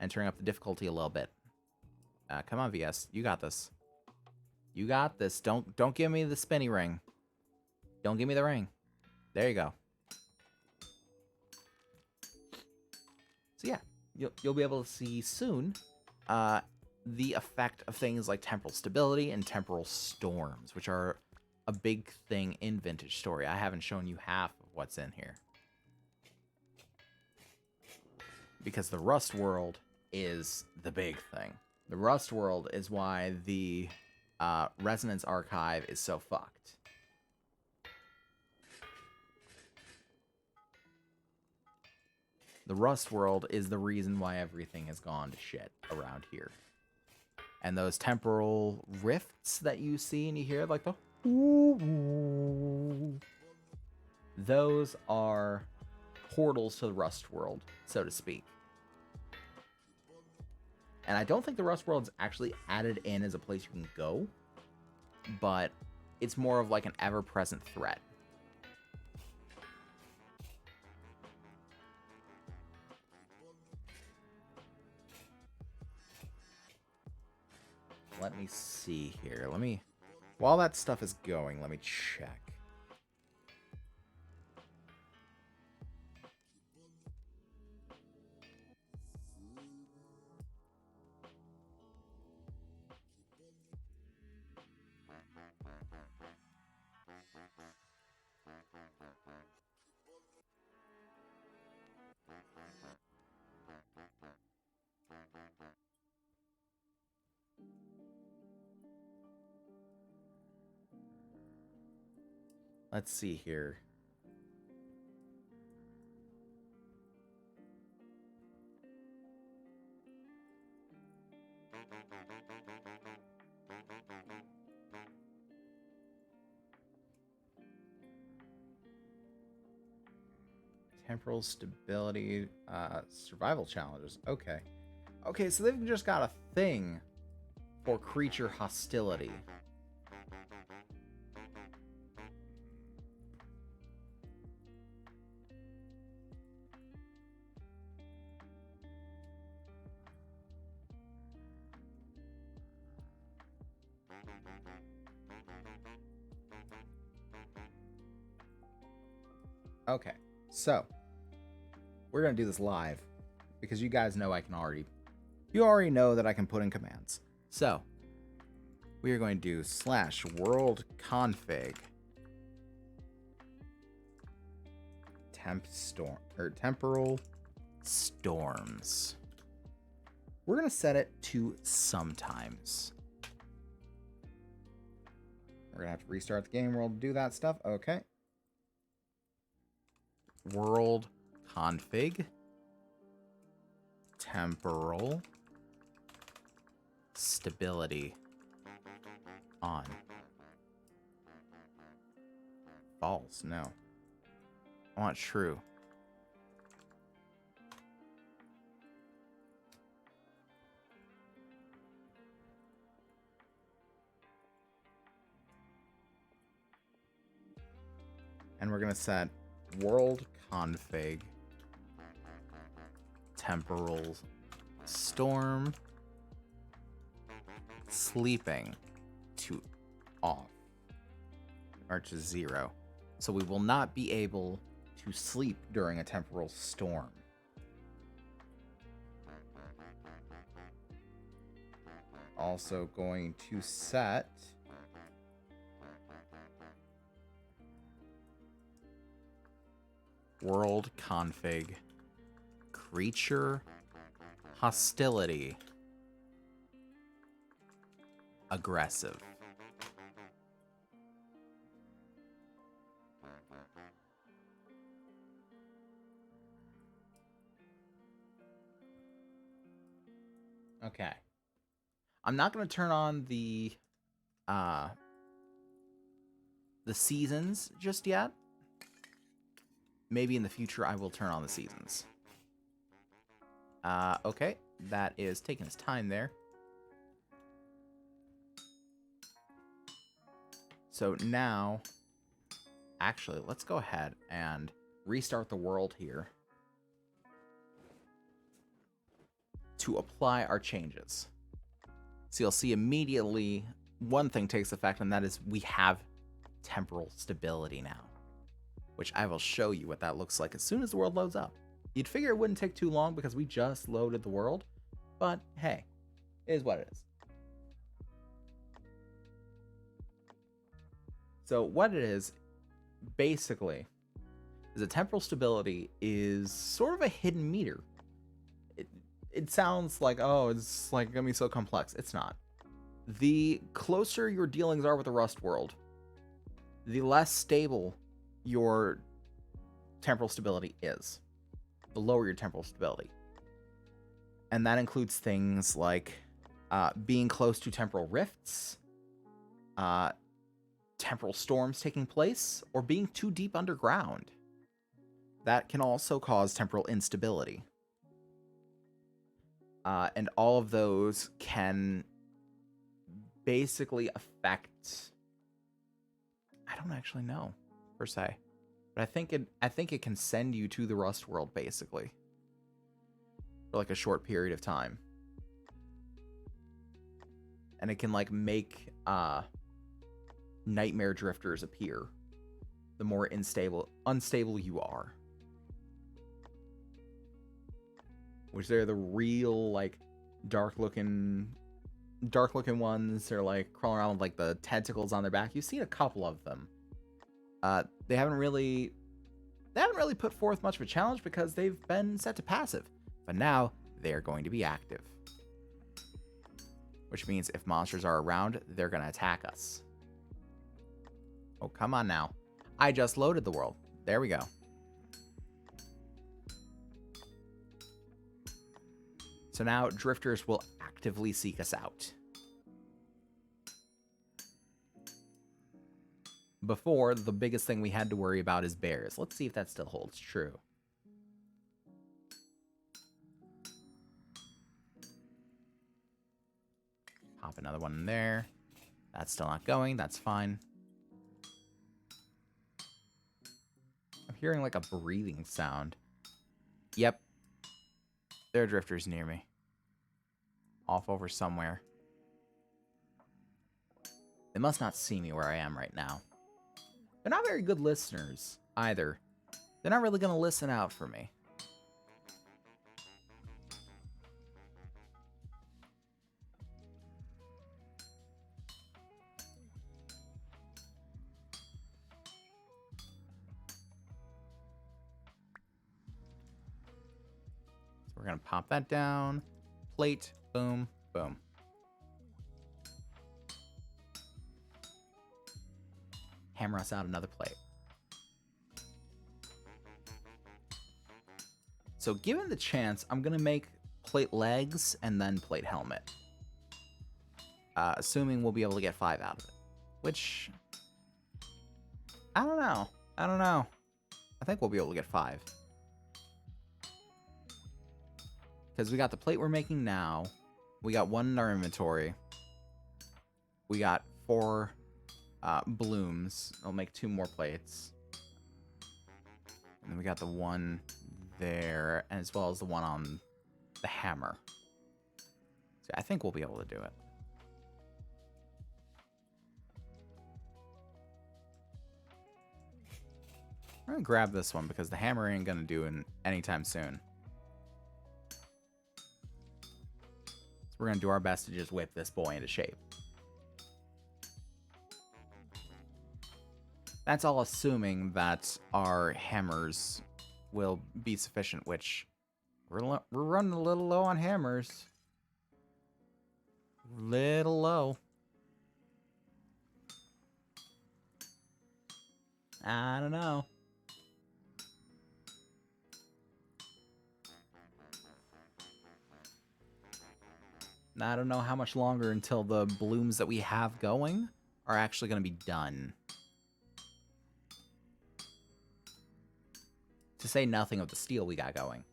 and turning up the difficulty a little bit. Come on, VS, you got this. You got this. Don't give me the spinny ring. Don't give me the ring. There you go. So yeah, you'll be able to see soon the effect of things like temporal stability and temporal storms, which are a big thing in Vintage Story. I haven't shown you half of what's in here, because the Rust world is the big thing. The Rust world is why the Resonance archive is so fucked. The Rust world is the reason why everything has gone to shit around here. And those temporal rifts that you see and you hear, like the ooh, those are portals to the Rust world, so to speak. And I don't think the Rust world's actually added in as a place you can go, but it's more of like an ever-present threat. Let me see here. While that stuff is going, let me check. Let's see here. Temporal stability, survival challenges. Okay. Okay, so they've just got a thing for creature hostility. Okay, so we're gonna do this live because you guys know you already know that I can put in commands. So we are going to do /world config temporal storms. We're gonna set it to sometimes. We're gonna have to restart the game world to do that stuff. Okay. World config temporal stability on. False, no. I want true. And we're gonna set world config temporal storm sleeping to off or to 0. So we will not be able to sleep during a temporal storm. Also going to set world config creature hostility aggressive. Okay. I'm not going to turn on the seasons just yet. Maybe in the future I will turn on the seasons. Okay. That is taking its time there. So now, actually, let's go ahead and restart the world here to apply our changes. So you'll see immediately one thing takes effect, and that is we have temporal stability now, which I will show you what that looks like as soon as the world loads up. You'd figure it wouldn't take too long because we just loaded the world, but hey, it is what it is. So what it is, basically, is a temporal stability is sort of a hidden meter. It sounds like, oh, it's like gonna be so complex. It's not. The closer your dealings are with the Rust world, the less stable your temporal stability is. The lower your temporal stability. And that includes things like being close to temporal rifts, temporal storms taking place, or being too deep underground. That can also cause temporal instability. And all of those can basically affect... I don't actually know, per se. But I think it can send you to the Rust world, basically. For like a short period of time. And it can like make nightmare drifters appear. The more unstable you are. Which they're the real, like, dark looking ones. They're like crawling around with like the tentacles on their back. You've seen a couple of them. They haven't really put forth much of a challenge because they've been set to passive. But now they're going to be active. Which means if monsters are around, they're going to attack us. Oh, come on now. I just loaded the world. There we go. So now drifters will actively seek us out. Before, the biggest thing we had to worry about is bears. Let's see if that still holds true. Pop another one in there. That's still not going. That's fine. I'm hearing like a breathing sound. Yep. There are drifters near me. Off over somewhere. They must not see me where I am right now. They're not very good listeners, either. They're not really going to listen out for me. So we're going to pop that down. Plate. Boom. Boom. Hammer us out another plate. So given the chance, I'm going to make plate legs and then plate helmet. Assuming we'll be able to get 5 out of it. Which, I don't know. I think we'll be able to get 5. Because we got the plate we're making now. We got 1 in our inventory. We got 4 blooms. I'll make 2 more plates. And then we got the 1 there, as well as the 1 on the hammer. So I think we'll be able to do it. We're gonna grab this one because the hammer ain't gonna do it anytime soon. So we're gonna do our best to just whip this boy into shape. That's all assuming that our hammers will be sufficient, which we're running a little low on hammers. Little low. I don't know. I don't know how much longer until the blooms that we have going are actually going to be done. To say nothing of the steel we got going.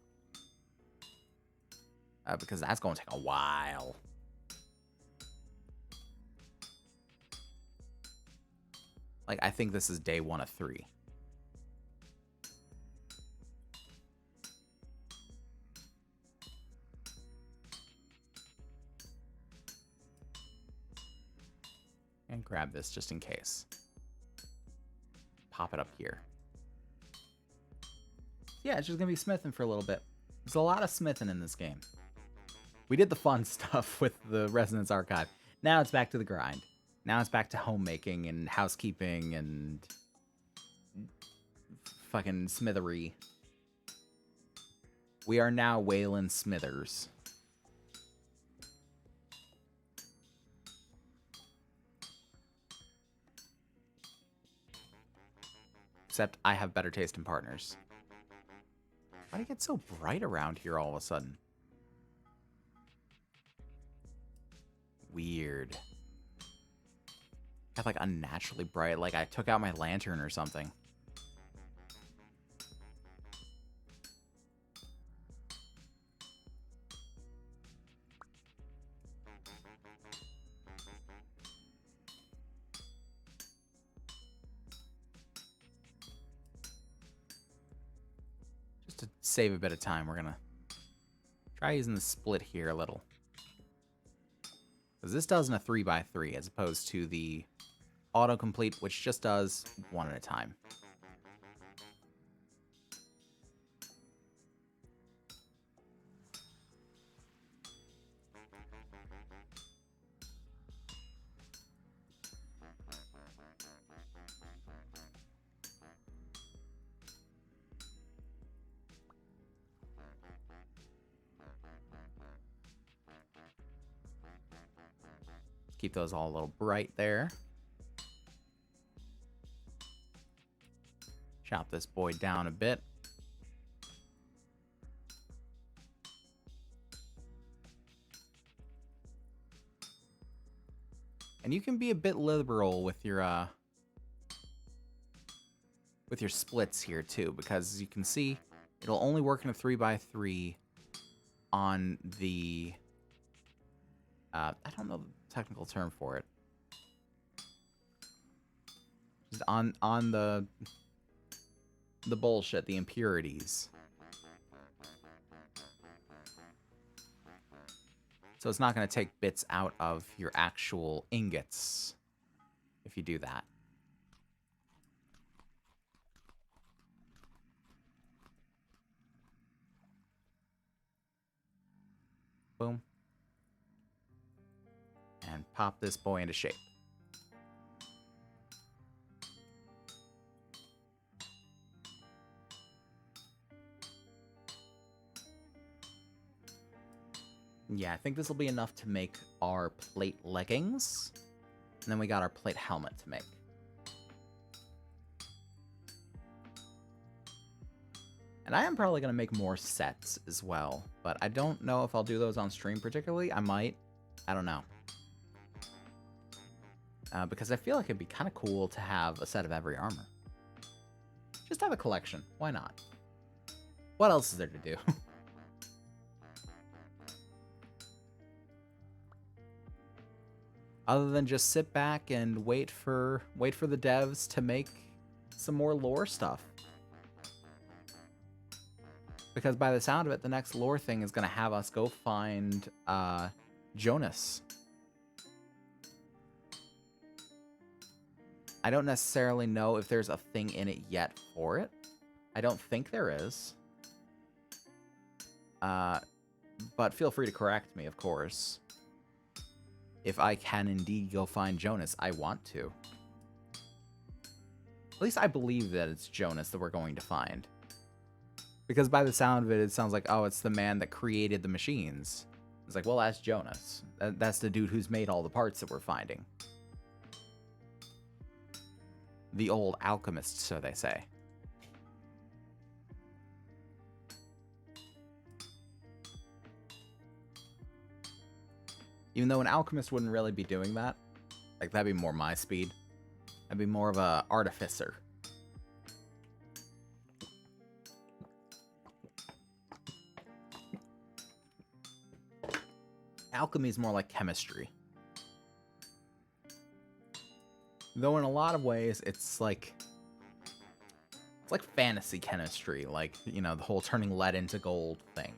Because that's going to take a while. Like, I think this is day 1 of 3. And grab this just in case. Pop it up here. Yeah, it's just going to be smithing for a little bit. There's a lot of smithing in this game. We did the fun stuff with the Resonance Archive. Now it's back to the grind. Now it's back to homemaking and housekeeping and fucking smithery. We are now Waylon Smithers. Except I have better taste in partners. Why do it get so bright around here all of a sudden? Weird. Got like unnaturally bright, like I took out my lantern or something. Just to save a bit of time, we're gonna try using the split here a little. Because this does in a 3x3 as opposed to the autocomplete, which just does one at a time. Keep those all a little bright there. Chop this boy down a bit. And you can be a bit liberal with your splits here too, because as you can see, it'll only work in a 3x3 on the I don't know the technical term for it. Just on the bullshit, the impurities. So it's not going to take bits out of your actual ingots if you do that. Boom. And pop this boy into shape. Yeah, I think this will be enough to make our plate leggings. And then we got our plate helmet to make. And I am probably going to make more sets as well. But I don't know if I'll do those on stream particularly. I might. I don't know. Because I feel like it'd be kind of cool to have a set of every armor. Just have a collection. Why not? What else is there to do? Other than just sit back and wait for the devs to make some more lore stuff. Because by the sound of it, the next lore thing is going to have us go find Jonas. I don't necessarily know if there's a thing in it yet for it. I don't think there is. But feel free to correct me, of course. If I can indeed go find Jonas, I want to. At least I believe that it's Jonas that we're going to find. Because by the sound of it, it sounds like, oh, it's the man that created the machines. It's like, well, that's Jonas. That's the dude who's made all the parts that we're finding. The old alchemist, so they say. Even though an alchemist wouldn't really be doing that. Like, that'd be more my speed. I'd be more of a artificer. Alchemy is more like chemistry. Though in a lot of ways, it's like fantasy chemistry. Like, you know, the whole turning lead into gold thing.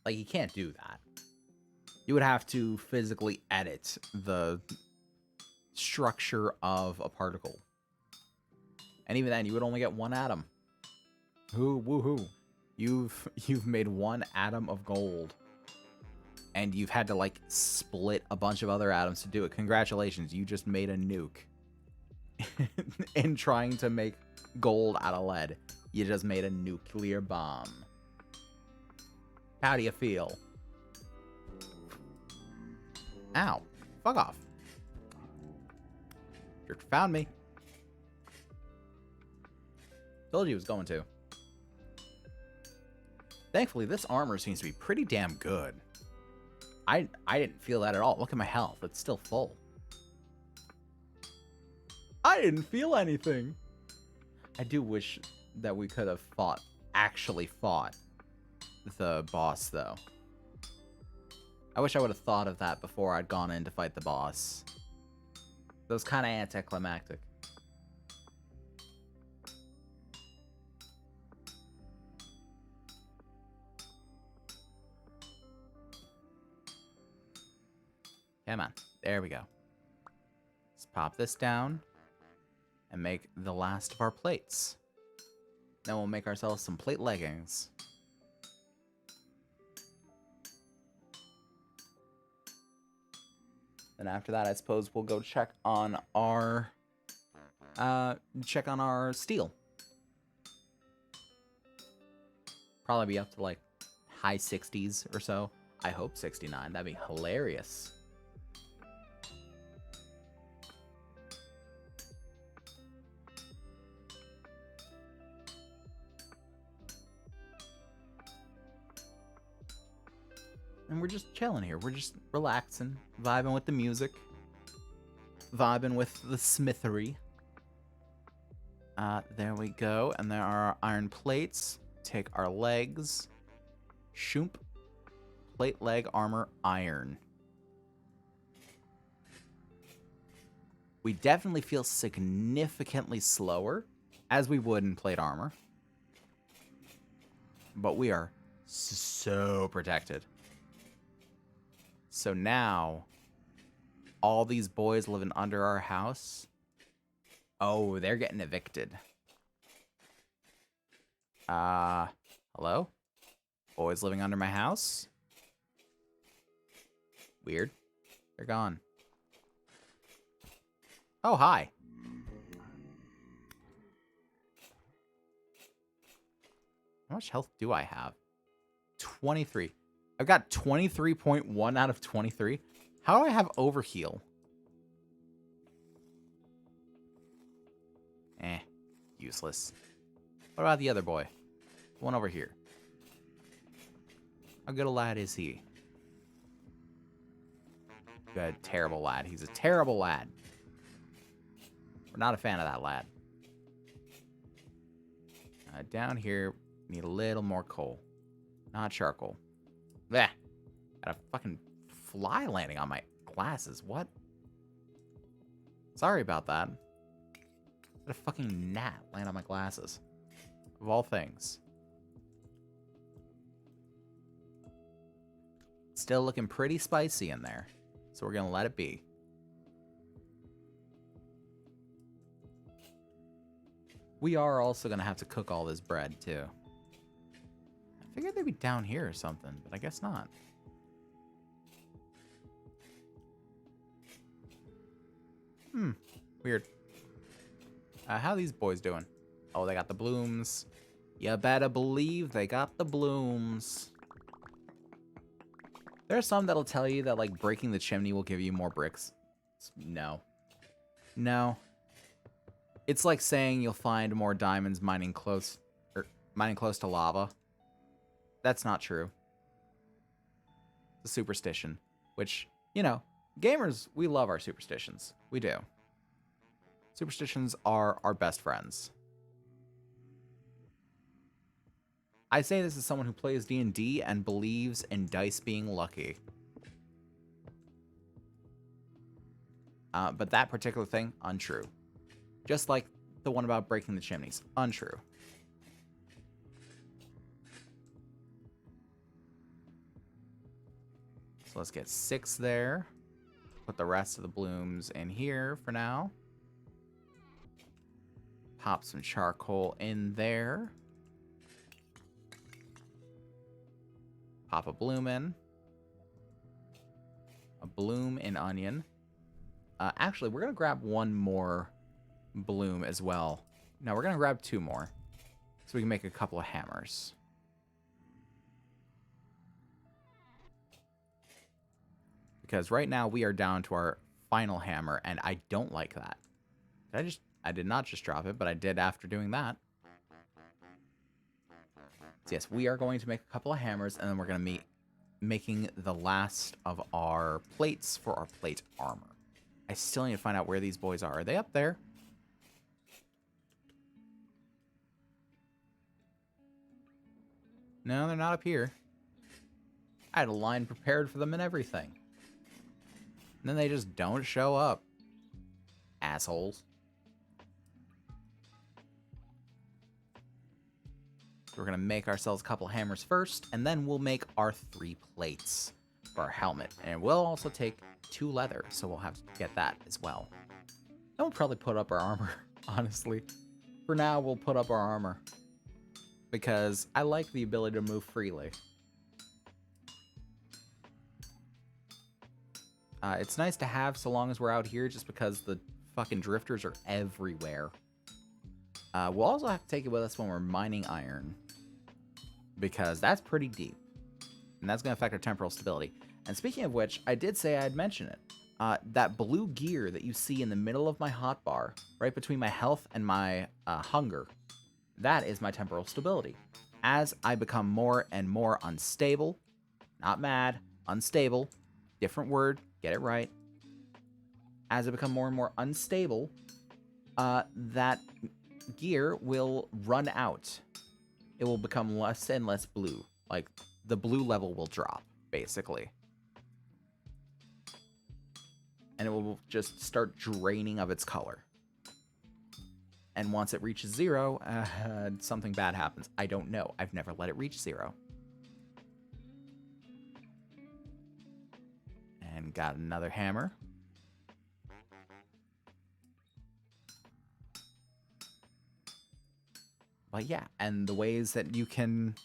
Like, you can't do that. You would have to physically edit the structure of a particle. And even then, you would only get one atom. Woohoo. You've made one atom of gold. And you've had to, like, split a bunch of other atoms to do it. Congratulations, you just made a nuke. In trying to make gold out of lead, you just made a nuclear bomb. How do you feel? Ow. Fuck off. You found me. Told you he was going to. Thankfully, this armor seems to be pretty damn good. I didn't feel that at all. Look at my health. It's still full. I didn't feel anything. I do wish that we could have actually fought the boss, though. I wish I would have thought of that before I'd gone in to fight the boss. That was kind of anticlimactic. Come on. There we go. Let's pop this down and make the last of our plates. Then we'll make ourselves some plate leggings. And after that, I suppose we'll go check on our steel. Probably be up to like high 60s or so. I hope 69. That'd be hilarious. And we're just chilling here. We're just relaxing, vibing with the music, vibing with the smithery. There we go. And there are our iron plates. Take our legs. Shoomp. Plate, leg, armor, iron. We definitely feel significantly slower, as we would in plate armor. But we are so protected. So now, all these boys living under our house, oh, they're getting evicted. Hello? Boys living under my house? Weird. They're gone. Oh, hi. How much health do I have? 23. I've got 23.1 out of 23. How do I have overheal? Useless. What about the other boy? The one over here. How good a lad is he? Good, terrible lad. He's a terrible lad. We're not a fan of that lad. Down here, need a little more coal. Not charcoal. Blech. Got a fucking fly landing on my glasses. What? Sorry about that. Got a fucking gnat land on my glasses. Of all things. Still looking pretty spicy in there. So we're going to let it be. we are also going to have to cook all this bread, too. I figured they'd be down here or something, but I guess not. Weird. How are these boys doing? Oh, they got the blooms. You better believe they got the blooms. There are some that'll tell you that, like, breaking the chimney will give you more bricks. No. No. It's like saying you'll find more diamonds mining close to lava. That's not true. It's a superstition, which, you know, gamers, we love our superstitions. We do. Superstitions are our best friends. I say this as someone who plays D&D and believes in dice being lucky. But that particular thing, untrue. Just like the one about breaking the chimneys, untrue. So let's get 6 there. Put the rest of the blooms in here for now. Pop some charcoal in there. Pop a bloom in. A bloom in onion. Actually, we're going to grab one more bloom as well. No, we're going to grab 2 more. So we can make a couple of hammers. Because right now we are down to our final hammer, and I don't like that. I did not just drop it, but I did after doing that. So yes, we are going to make a couple of hammers, and then we're going to be making the last of our plates for our plate armor. I still need to find out where these boys are. Are they up there? No, they're not up here. I had a line prepared for them and everything. And then they just don't show up. Assholes. So we're going to make ourselves a couple hammers first, and then we'll make our 3 plates for our helmet. And we'll also take 2 leather, so we'll have to get that as well. And we'll probably put up our armor, honestly. For now, we'll put up our armor. Because I like the ability to move freely. It's nice to have so long as we're out here, just because the fucking drifters are everywhere. We'll also have to take it with us when we're mining iron. Because that's pretty deep. And that's going to affect our temporal stability. And speaking of which, I did say I'd mention it. That blue gear that you see in the middle of my hotbar, right between my health and my hunger, that is my temporal stability. As I become more and more unstable, not mad, unstable, different word, get it right. As I become more and more unstable, that gear will run out. It will become less and less blue. Like, the blue level will drop, basically. And it will just start draining of its color. And once it reaches 0, something bad happens. I don't know. I've never let it reach 0. And got another hammer. But yeah, and the ways that you can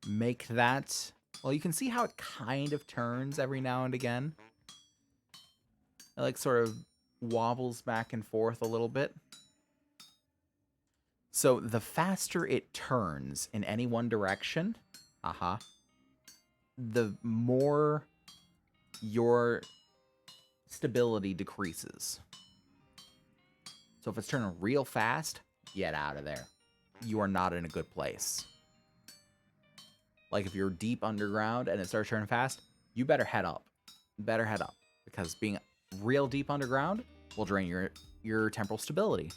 make that... Well, you can see how it kind of turns every now and again. It like sort of wobbles back and forth a little bit. So the faster it turns in any one direction, the more your stability decreases. So if it's turning real fast, get out of there. You are not in a good place. Like if you're deep underground and it starts turning fast, you better head up. Better head up. Because being real deep underground will drain your temporal stability.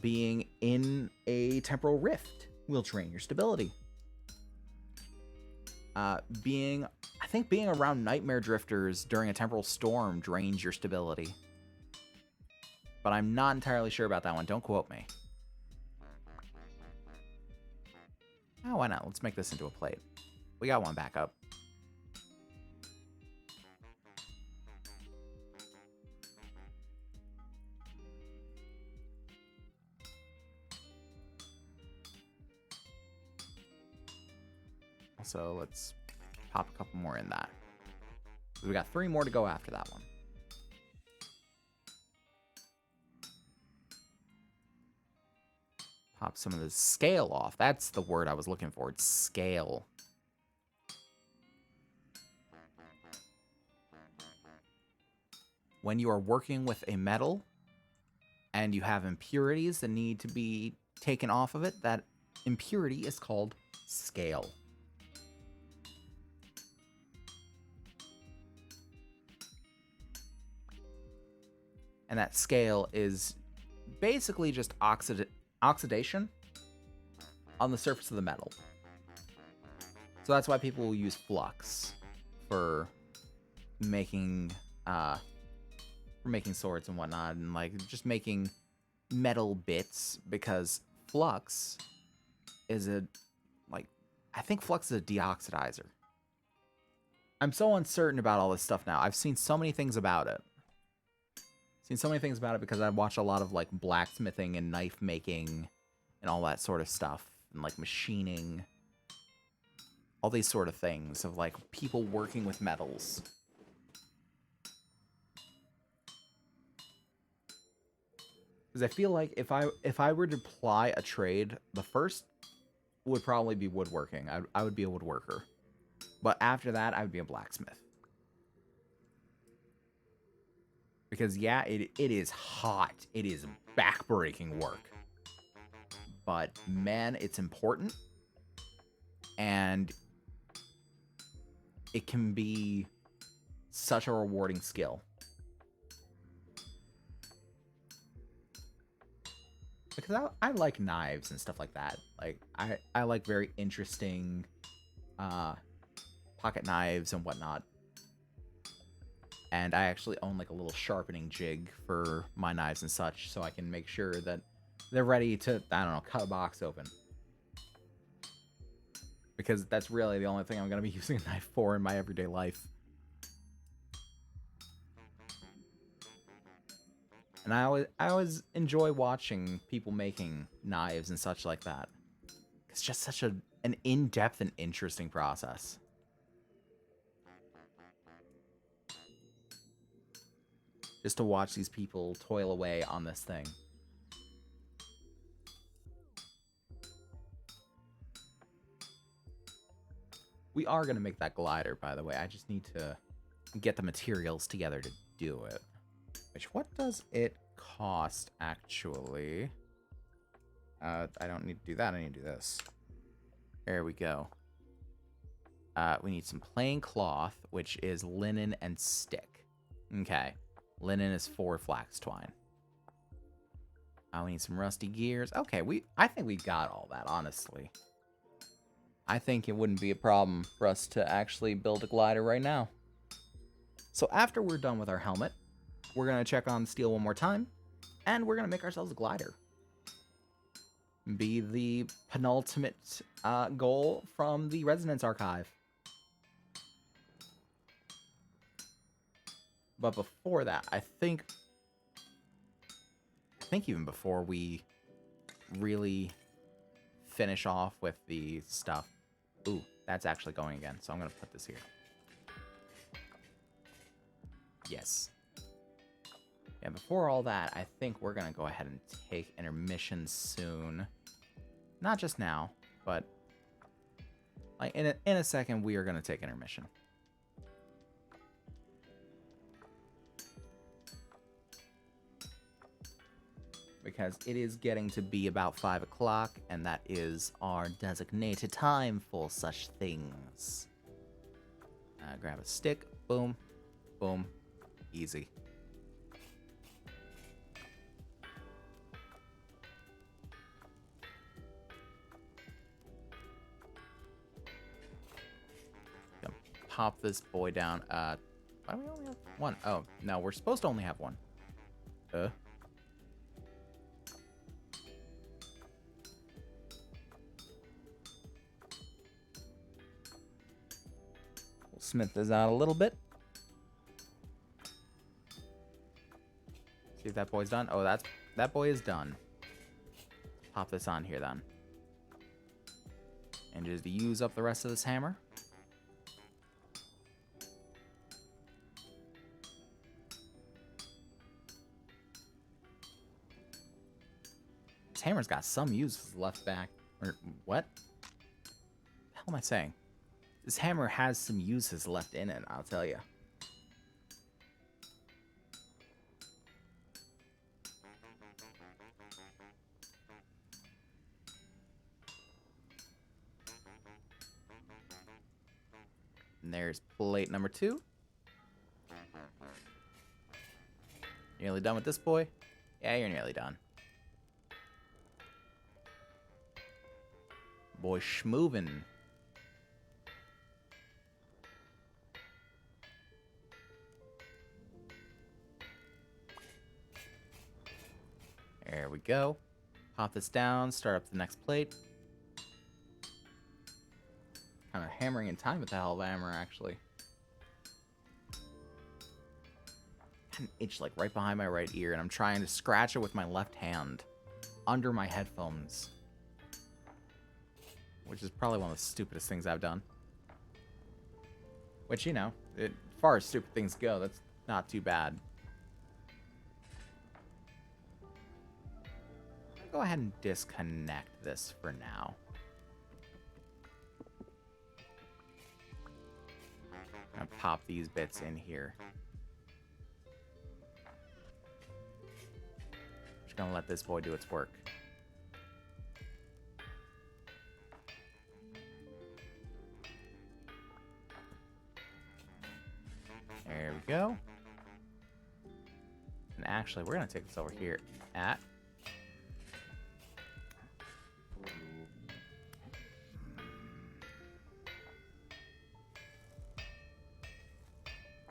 Being in a temporal rift will drain your stability. I think being around nightmare drifters during a temporal storm drains your stability. But I'm not entirely sure about that one. Don't quote me. Oh, why not? Let's make this into a plate. We got one back up. So let's pop a couple more in that. We got 3 more to go after that one. Pop some of the scale off. That's the word I was looking for. It's scale. When you are working with a metal and you have impurities that need to be taken off of it, that impurity is called scale. And that scale is basically just oxidation on the surface of the metal. So that's why people will use flux for making swords and whatnot, and like just making metal bits, because flux is I think flux is a deoxidizer. I'm so uncertain about all this stuff now. I've seen so many things about it. Because I watch a lot of like blacksmithing and knife making and all that sort of stuff, and like machining, all these sort of things of like people working with metals. Because I feel like if I were to apply a trade, the first would probably be woodworking. I would be a woodworker. But after that, I would be a blacksmith. Because, yeah, it is hot. It is backbreaking work. But, man, it's important. And it can be such a rewarding skill. Because I like knives and stuff like that. Like, I like very interesting pocket knives and whatnot. And I actually own like a little sharpening jig for my knives and such, so I can make sure that they're ready to, I don't know, cut a box open. Because that's really the only thing I'm going to be using a knife for in my everyday life. And I always enjoy watching people making knives and such like that. It's just such an in-depth and interesting process. Just to watch these people toil away on this thing. We are going to make that glider, by the way. I just need to get the materials together to do it. Which, what does it cost, actually? I don't need to do that. I need to do this. There we go. We need some plain cloth, which is linen and stick. Okay. Linen is 4 flax twine. We need some rusty gears. Okay, I think we got all that, honestly. I think it wouldn't be a problem for us to actually build a glider right now. So after we're done with our helmet, we're going to check on steel one more time, and we're going to make ourselves a glider. Be the penultimate goal from the Resonance Archive. But before that, I think even before we really finish off with the stuff. Ooh, that's actually going again, so I'm going to put this here. Yes. Yeah, before all that, I think we're going to go ahead and take intermission soon. Not just now, but like in a second, we are going to take intermission. Because it is getting to be about 5 o'clock, and that is our designated time for such things. Grab a stick. Boom. Boom. Easy. Gonna pop this boy down. Why do we only have one? Oh, no, we're supposed to only have one. Smith this out a little bit. See if that boy's done. Oh, that boy is done. Pop this on here then. And just use up the rest of this hammer. This hammer's got some uses left back. Or what? The hell am I saying? This hammer has some uses left in it, I'll tell you. And there's plate number 2. Nearly done with this boy? Yeah, you're nearly done. Boy schmoovin'. There we go. Pop this down, start up the next plate. Kind of hammering in time with the hell of hammer, actually. Got an itch like right behind my right ear, and I'm trying to scratch it with my left hand under my headphones. Which is probably one of the stupidest things I've done. Which, you know, as far as stupid things go, that's not too bad. I'll go ahead and disconnect this for now. I'm gonna pop these bits in here. Just gonna let this boy do its work. There we go. And actually, we're gonna take this over here at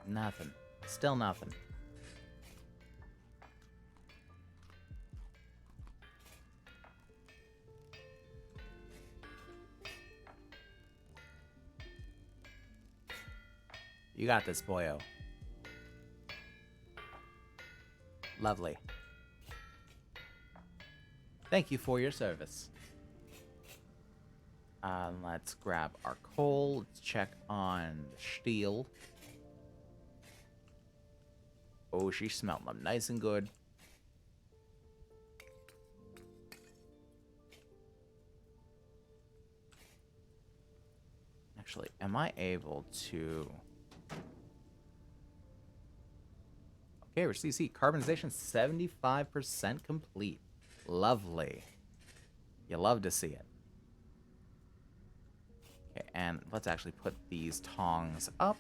nothing. Still nothing. You got this, boyo. Lovely. Thank you for your service. Let's grab our coal. Let's check on steel. Oh, she's smelting them nice and good. Actually, am I able to... Okay, we're CC. Carbonization 75% complete. Lovely. You love to see it. Okay, and let's actually put these tongs up.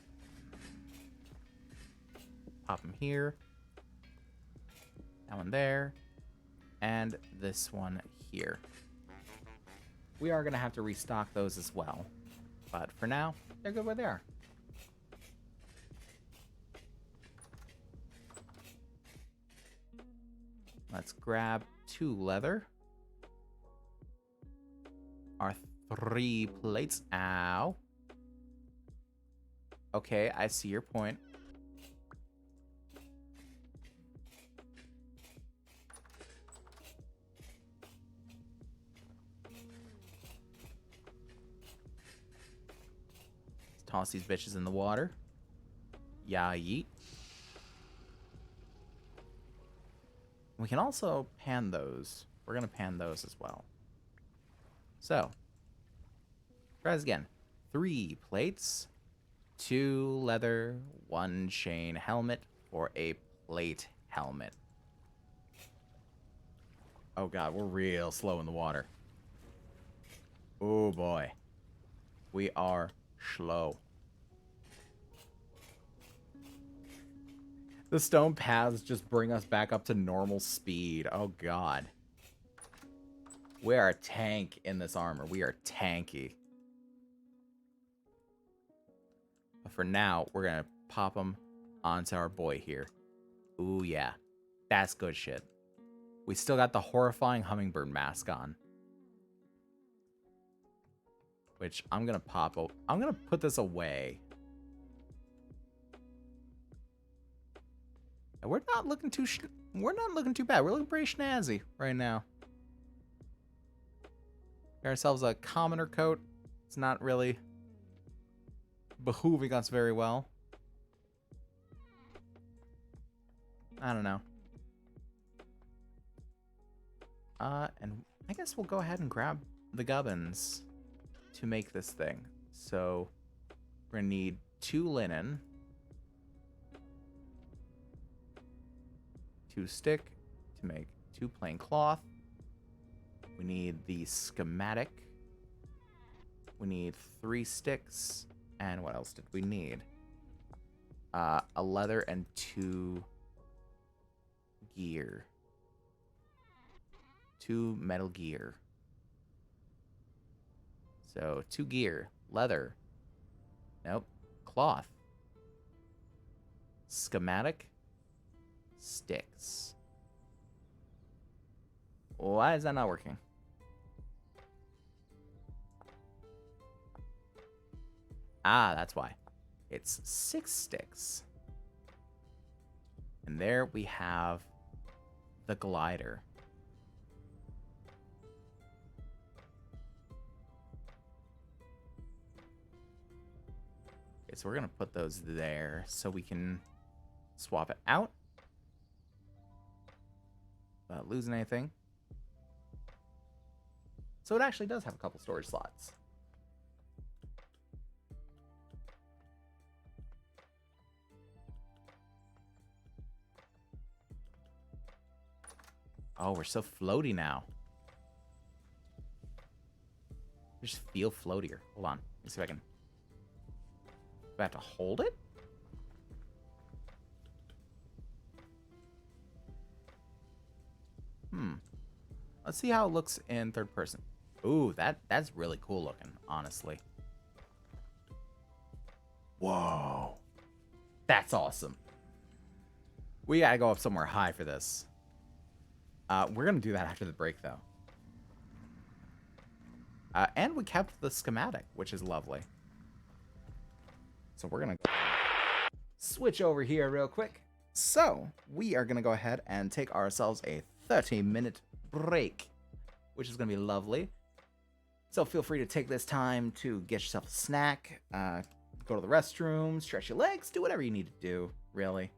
Pop them here. That one there. And this one here. We are going to have to restock those as well. But for now, they're good where they are. Let's grab 2 leather. Our 3 plates. Ow. Okay, I see your point. Let's toss these bitches in the water. Yeah, yeet. We can also pan those. We're going to pan those as well. So, try this again. 3 plates, 2 leather, 1 chain helmet, or a plate helmet. Oh god, we're real slow in the water. Oh boy. We are slow. The stone paths just bring us back up to normal speed. Oh god. We are a tank in this armor. We are tanky. But for now, we're going to pop them onto our boy here. Ooh, yeah. That's good shit. We still got the horrifying hummingbird mask on. Which I'm going to pop... I'm going to put this away. And we're not looking too bad. We're looking pretty snazzy right now. Got ourselves a commoner coat. It's not really behooving us very well. I don't know. And I guess we'll go ahead and grab the gubbins to make this thing. So we're gonna need 2 linen, 2 stick to make 2 plain cloth. We need the schematic. We need 3 sticks. And what else did we need? A leather and 2 gear. 2 metal gear. So 2 gear, leather. Nope. Cloth. Schematic. Sticks. Why is that not working? Ah, that's why. It's 6 sticks. And there we have the glider. Okay, so we're going to put those there so we can swap it out without losing anything. So it actually does have a couple storage slots. Oh, we're so floaty now. I just feel floatier. Hold on. Let's see if I can... Do I have to hold it? Let's see how it looks in third person. Ooh, that's really cool looking, honestly. Whoa. That's awesome. We gotta go up somewhere high for this. We're gonna do that after the break, though. And we kept the schematic, which is lovely. So we're gonna switch over here real quick. So we are gonna go ahead and take ourselves a 30-minute break, which is gonna be lovely. So feel free to take this time to get yourself a snack, go to the restroom, stretch your legs, do whatever you need to do, really.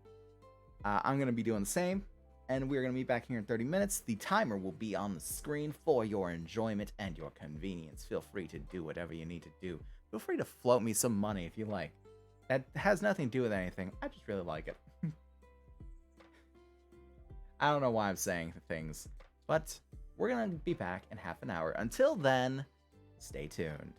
I'm gonna be doing the same. And we're going to meet back here in 30 minutes. The timer will be on the screen for your enjoyment and your convenience. Feel free to do whatever you need to do. Feel free to float me some money if you like. That has nothing to do with anything. I just really like it. I don't know why I'm saying things. But we're going to be back in half an hour. Until then, stay tuned.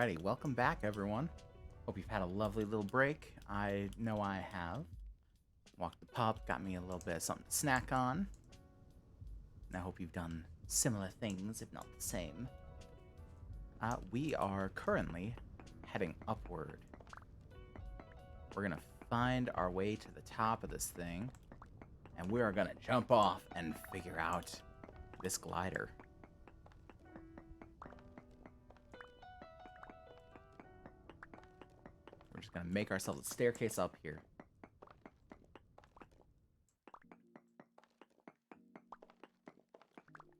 Alrighty, welcome back, everyone. Hope you've had a lovely little break. I know I have. Walked the pup, got me a little bit of something to snack on. And I hope you've done similar things, if not the same. We are currently heading upward. We're gonna find our way to the top of this thing, and we are gonna jump off and figure out this glider. We're just gonna make ourselves a staircase up here.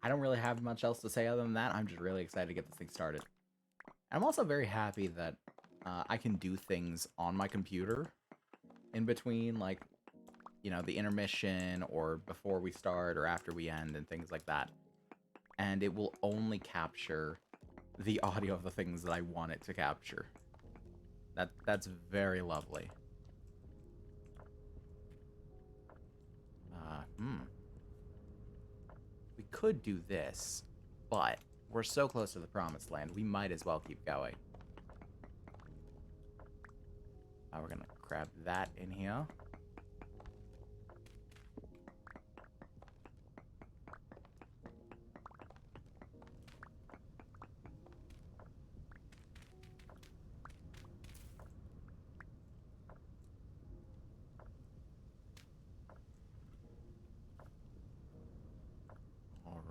I don't really have much else to say other than that. I'm just really excited to get this thing started. I'm also very happy that I can do things on my computer in between, like, you know, the intermission or before we start or after we end and things like that. And it will only capture the audio of the things that I want it to capture. That's very lovely. We could do this, but we're so close to the promised land, we might as well keep going. We're gonna grab that in here.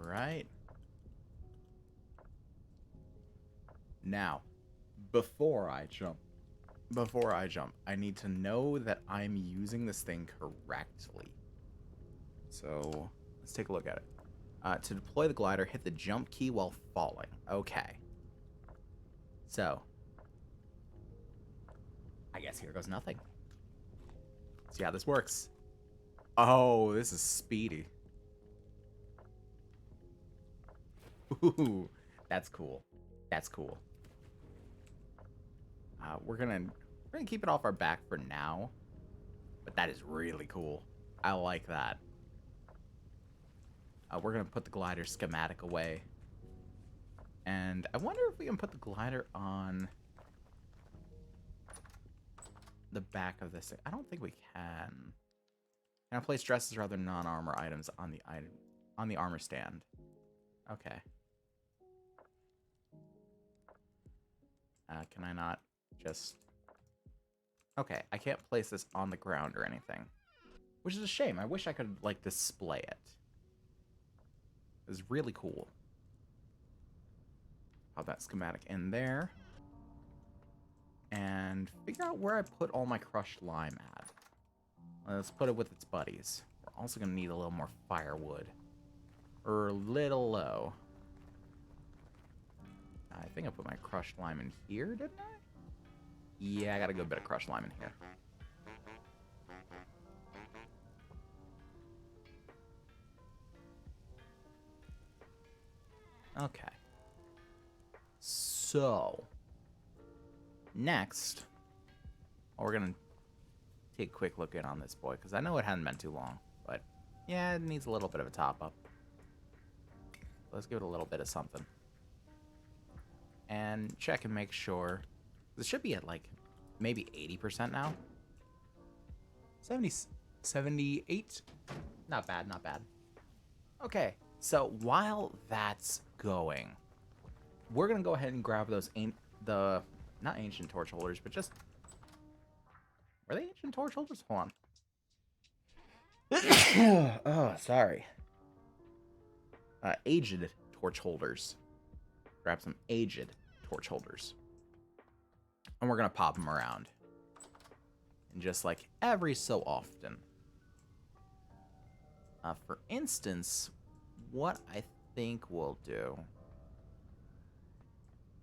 Alright. Now, before I jump, I need to know that I'm using this thing correctly. So, let's take a look at it. To deploy the glider, hit the jump key while falling. Okay. So, I guess here goes nothing. See how this works. Oh, this is speedy. Ooh, that's cool. That's cool. We're gonna keep it off our back for now, but that is really cool. I like that. We're gonna put the glider schematic away, and I wonder if we can put the glider on the back of this thing. I don't think we can. Can I place dresses or other non-armor items on the armor stand? Okay. Can I not just... Okay, I can't place this on the ground or anything. Which is a shame. I wish I could, like, display it. It's really cool. Pop that schematic in there. And figure out where I put all my crushed lime at. Let's put it with its buddies. We're also going to need a little more firewood. Or a little low. I think I put my crushed lime in here, didn't I? Yeah, I got a good bit of crushed lime in here. Okay. So, next, we're going to take a quick look in on this boy, because I know it hadn't been too long, but yeah, it needs a little bit of a top-up. Let's give it a little bit of something. And check and make sure. This should be at, like, maybe 80% now. 78? Not bad, not bad. Okay, so while that's going, we're going to go ahead and grab those, not ancient torch holders, but just... Were they ancient torch holders? Hold on. Oh, sorry. Aged torch holders. Grab some aged torch holders. And we're going to pop them around. And just like every so often. For instance, what I think we'll do...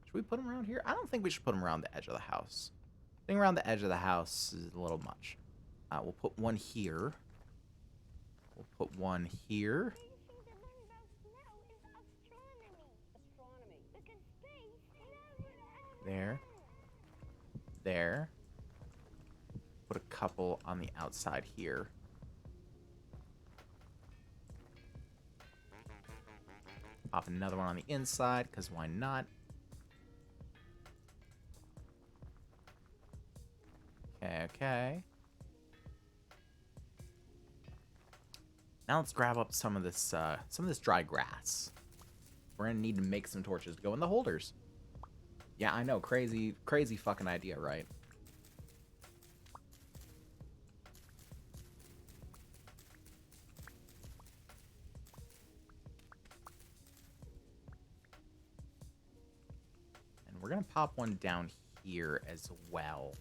Should we put them around here? I don't think we should put them around the edge of the house. I think around the edge of the house is a little much. We'll put one here. We'll put one here. There. There. Put a couple on the outside here. Pop another one on the inside, because why not? Okay. Now let's grab up some of this dry grass. We're gonna need to make some torches to go in the holders. Yeah, I know, crazy fucking idea, right? And we're gonna pop one down here as well.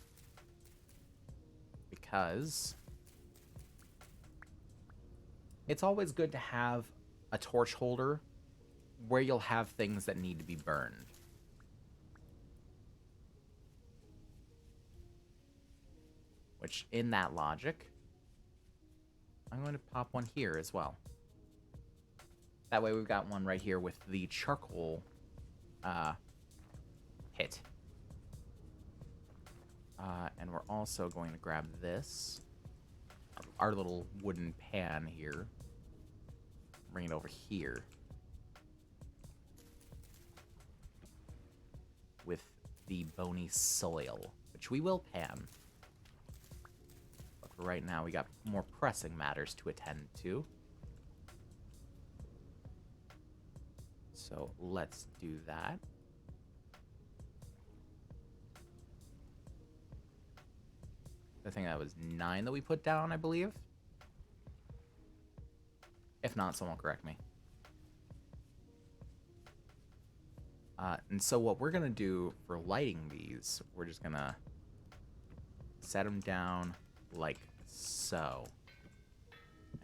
Because it's always good to have a torch holder where you'll have things that need to be burned. Which, in that logic, I'm going to pop one here as well. That way we've got one right here with the charcoal pit. And we're also going to grab this, our little wooden pan here, bring it over here with the bony soil, which we will pan. But for right now, we got more pressing matters to attend to. So let's do that. I think that was 9 that we put down, I believe. If not, someone will correct me. And so what we're going to do for lighting these, we're just going to set them down like so.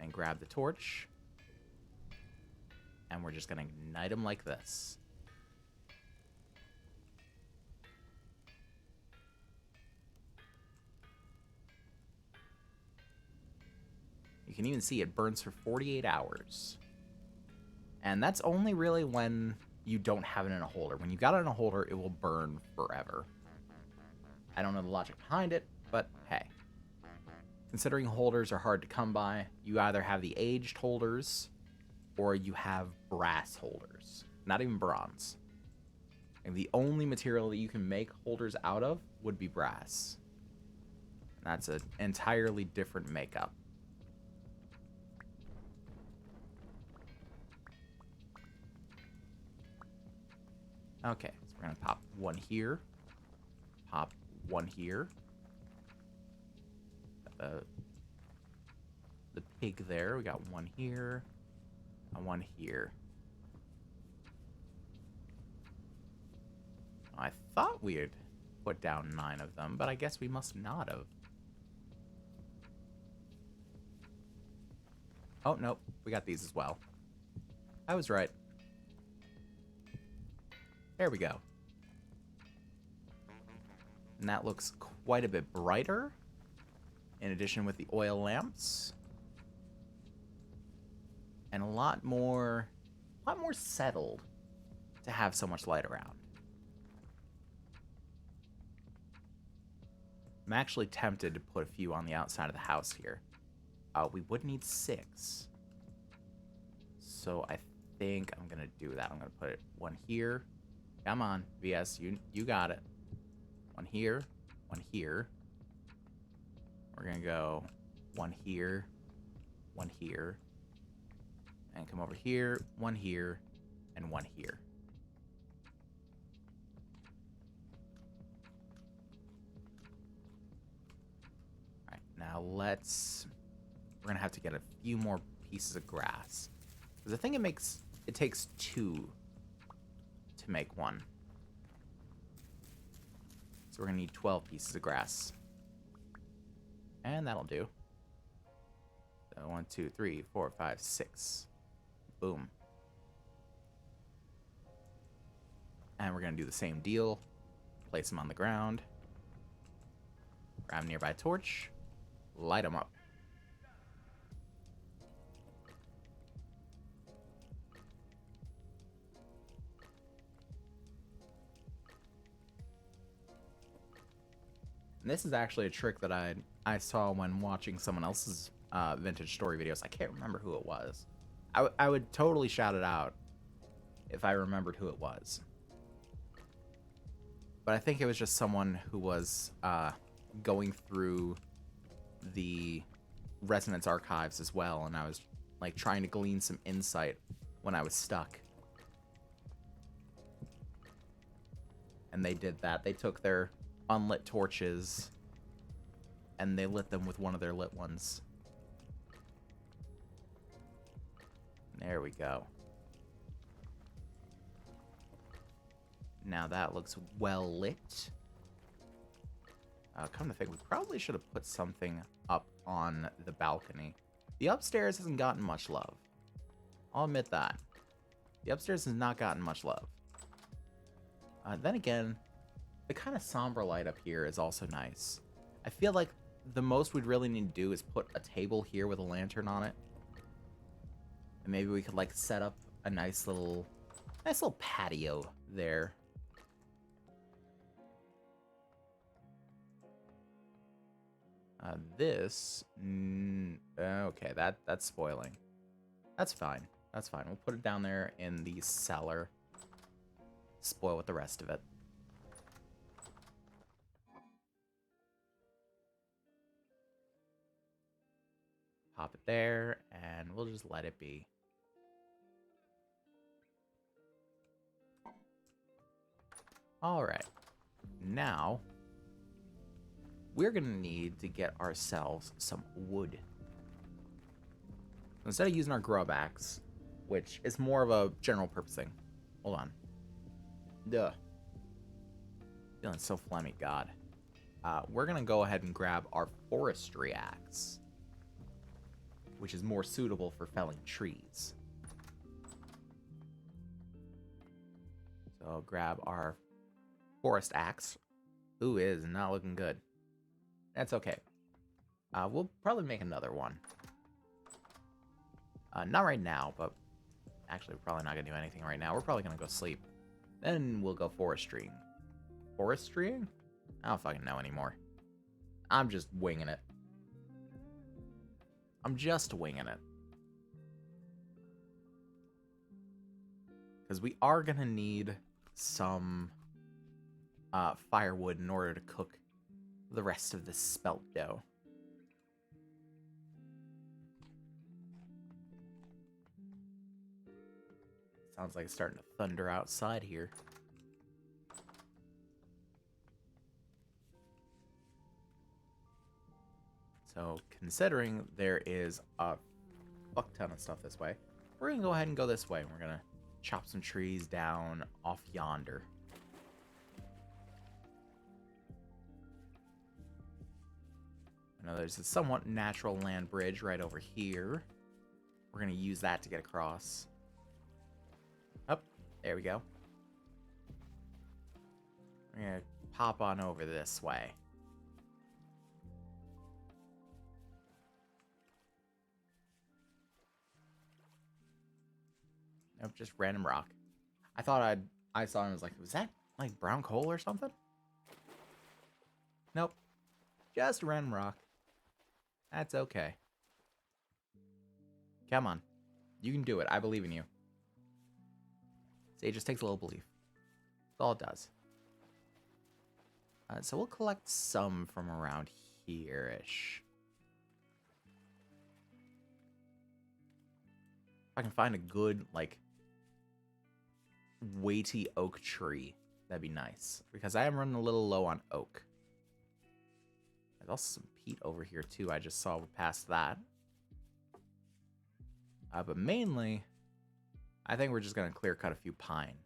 And grab the torch. And we're just going to ignite them like this. You can even see it burns for 48 hours. And that's only really when you don't have it in a holder. When you got it in a holder, it will burn forever. I don't know the logic behind it, but hey. Considering holders are hard to come by, you either have the aged holders or you have brass holders. Not even bronze. And the only material that you can make holders out of would be brass. And that's an entirely different makeup. Okay, so we're gonna pop one here, pop one here. The pig there, we got one here, and one here. I thought we had put down 9 of them, but I guess we must not have. Oh, nope, we got these as well. I was right. There we go. And that looks quite a bit brighter. In addition with the oil lamps. And a lot more settled to have so much light around. I'm actually tempted to put a few on the outside of the house here. We would need 6. So I think I'm gonna do that. I'm gonna put one here. Come on, VS, you got it. One here, one here. We're gonna go one here, and come over here, one here, and one here. All right, now we're gonna have to get a few more pieces of grass. Because I think it takes 2 to make one. So we're gonna need 12 pieces of grass. And that'll do. So 1, 2, 3, 4, 5, 6. Boom. And we're gonna do the same deal. Place them on the ground. Grab a nearby torch. Light them up. And this is actually a trick that I saw when watching someone else's vintage story videos. I can't remember who it was. I would totally shout it out if I remembered who it was. But I think it was just someone who was going through the Resonance archives as well, and I was like trying to glean some insight when I was stuck. And they did that. They took their unlit torches and they lit them with one of their lit ones. There we go. Now that looks well lit. Come to think, we probably should have put something up on the balcony. The upstairs hasn't gotten much love. I'll admit that. The upstairs has not gotten much love. Then again, the kind of somber light up here is also nice. I feel like the most we'd really need to do is put a table here with a lantern on it. And maybe we could like set up a nice little patio there. Okay, that's spoiling. That's fine. That's fine. We'll put it down there in the cellar. Spoil with the rest of it. Pop it there, and we'll just let it be. All right. Now, we're going to need to get ourselves some wood. Instead of using our grub axe, which is more of a general purpose thing. Hold on. Duh. Feeling so phlegmy, God. We're going to go ahead and grab our forestry axe, which is more suitable for felling trees. So I'll grab our forest axe. Ooh, it is not looking good. That's okay. We'll probably make another one. Not right now, but actually we're probably not going to do anything right now. We're probably going to go sleep. Then we'll go forestrying. Forestrying? I don't fucking know anymore. I'm just winging it. I'm just winging it. Because we are going to need some firewood in order to cook the rest of this spelt dough. Sounds like it's starting to thunder outside here. So, considering there is a fuck ton of stuff this way, we're going to go ahead and go this way. We're going to chop some trees down off yonder. I know there's a somewhat natural land bridge right over here. We're going to use that to get across. Oh, there we go. We're going to pop on over this way. Nope, just random rock. I thought I saw it and was like, was that like brown coal or something? Nope. Just random rock. That's okay. Come on. You can do it. I believe in you. See, it just takes a little belief. That's all it does. So we'll collect some from around here-ish. If I can find a good, like, weighty oak tree, that'd be nice. Because I am running a little low on oak. There's also some peat over here, too. I just saw past that. But mainly, I think we're just going to clear cut a few pine.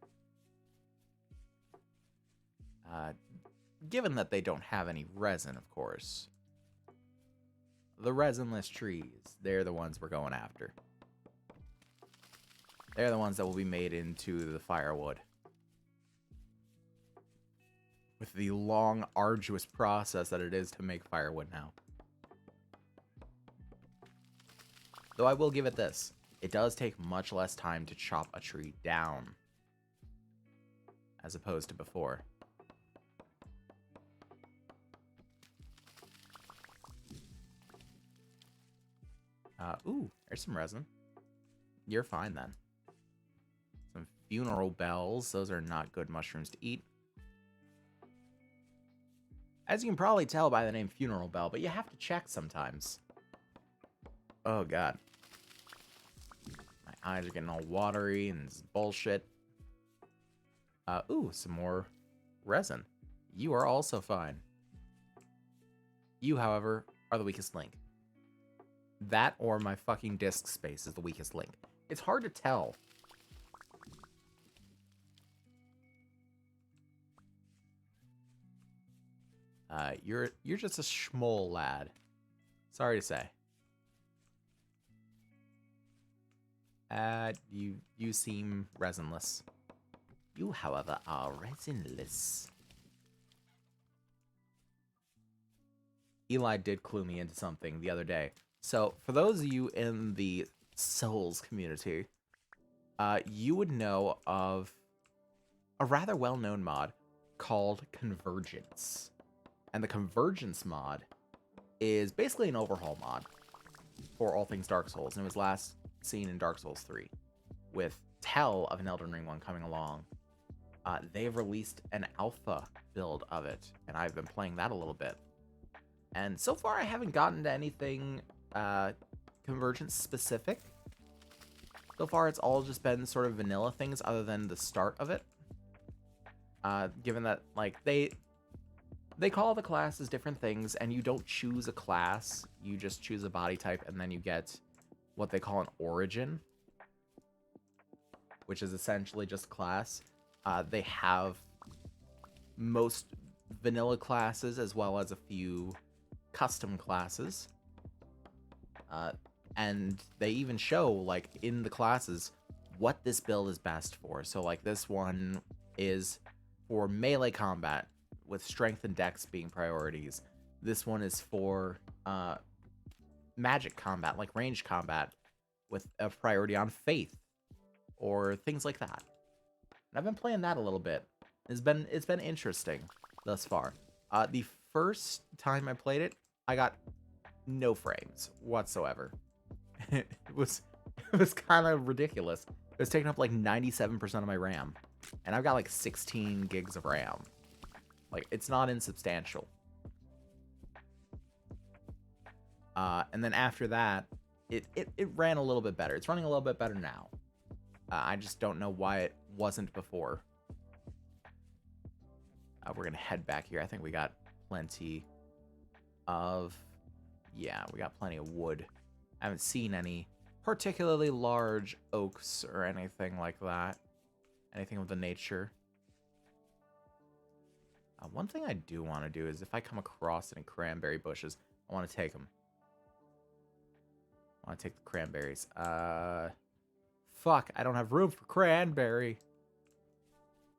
Given that they don't have any resin, of course. The resinless trees, they're the ones we're going after. They're the ones that will be made into the firewood. With the long, arduous process that it is to make firewood now. Though I will give it this. It does take much less time to chop a tree down. As opposed to before. Ooh, there's some resin. You're fine then. Some funeral bells. Those are not good mushrooms to eat. As you can probably tell by the name Funeral Bell, but you have to check sometimes. Oh god. My eyes are getting all watery and this is bullshit. Ooh, some more resin. You are also fine. You, however, are the weakest link. That or my fucking disk space is the weakest link. It's hard to tell. You're just a schmoll lad. Sorry to say. You seem resinless. You, however, are resinless. Eli did clue me into something the other day. So, for those of you in the Souls community, you would know of a rather well-known mod called Convergence. And the Convergence mod is basically an overhaul mod for all things Dark Souls, and it was last seen in Dark Souls 3, with tell of an Elden Ring one coming along. They've released an alpha build of it, and I've been playing that a little bit. And so far, I haven't gotten to anything Convergence specific. So far, it's all just been sort of vanilla things other than the start of it. Given that, like, they call the classes different things, and you don't choose a class. You just choose a body type, and then you get what they call an origin, which is essentially just a class. They have most vanilla classes as well as a few custom classes. And they even show, like, in the classes what this build is best for. So, like, this one is for melee combat, with strength and dex being priorities. This one is for magic combat, like ranged combat, with a priority on faith, or things like that. And I've been playing that a little bit. It's been interesting thus far. The first time I played it, I got no frames whatsoever. it was kind of ridiculous. It was taking up like 97% of my RAM, and I've got like 16 gigs of RAM. Like, it's not insubstantial. And then after that, it ran a little bit better. It's running a little bit better now. I just don't know why it wasn't before. We're going to head back here. I think we got plenty of... Yeah, we got plenty of wood. I haven't seen any particularly large oaks or anything like that. Anything with the nature. One thing I do want to do is if I come across any cranberry bushes, I want to take them. I want to take the cranberries. Fuck, I don't have room for cranberry.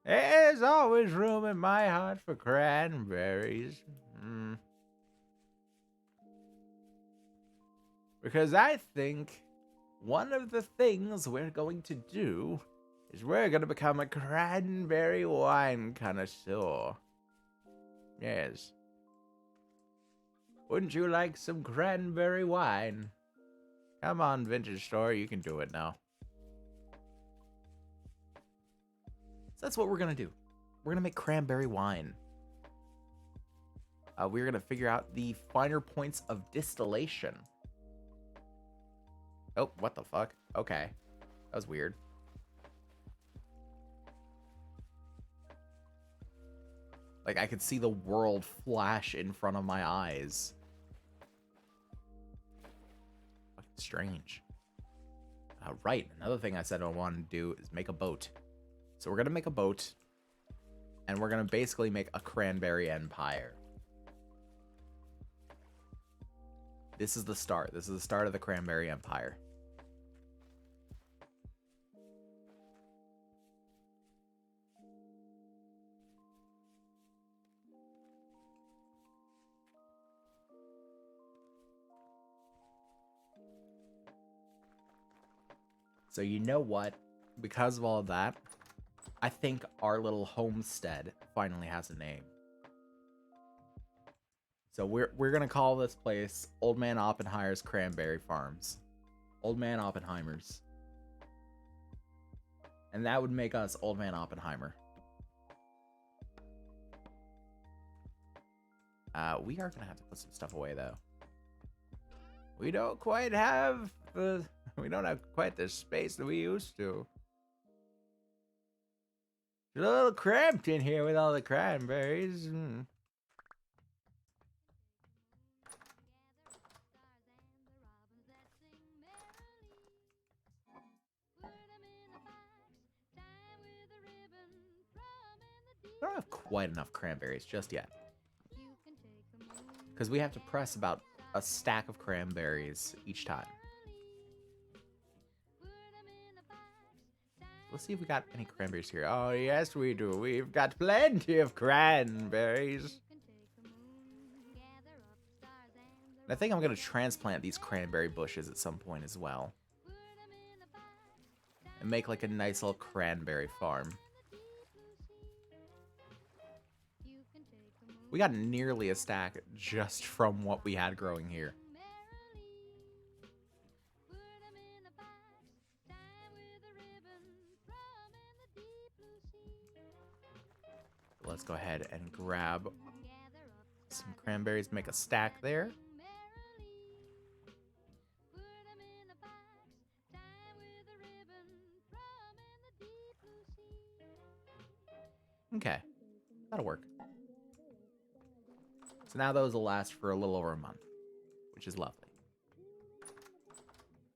There's always room in my heart for cranberries. Because I think one of the things we're going to do is we're going to become a cranberry wine connoisseur. Yes. Wouldn't you like some cranberry wine? Come on, Vintage Store, you can do it now. So that's what we're gonna do. We're gonna make cranberry wine. We're gonna figure out the finer points of distillation. Oh, what the fuck? Okay. That was weird. Like, I could see the world flash in front of my eyes. Fucking strange. Right, another thing I said I wanted to do is make a boat. So we're going to make a boat, and we're going to basically make a cranberry empire. This is the start. This is the start of the cranberry empire. So you know what? Because of all of that, I think our little homestead finally has a name. So we're gonna call this place Old Man Oppenheimer's Cranberry Farms. Old Man Oppenheimer's. And that would make us Old Man Oppenheimer. We are gonna have to put some stuff away though. We don't quite have we don't have quite the space that we used to. It's a little cramped in here with all the cranberries. I don't have quite enough cranberries just yet. Because we have to press about a stack of cranberries each time. Let's see if we got any cranberries here. Oh, yes, we do. We've got plenty of cranberries. I think I'm going to transplant these cranberry bushes at some point as well. And make like a nice little cranberry farm. We got nearly a stack just from what we had growing here. Let's go ahead and grab some cranberries, make a stack there. Okay, that'll work. So now those will last for a little over a month, which is lovely.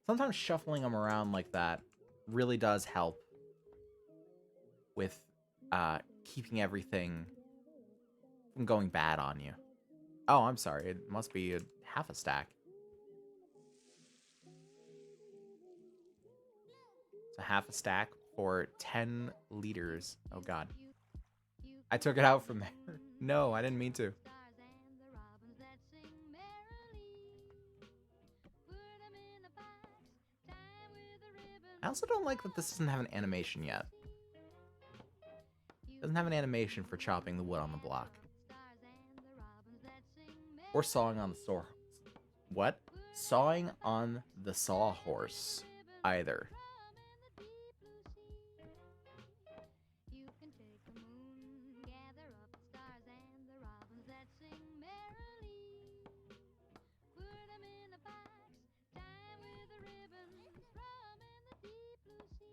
Sometimes shuffling them around like that really does help with keeping everything from going bad on you. Oh, I'm sorry. It must be half a stack. So half a stack for 10 liters. Oh, God. I took it out from there. No, I didn't mean to. I also don't like that this doesn't have an animation yet. It doesn't have an animation for chopping the wood on the block. Or sawing on the saw... What? Sawing on the sawhorse. Either.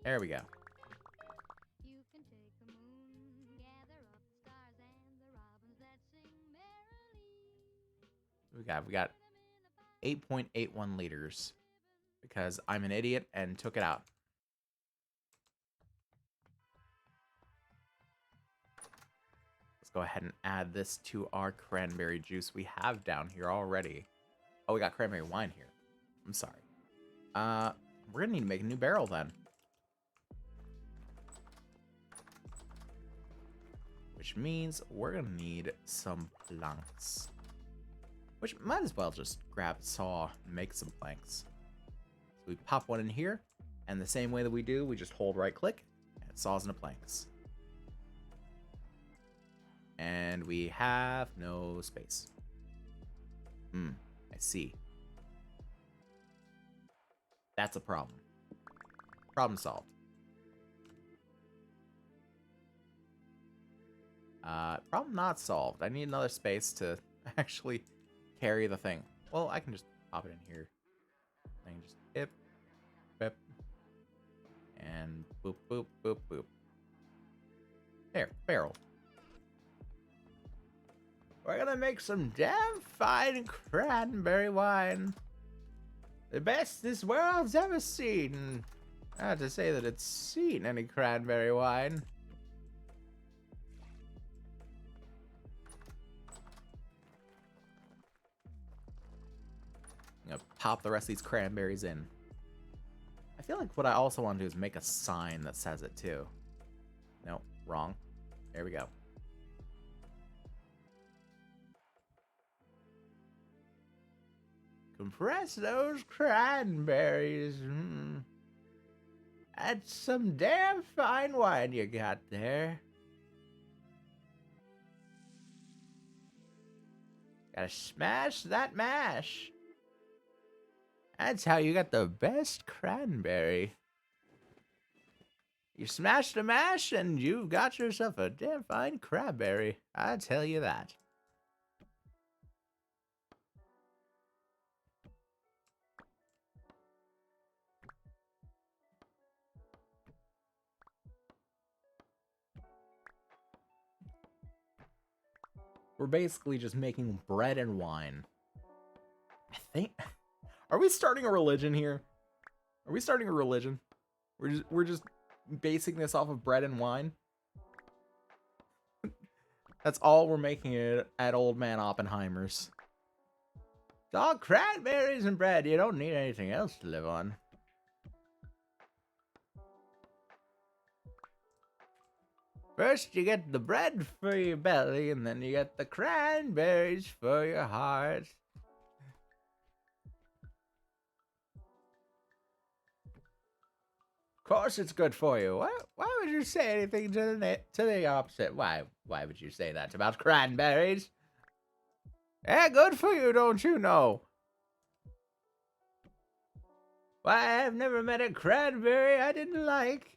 There we go. We got 8.81 liters because I'm an idiot and took it out. Let's go ahead and add this to our cranberry juice we have down here already. Oh, we got cranberry wine here. I'm sorry. We're gonna need to make a new barrel then. Which means we're gonna need some planks. Which might as well just grab a saw and make some planks. So we pop one in here, and the same way that we do, we just hold right click, and it saws into planks. And we have no space. I see. That's a problem. Problem solved. Problem not solved. I need another space to actually carry the thing. Well, I can just pop it in here. I can just hip, bip, and boop, boop, boop, boop. There, barrel. We're gonna make some damn fine cranberry wine. The best this world's ever seen. Not to say that it's seen any cranberry wine. I'm gonna pop the rest of these cranberries in. I feel like what I also want to do is make a sign that says it too. Nope, wrong. There we go. Compress those cranberries. That's some damn fine wine you got there. Gotta smash that mash. That's how you got the best cranberry. You smash the mash and you've got yourself a damn fine cranberry. I tell you that. We're basically just making bread and wine. I think... Are we starting a religion here? Are we starting a religion? We're just basing this off of bread and wine? That's all we're making it at Old Man Oppenheimer's. It's all cranberries and bread. You don't need anything else to live on. First, you get the bread for your belly, and then you get the cranberries for your heart. Of course it's good for you. Why would you say anything to the opposite? Why would you say that about cranberries? Eh, good for you, don't you know? Why, I've never met a cranberry I didn't like.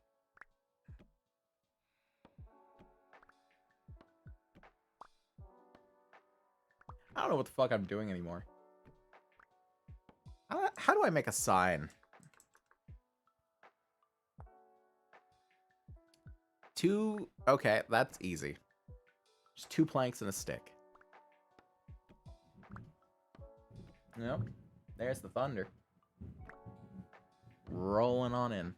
I don't know what the fuck I'm doing anymore. How do I make a sign? Okay, that's easy. Just 2 planks and a stick. Yep. There's the thunder. Rolling on in.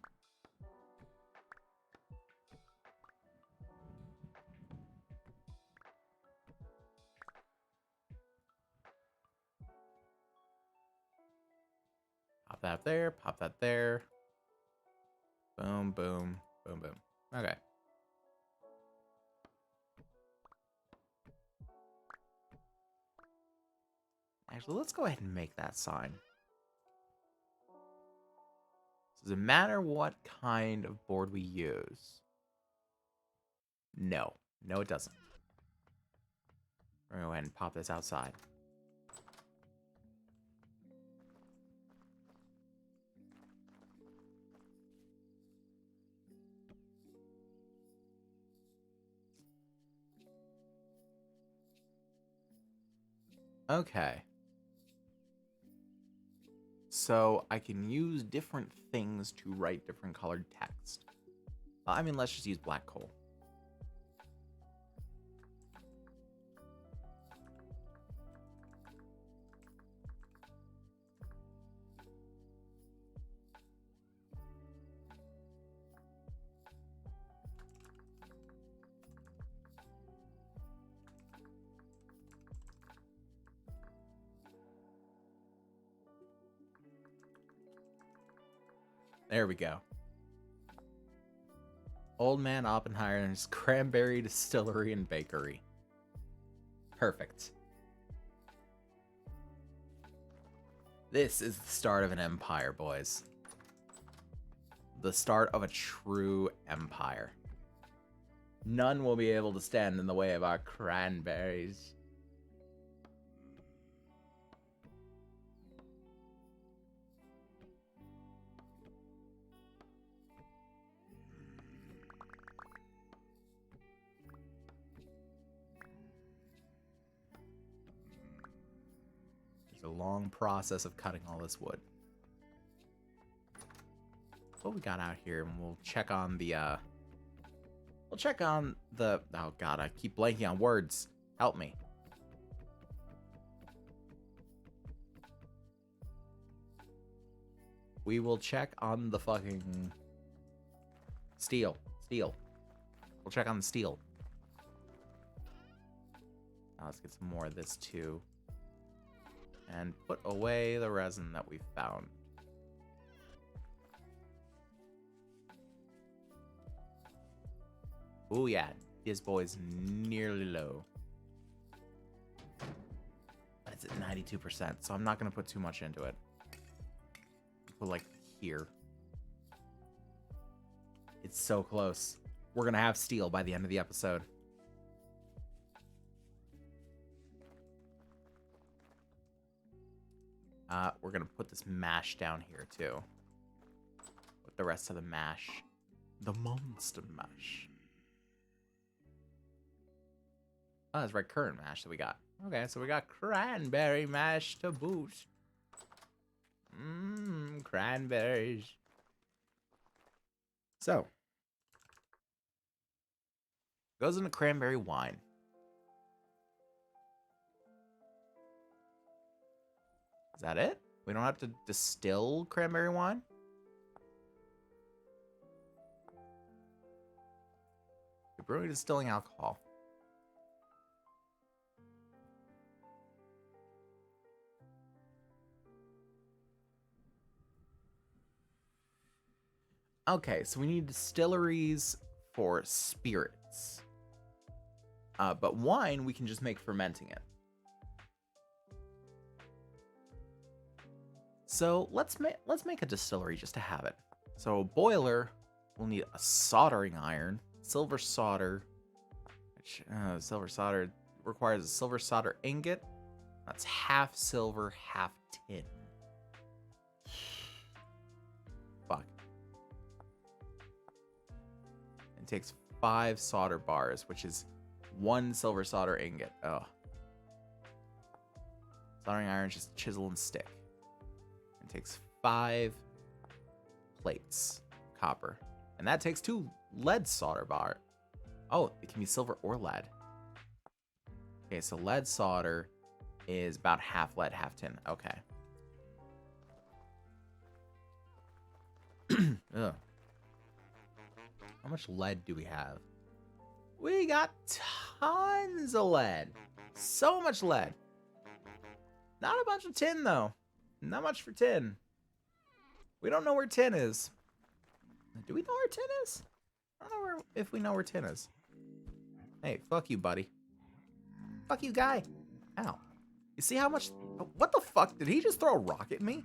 Pop that there, pop that there. Boom, boom, boom, boom. Okay. Actually, let's go ahead and make that sign. Does it matter what kind of board we use? No. No, it doesn't. We're going to go ahead and pop this outside. Okay. So I can use different things to write different colored text. I mean, let's just use black coal. There we go. Old Man Oppenheimer's Cranberry Distillery and Bakery. Perfect. This is the start of an empire, boys. The start of a true empire. None will be able to stand in the way of our cranberries. A long process of cutting all this wood. What we got out here, and we'll check on the oh god, I keep blanking on words. Help me. We will check on the fucking steel. We'll check on the steel. Now let's get some more of this too. And put away the resin that we found. Oh yeah, this boy's nearly low. It's at 92%, so I'm not gonna put too much into it. Put like here. It's so close. We're gonna have steel by the end of the episode. We're gonna put this mash down here too. With the rest of the mash. The monster mash. Oh, that's right, current mash that we got. Okay, so we got cranberry mash to boot. Cranberries. So. Goes into cranberry wine. that it? We don't have to distill cranberry wine? We're brewing distilling alcohol. Okay, so we need distilleries for spirits. But wine, we can just make fermenting it. So let's make a distillery just to have it. So a boiler, we'll need a soldering iron, silver solder. Which, silver solder requires a silver solder ingot. That's half silver, half tin. Fuck. It takes 5 solder bars, which is 1 silver solder ingot. Oh. Soldering iron, just chisel and stick. It takes 5 plates, copper. And that takes 2 lead solder bar. Oh, it can be silver or lead. Okay, so lead solder is about half lead, half tin. Okay. Ugh. How much lead do we have? We got tons of lead. So much lead. Not a bunch of tin, though. Not much for tin. We don't know where tin is. Do we know where tin is? I don't know if we know where tin is. Hey, fuck you, buddy. Fuck you, guy. Ow. You see how much... What the fuck? Did he just throw a rock at me?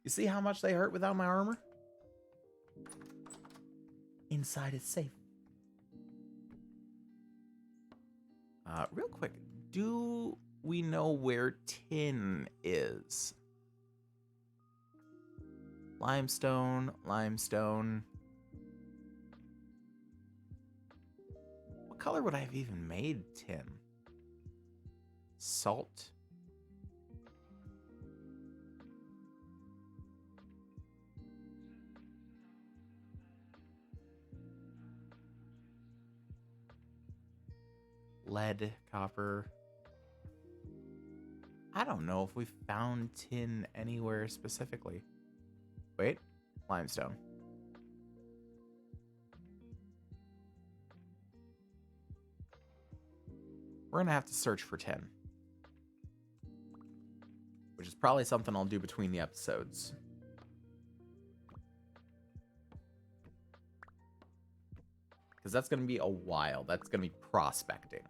You see how much they hurt without my armor? Inside is safe. Real quick. Do we know where tin is? Limestone, limestone. What color would I have even made tin? Salt. Lead, copper. I don't know if we found tin anywhere specifically. Wait, limestone. We're gonna have to search for tin. Which is probably something I'll do between the episodes. Because that's gonna be a while. That's gonna be prospecting.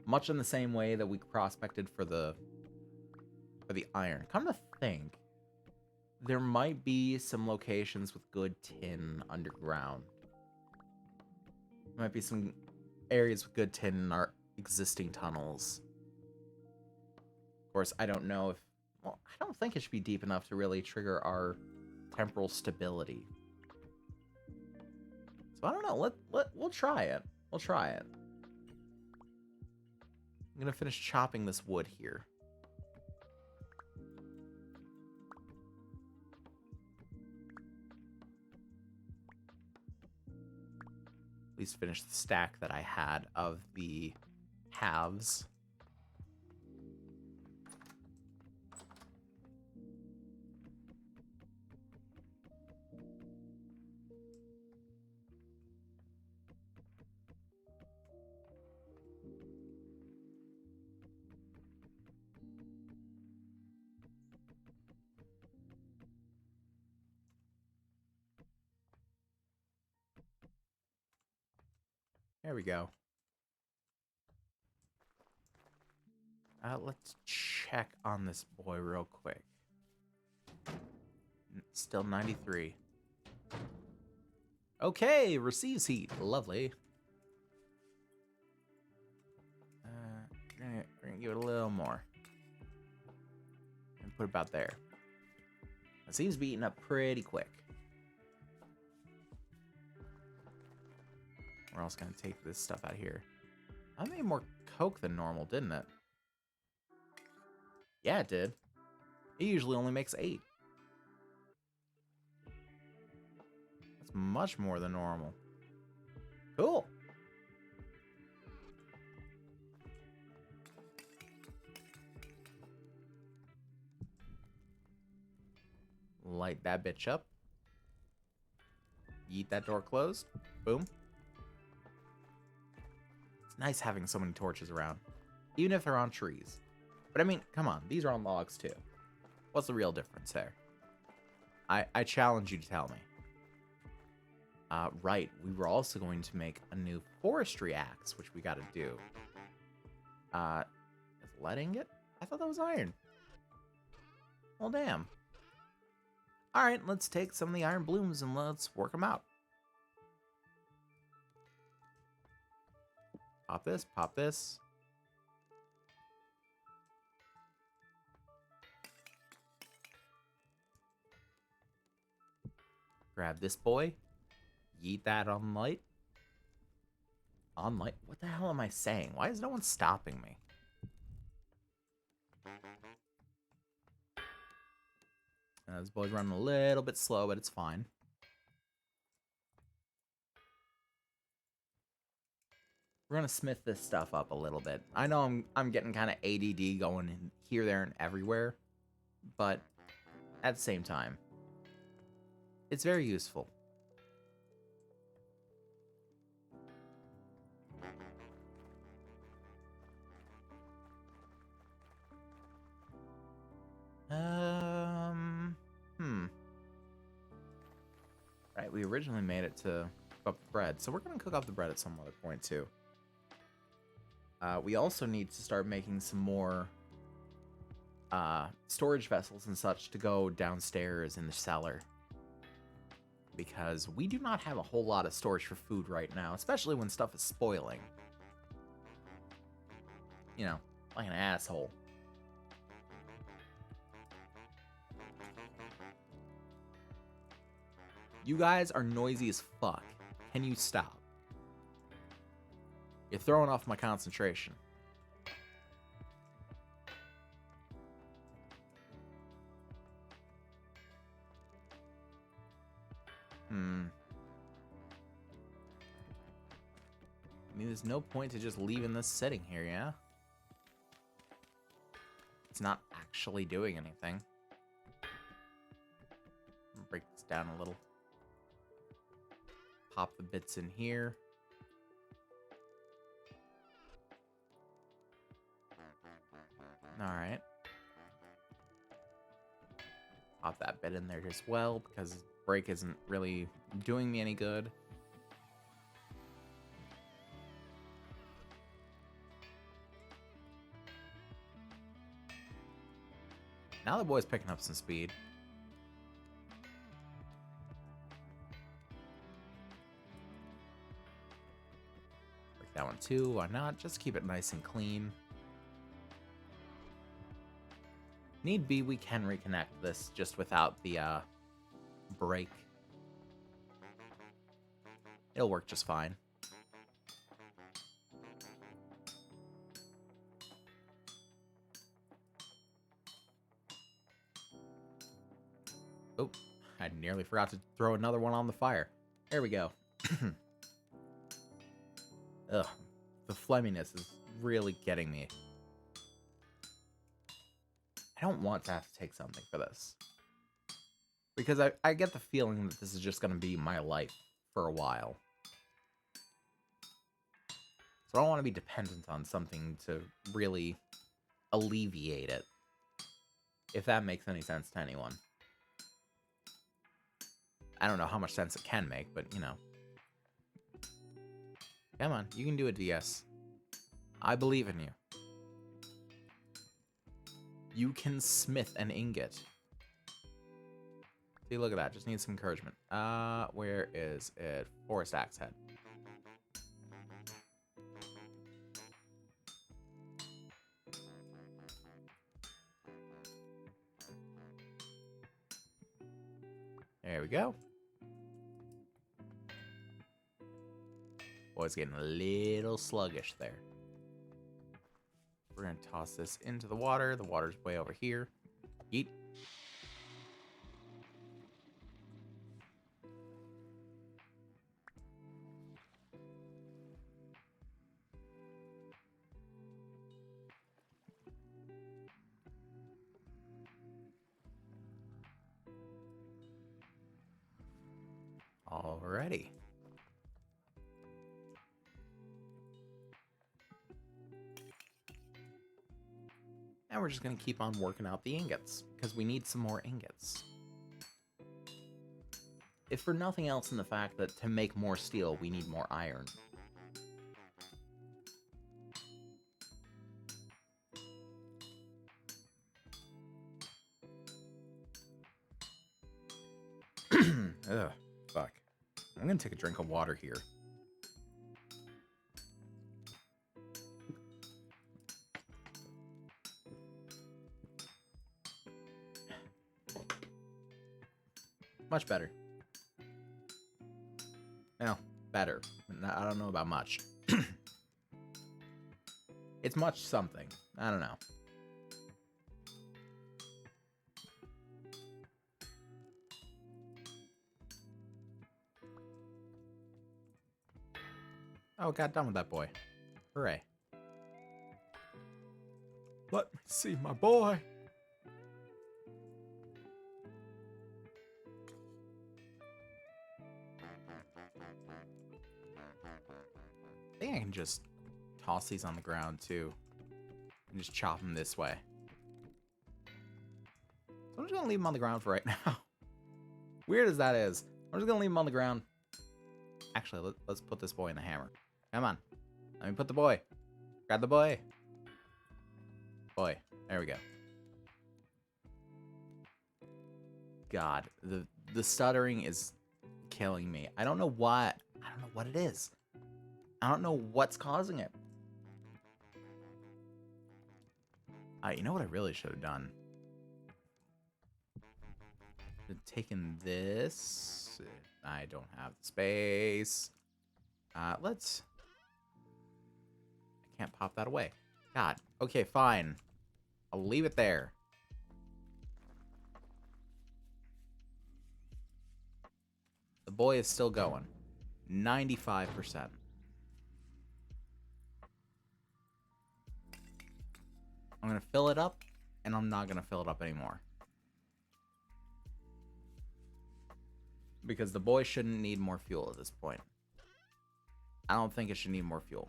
Much in the same way that we prospected for the iron. Come to think, there might be some locations with good tin underground. There might be some areas with good tin in our existing tunnels. Of course, I don't know if... Well, I don't think it should be deep enough to really trigger our temporal stability. So I don't know. We'll try it. We'll try it. I'm gonna finish chopping this wood here. At least finish the stack that I had of the halves. There we go. Let's check on this boy real quick. Still 93. Okay, receives heat. Lovely. We're gonna give it a little more. And put it about there. It seems to be eating up pretty quick. We're also gonna take this stuff out of here. I made more coke than normal, didn't it? Yeah, it did. It usually only makes 8. That's much more than normal. Cool. Light that bitch up. Yeet that door closed. Boom. It's nice having so many torches around, even if they're on trees. But I mean, come on, these are on logs too. What's the real difference there? I challenge you to tell me. Right, we were also going to make a new forestry axe, which we got to do. Is lead ingot? I thought that was iron. Well, damn. Alright, let's take some of the iron blooms and let's work them out. Pop this, pop this. Grab this boy. Yeet that on light. On light? What the hell am I saying? Why is no one stopping me? This boy's running a little bit slow, but it's fine. We're gonna smith this stuff up a little bit. I know I'm getting kind of ADD going in here, there, and everywhere, but at the same time, it's very useful. Right, we originally made it to cook up the bread, so we're gonna cook up the bread at some other point too. We also need to start making some more storage vessels and such to go downstairs in the cellar, because we do not have a whole lot of storage for food right now, especially when stuff is spoiling. You know, like an asshole. You guys are noisy as fuck. Can you stop? You're throwing off my concentration. I mean, there's no point to just leaving this sitting here, yeah? It's not actually doing anything. Break this down a little. Pop the bits in here. Alright. Pop that bit in there as well, because break isn't really doing me any good. Now the boy's picking up some speed. Break that one too, why not? Just keep it nice and clean. Need be, we can reconnect this just without the break. It'll work just fine. Oh, I nearly forgot to throw another one on the fire. There we go. Ugh, the phlegminess is really getting me. I don't want to have to take something for this. Because I get the feeling that this is just going to be my life for a while. So I don't want to be dependent on something to really alleviate it. If that makes any sense to anyone. I don't know how much sense it can make, but you know. Come on, you can do it, DS. I believe in you. You can smith an ingot. See, look at that. Just need some encouragement. Where is it? Forest axe head. There we go. Boy's getting a little sluggish there. We're going to toss this into the water. The water's way over here. Yeet. Alrighty. And we're just going to keep on working out the ingots, because we need some more ingots. If for nothing else in the fact that to make more steel, we need more iron. Ugh, fuck. I'm gonna take a drink of water here. Much better. Well, better. I don't know about much. It's much something. I don't know. Oh, got done with that boy. Hooray. Let me see my boy. I think I can just toss these on the ground too. And just chop them this way. So I'm just gonna leave them on the ground for right now. Weird as that is. I'm just gonna leave them on the ground. Actually, let's put this boy in the hammer. Come on. Let me put the boy. Grab the boy. Boy. There we go. God, the stuttering is killing me. I don't know what. I don't know what it is. I don't know what's causing it. You know what I really should have done? Taken this. I don't have the space. Let's... I can't pop that away. God. Okay, fine. I'll leave it there. The boy is still going. 95%. I'm going to fill it up, and I'm not going to fill it up anymore. Because the boy shouldn't need more fuel at this point. I don't think it should need more fuel.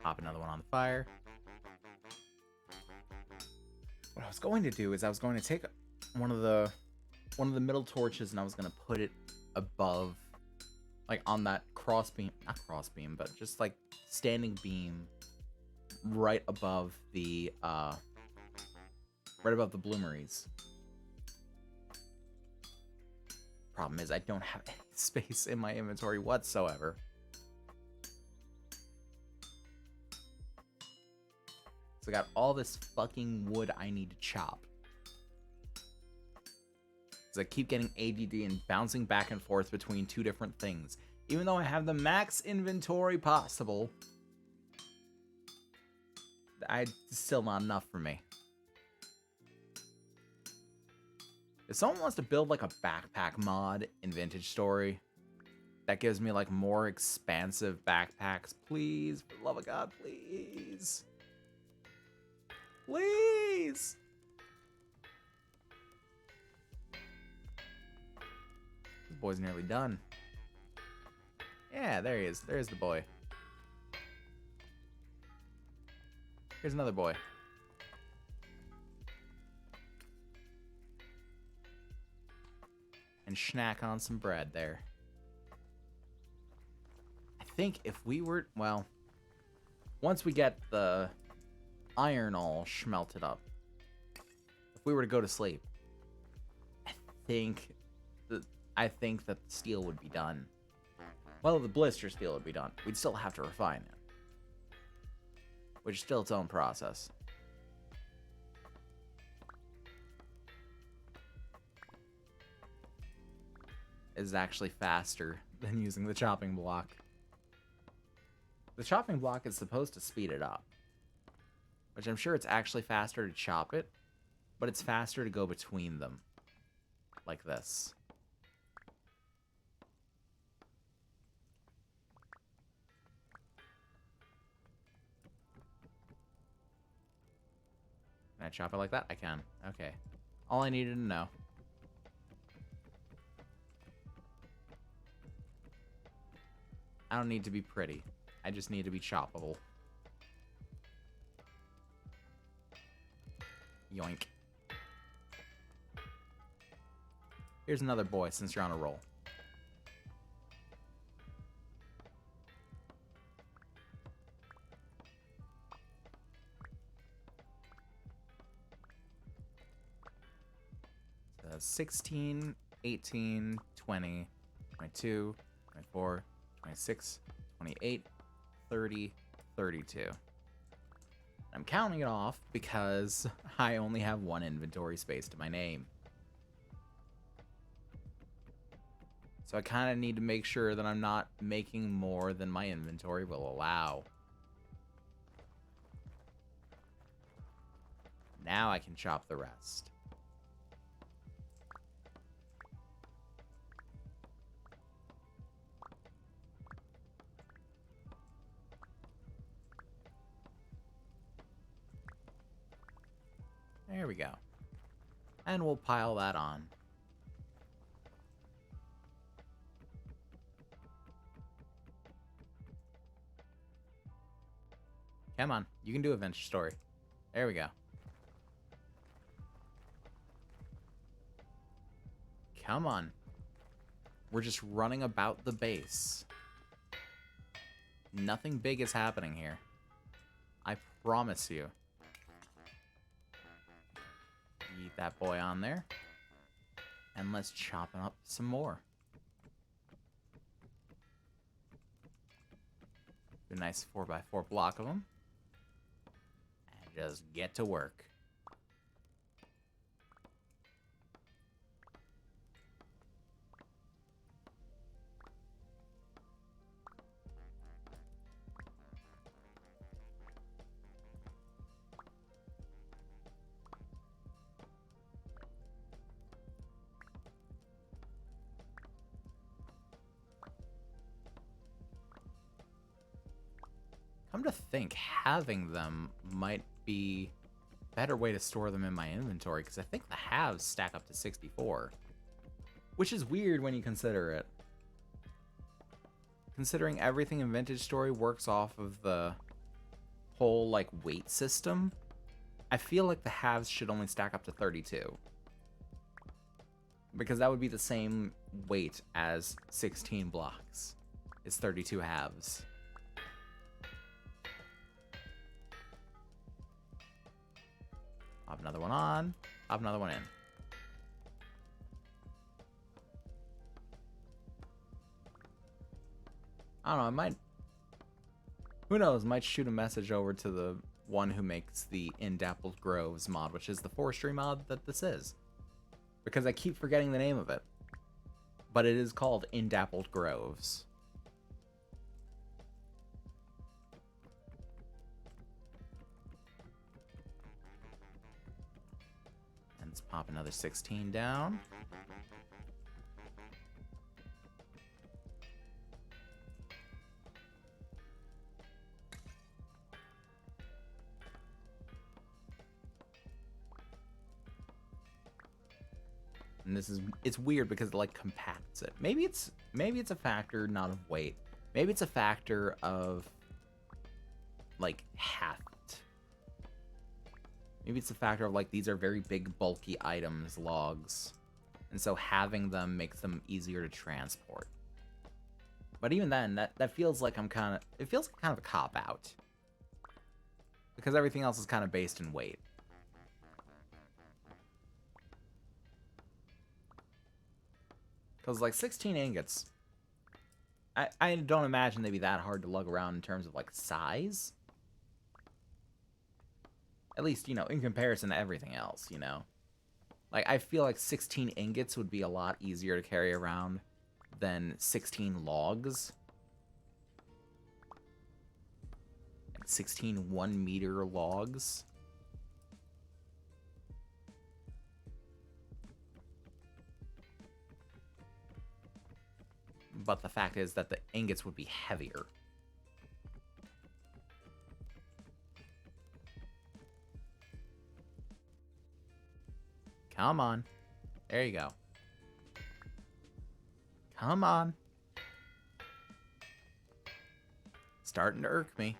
Pop another one on the fire. What I was going to do is I was going to take one of the middle torches and I was going to put it above, like on that cross beam, not cross beam, but just like standing beam right above the bloomeries. Problem is I don't have any space in my inventory whatsoever. So I got all this fucking wood I need to chop. So I keep getting ADD and bouncing back and forth between two different things. Even though I have the max inventory possible, it's still not enough for me. If someone wants to build like a backpack mod in Vintage Story that gives me like more expansive backpacks, please, for the love of God, please. Please! This boy's nearly done. Yeah, there he is. There's the boy. Here's another boy. And snack on some bread there. I think if we were... Well, once we get the iron all schmelted up, if we were to go to sleep, I think that the steel would be done. Well, the blister steel would be done. We'd still have to refine it, which is still its own process. Is actually faster than using the chopping block. The chopping block is supposed to speed it up, which I'm sure it's actually faster to chop it, but it's faster to go between them, like this. Can I chop it like that? I can. Okay. All I needed to know. I don't need to be pretty. I just need to be choppable. Yoink. Here's another boy since you're on a roll. So 16, 18, 20, 22, 24, 26, 28, 30, 32. I'm counting it off because I only have one inventory space to my name. So I kind of need to make sure that I'm not making more than my inventory will allow. Now I can chop the rest. There we go. And we'll pile that on. Come on, you can do Adventure Story. There we go. Come on. We're just running about the base. Nothing big is happening here. I promise you. Eat that boy on there. And let's chop him up some more. Do a nice 4x4 block of them. And just get to work. Come to think, having them might be a better way to store them in my inventory, because I think the halves stack up to 64. Which is weird when you consider it. Considering everything in Vintage Story works off of the whole, like, weight system, I feel like the halves should only stack up to 32. Because that would be the same weight as 16 blocks. It's 32 halves. Pop another one on, pop another one in. I don't know, I might... Who knows, might shoot a message over to the one who makes the In Dappled Groves mod, which is the forestry mod that this is. Because I keep forgetting the name of it. But it is called In Dappled Groves. Let's pop another 16 down. And this is, it's weird because it like compacts it. Maybe it's a factor not of weight. Maybe it's a factor of like heft. Maybe it's a factor of like these are very big bulky items, logs. And so having them makes them easier to transport. But even then, that feels like it feels like kind of a cop-out. Because everything else is kind of based in weight. Because like 16 ingots, I don't imagine they'd be that hard to lug around in terms of like size. At least, you know, in comparison to everything else, you know. Like, I feel like 16 ingots would be a lot easier to carry around than 16 logs. And 16 1-meter logs. But the fact is that the ingots would be heavier. Come on. There you go. Come on. Starting to irk me.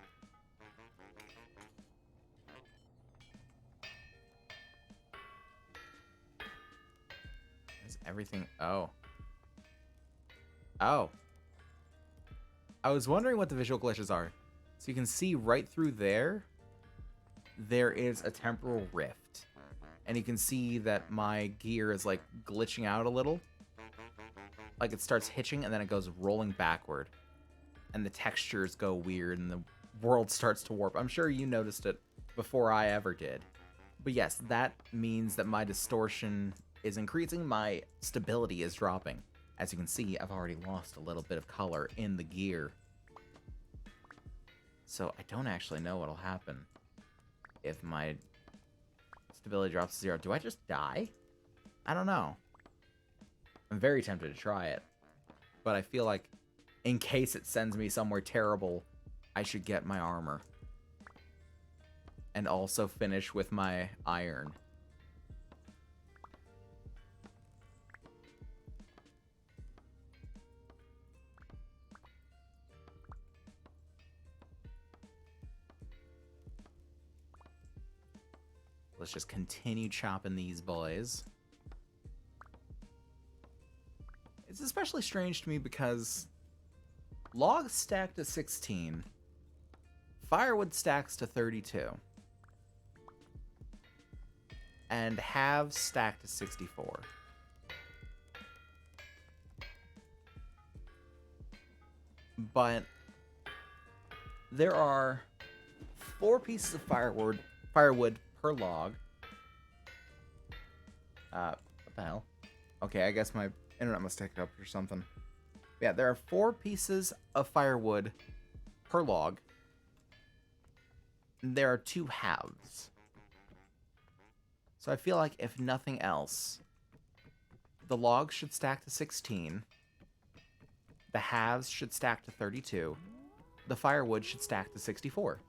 Is everything... Oh. Oh. I was wondering what the visual glitches are. So you can see right through there, there is a temporal rift. And you can see that my gear is like glitching out a little. Like it starts hitching and then it goes rolling backward. And the textures go weird and the world starts to warp. I'm sure you noticed it before I ever did. But yes, that means that my distortion is increasing, my stability is dropping. As you can see, I've already lost a little bit of color in the gear. So I don't actually know what'll happen if my stability drops to 0. Do I just die? I don't know. I'm very tempted to try it. But I feel like in case it sends me somewhere terrible, I should get my armor. And also finish with my iron. Let's just continue chopping these boys. It's especially strange to me because logs stack to 16, firewood stacks to 32, and halves stack to 64. But there are 4 pieces of firewood per log. What the hell? Okay, I guess my internet must take it up or something. Yeah, there are 4 pieces of firewood per log. There are 2 halves. So I feel like if nothing else, the logs should stack to 16. The halves should stack to 32. The firewood should stack to 64.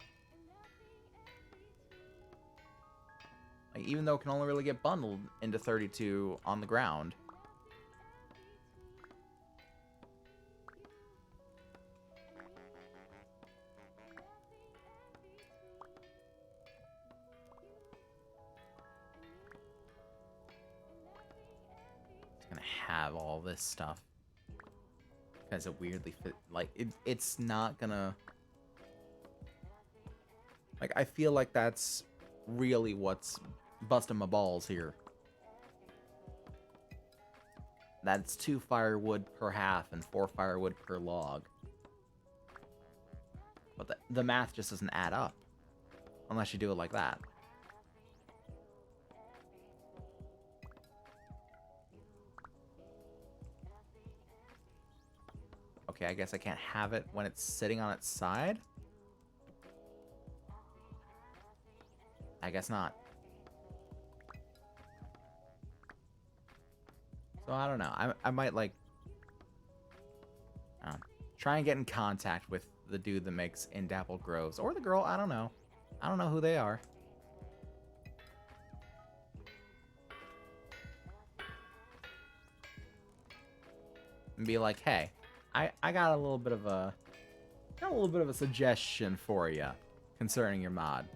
Like, even though it can only really get bundled into 32 on the ground. It's gonna have all this stuff. Because it weirdly fit, like, it's not gonna... Like, I feel like that's really what's busting my balls here. That's 2 firewood per half and 4 firewood per log. But the math just doesn't add up. Unless you do it like that. Okay, I guess I can't have it when it's sitting on its side. I guess not. So I don't know. I might like try and get in contact with the dude that makes In Dappled Groves, or the girl. I don't know. I don't know who they are. And be like, hey, I got a little bit of a suggestion for you concerning your mod.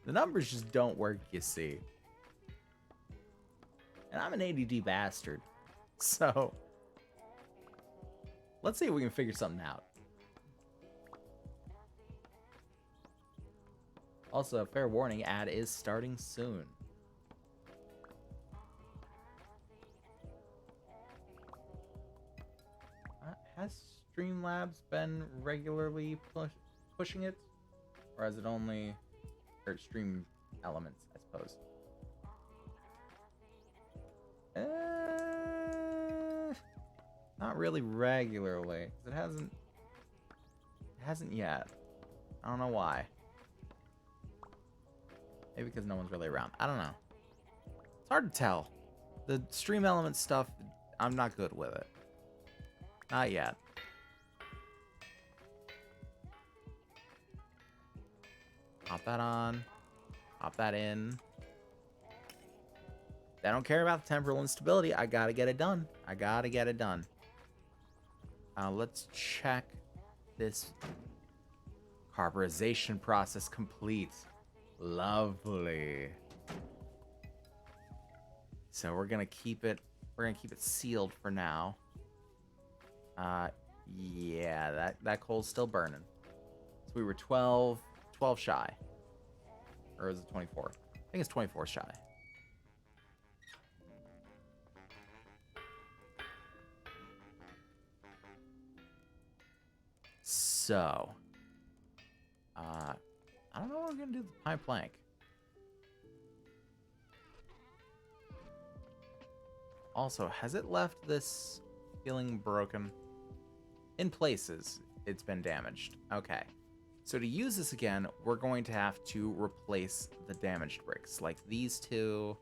The numbers just don't work, you see. And I'm an ADD bastard. So, let's see if we can figure something out. Also, fair warning, ad is starting soon. Has Streamlabs been regularly pushing it? Or has it only... or Stream Elements, I suppose. Not really regularly. It hasn't yet. I don't know why. Maybe because no one's really around. I don't know. It's hard to tell. The Stream Elements stuff, I'm not good with it. Not yet. Pop that on. Pop that in. I don't care about the temporal instability. I gotta get it done. I gotta get it done. Let's check this. Carburization process complete. Lovely. So we're gonna keep it. We're gonna keep it sealed for now. Yeah, that coal's still burning. So we were 12 shy. Or is it 24? I think it's 24 shy. So, I don't know what we're gonna do with the pine plank. Also, has it left this feeling broken? In places, it's been damaged. Okay. So to use this again, we're going to have to replace the damaged bricks. Like these two,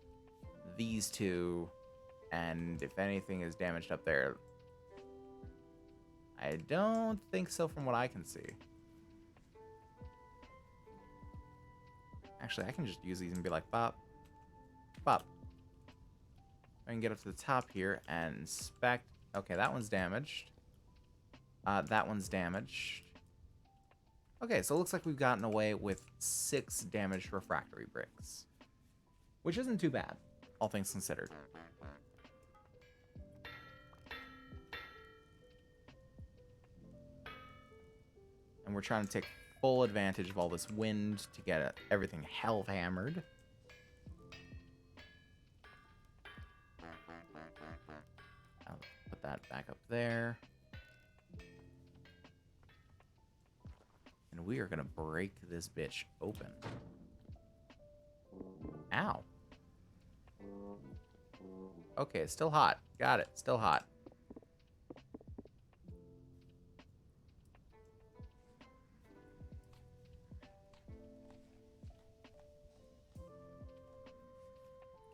and if anything is damaged up there. I don't think so from what I can see. Actually, I can just use these and be like, bop, bop. I can get up to the top here and inspect. Okay, that one's damaged. That one's damaged. Okay, so it looks like we've gotten away with 6 damaged refractory bricks. Which isn't too bad, all things considered. And we're trying to take full advantage of all this wind to get everything hell hammered. I'll put that back up there. And we are going to break this bitch open. Ow. Okay, it's still hot. Got it. Still hot.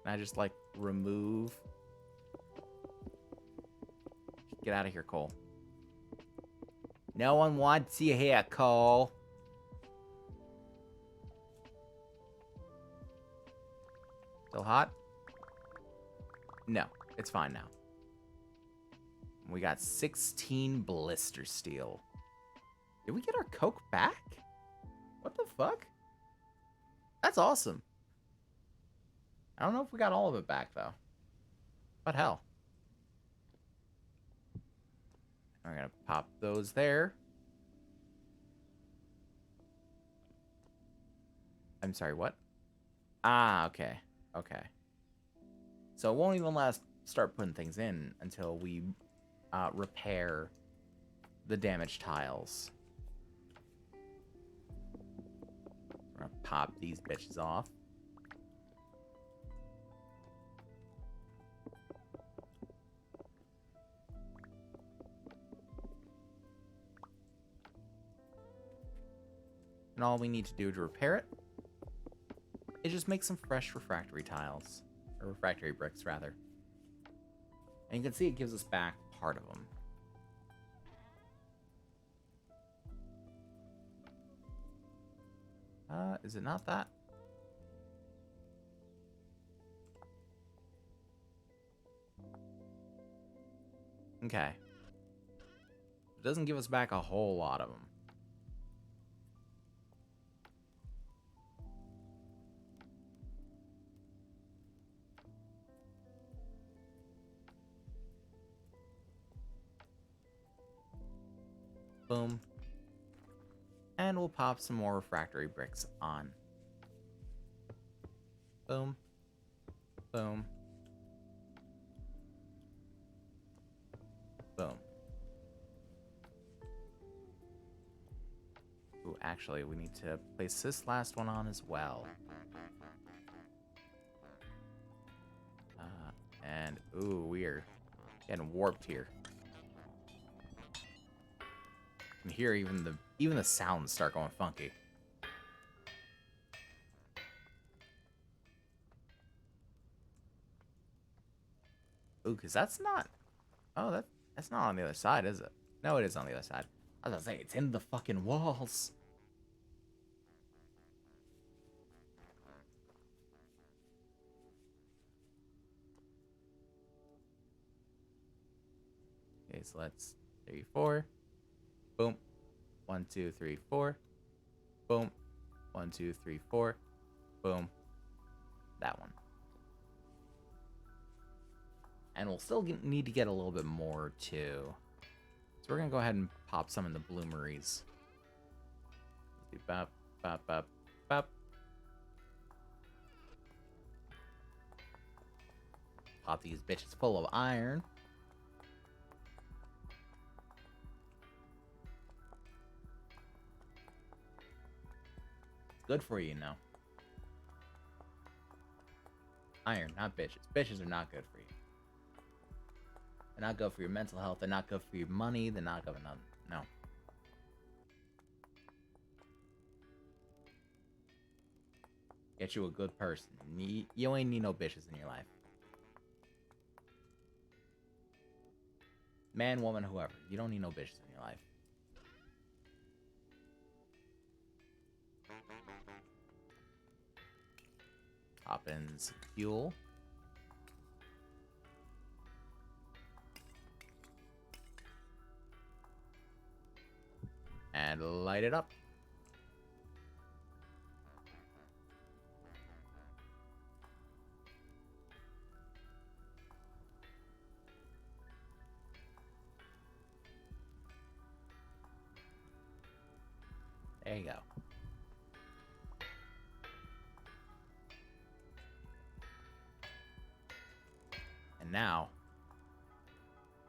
Can I just, like, remove? Get out of here, Cole. No one wants you here, Cole. Still hot? No, it's fine now. We got 16 blister steel. Did we get our coke back? What the fuck? That's awesome. I don't know if we got all of it back, though. But hell. We're going to pop those there. I'm sorry, what? Ah, okay. Okay. So it won't even let us start putting things in until we repair the damaged tiles. We're going to pop these bitches off. And all we need to do to repair it is just make some fresh refractory tiles. Or refractory bricks, rather. And you can see it gives us back part of them. Is it not that? Okay. It doesn't give us back a whole lot of them. Boom. And we'll pop some more refractory bricks on. Boom. Boom. Boom. Ooh, actually, we need to place this last one on as well. And, ooh, we're getting warped here. You can hear even the sounds start going funky. Ooh, because that's not... Oh, that's not on the other side, is it? No, it is on the other side. I was gonna say, it's in the fucking walls. Okay, so let's 3, 4. Boom. 1, 2, 3, 4. Boom. 1, 2, 3, 4. Boom. That one. And we'll still need to get a little bit more too. So we're gonna go ahead and pop some in the bloomeries. Do bop, bop, bop, bop. Pop these bitches full of iron. It's good for you, you know. Iron, not bitches. Bitches are not good for you. They're not good for your mental health. They're not good for your money. They're not good for nothing. No. Get you a good person. You ain't need no bitches in your life. Man, woman, whoever. You don't need no bitches in your life. Hop in some fuel. And light it up. There you go. And now,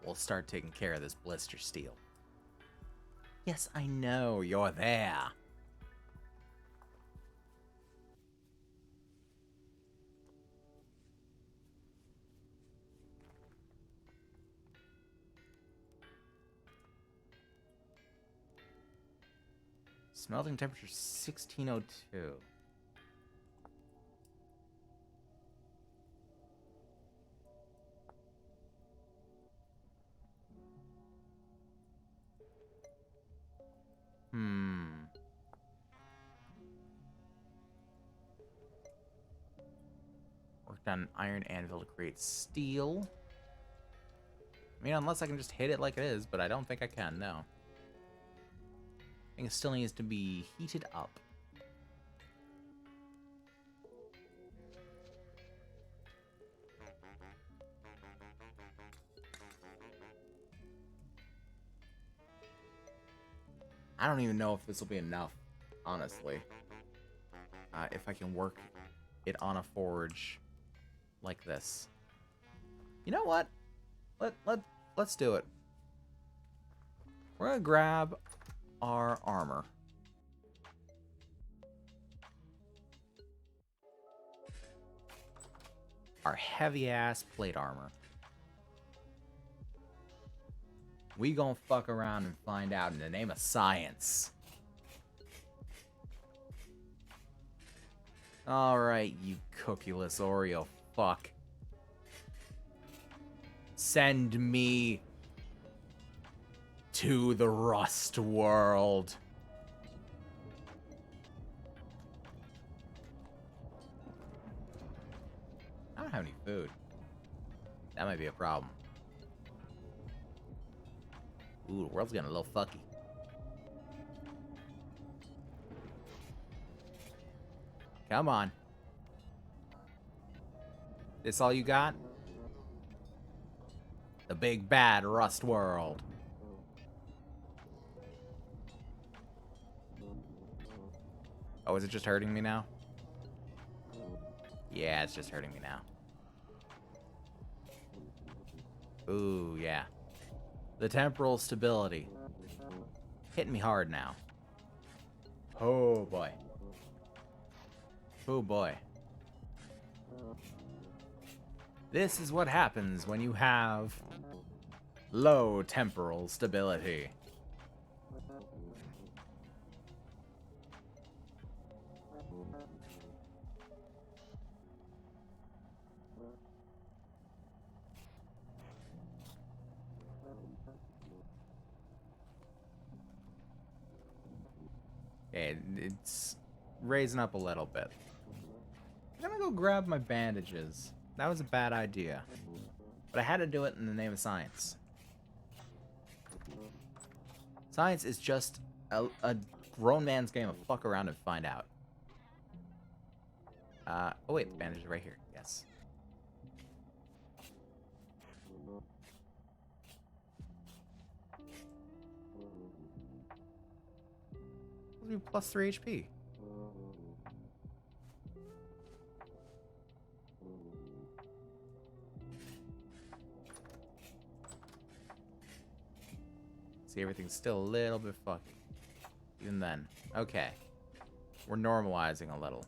we'll start taking care of this blister steel. Yes, I know, you're there. Smelting temperature 1602. Worked on an iron anvil to create steel. I mean, unless I can just hit it like it is, but I don't think I can, no. I think it still needs to be heated up. I don't even know if this will be enough, honestly. If I can work it on a forge like this. You know what? Let's do it. We're gonna grab our armor. Our heavy-ass plate armor. We gonna fuck around and find out in the name of science. Alright, you cookieless Oreo fuck. Send me to the Rust World. I don't have any food. That might be a problem. Ooh, the world's getting a little fucky. Come on. This all you got? The big bad Rust World. Oh, is it just hurting me now? Yeah, it's just hurting me now. Ooh, yeah. The temporal stability. Hitting me hard now. Oh, boy. Oh, boy. This is what happens when you have low temporal stability. Okay, it's raising up a little bit. I'm gonna go grab my bandages. That was a bad idea. But I had to do it in the name of science. Science is just a grown man's game of fuck around and find out. Oh wait, the bandage is right here. Yes. Plus 3 HP. See, everything's still a little bit fucky. Even then. Okay. We're normalizing a little.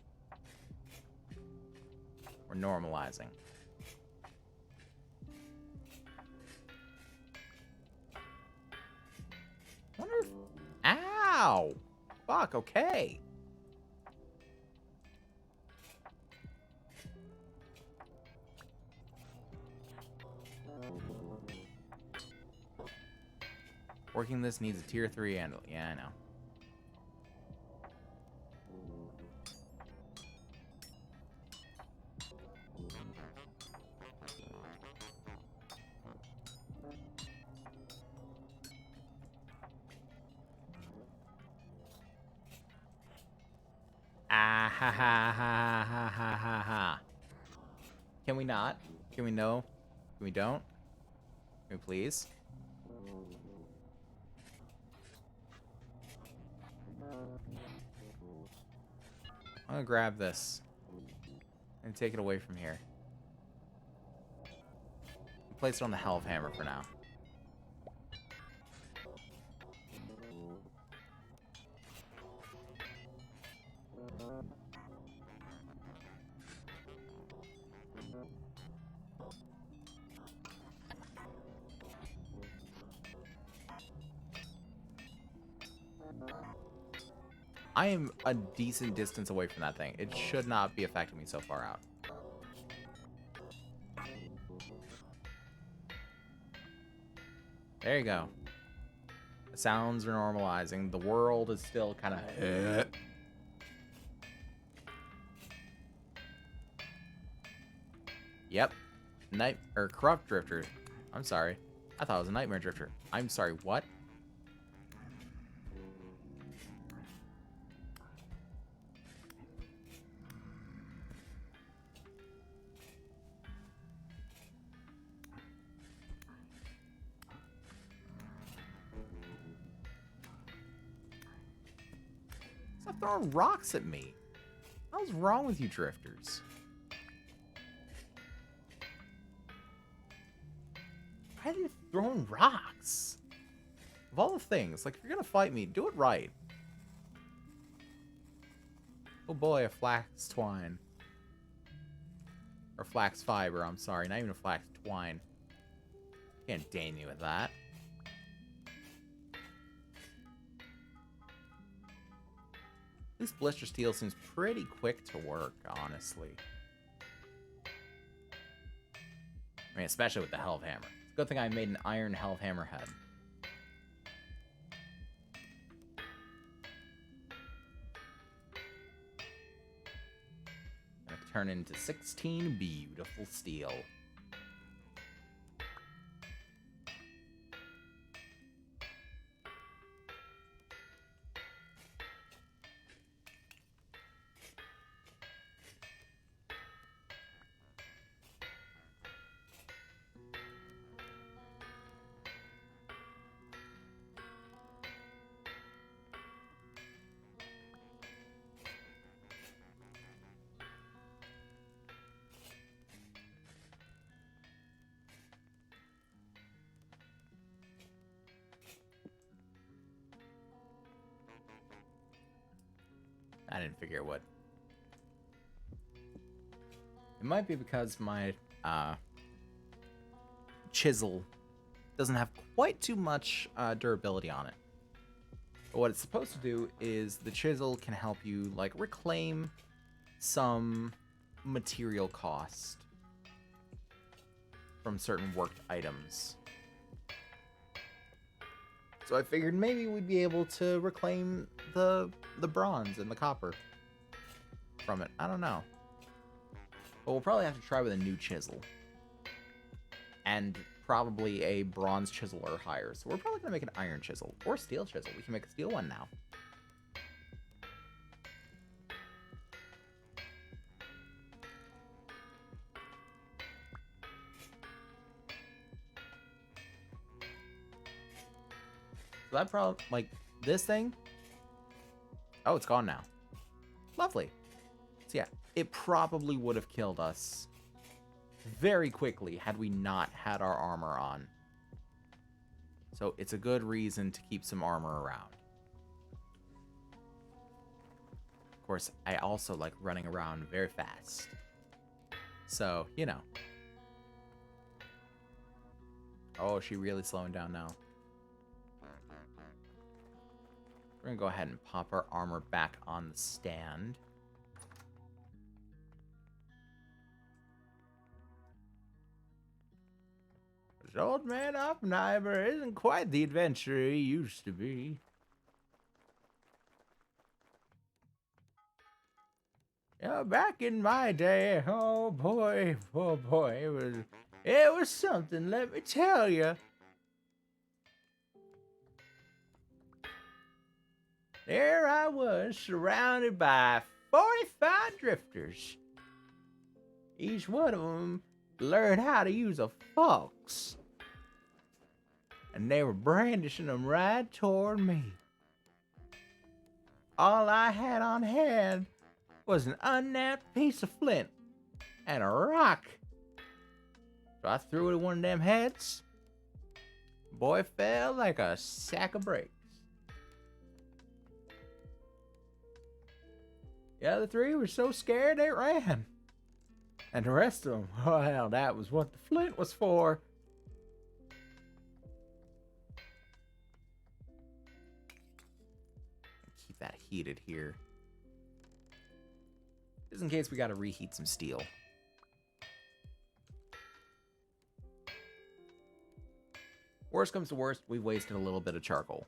We're normalizing. Wonder if... Ow! Fuck, okay. Working this needs a tier 3 handle. Yeah, I know. Ah ha ha ha ha ha ha ha. Can we not? Can we no? Can we don't? Can we please? I'm gonna grab this and take it away from here. Place it on the Health Hammer for now. I am a decent distance away from that thing. It should not be affecting me so far out. There you go. The sounds are normalizing. The world is still kind of... Yep. Corrupt Drifter. I'm sorry. I thought it was a Nightmare Drifter. I'm sorry, what? Stop throwing rocks at me. What's wrong with you drifters? Why are you throwing rocks? Of all the things, like, if you're gonna fight me, do it right. Oh boy, a flax twine. Or flax fiber, I'm sorry. Not even a flax twine. Can't dame me with that. This blister steel seems pretty quick to work, honestly. I mean, especially with the Health Hammer. It's a good thing I made an iron Health Hammer head. Gonna turn into 16 beautiful steel. I didn't figure it would. It might be because my chisel doesn't have quite too much durability on it. But what it's supposed to do is the chisel can help you, like, reclaim some material cost from certain worked items. So I figured maybe we'd be able to reclaim the bronze and the copper from it. I don't know. But we'll probably have to try with a new chisel. And probably a bronze chisel or higher. So we're probably going to make an iron chisel or steel chisel. We can make a steel one now. So that probably, like, this thing. Oh, it's gone now. Lovely. So yeah, it probably would have killed us very quickly had we not had our armor on. So it's a good reason to keep some armor around. Of course, I also like running around very fast. So, you know. Oh, is she really slowing down now? We're going to go ahead and pop our armor back on the stand. This old man Oppenheimer isn't quite the adventurer he used to be. Yeah, back in my day, oh boy, it was something, let me tell you. There I was, surrounded by 45 drifters. Each one of them learned how to use a fox. And they were brandishing them right toward me. All I had on hand was an unnapped piece of flint and a rock. So I threw it at one of them heads. Boy fell like a sack of bricks. The other three were so scared they ran. And the rest of them, well, that was what the flint was for. Keep that heated here. Just in case we gotta reheat some steel. Worst comes to worst, we've wasted a little bit of charcoal.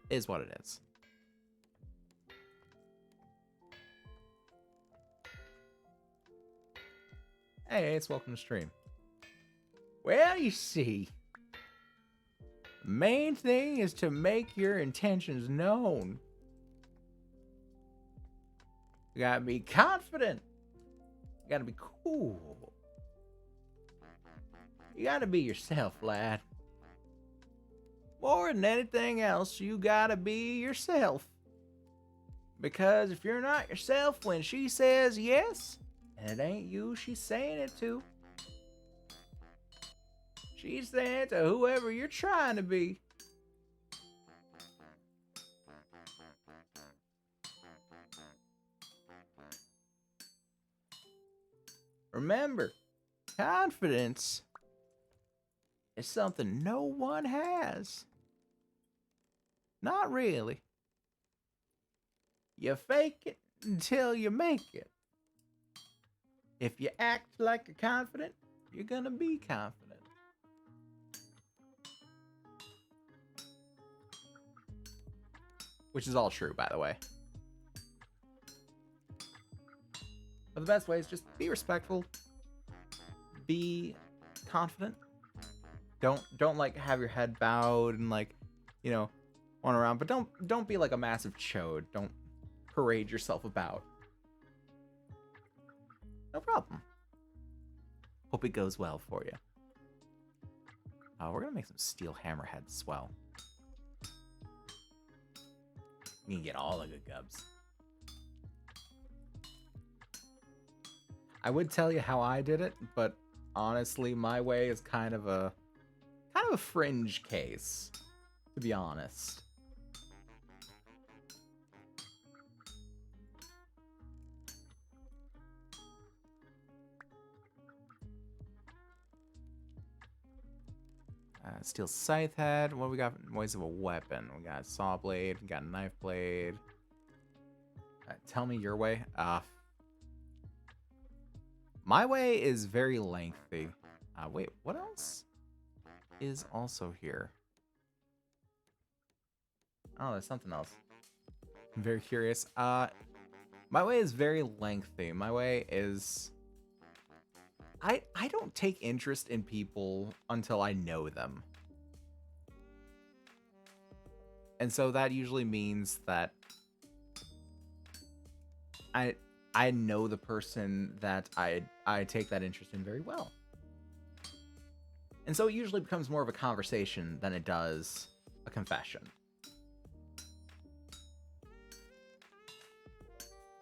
Is what it is. Hey, it's welcome to stream. Well, you see, the main thing is to make your intentions known. You gotta be confident. You gotta be cool. You gotta be yourself, lad. More than anything else, you gotta be yourself. Because if you're not yourself when she says yes, and it ain't you she's saying it to. She's saying it to whoever you're trying to be. Remember, confidence is something no one has. Not really. You fake it until you make it. If you act like you're confident, you're gonna be confident. Which is all true, by the way. But the best way is just be respectful. Be confident. Don't like have your head bowed and like, you know, on around, but don't be like a massive chode. Don't parade yourself about. No problem. Hope it goes well for you. We're gonna make some steel hammerheads as well. You can get all the good gubs. I would tell you how I did it, but honestly, my way is kind of a fringe case, to be honest. Steel scythe head. What do we got? Ways of a weapon. We got saw blade. We got knife blade. Tell me your way. My way is very lengthy. Wait, what else is also here? Oh, there's something else. I'm very curious. My way is very lengthy. My way is I don't take interest in people until I know them. And so that usually means that I know the person that I take that interest in very well. And so it usually becomes more of a conversation than it does a confession.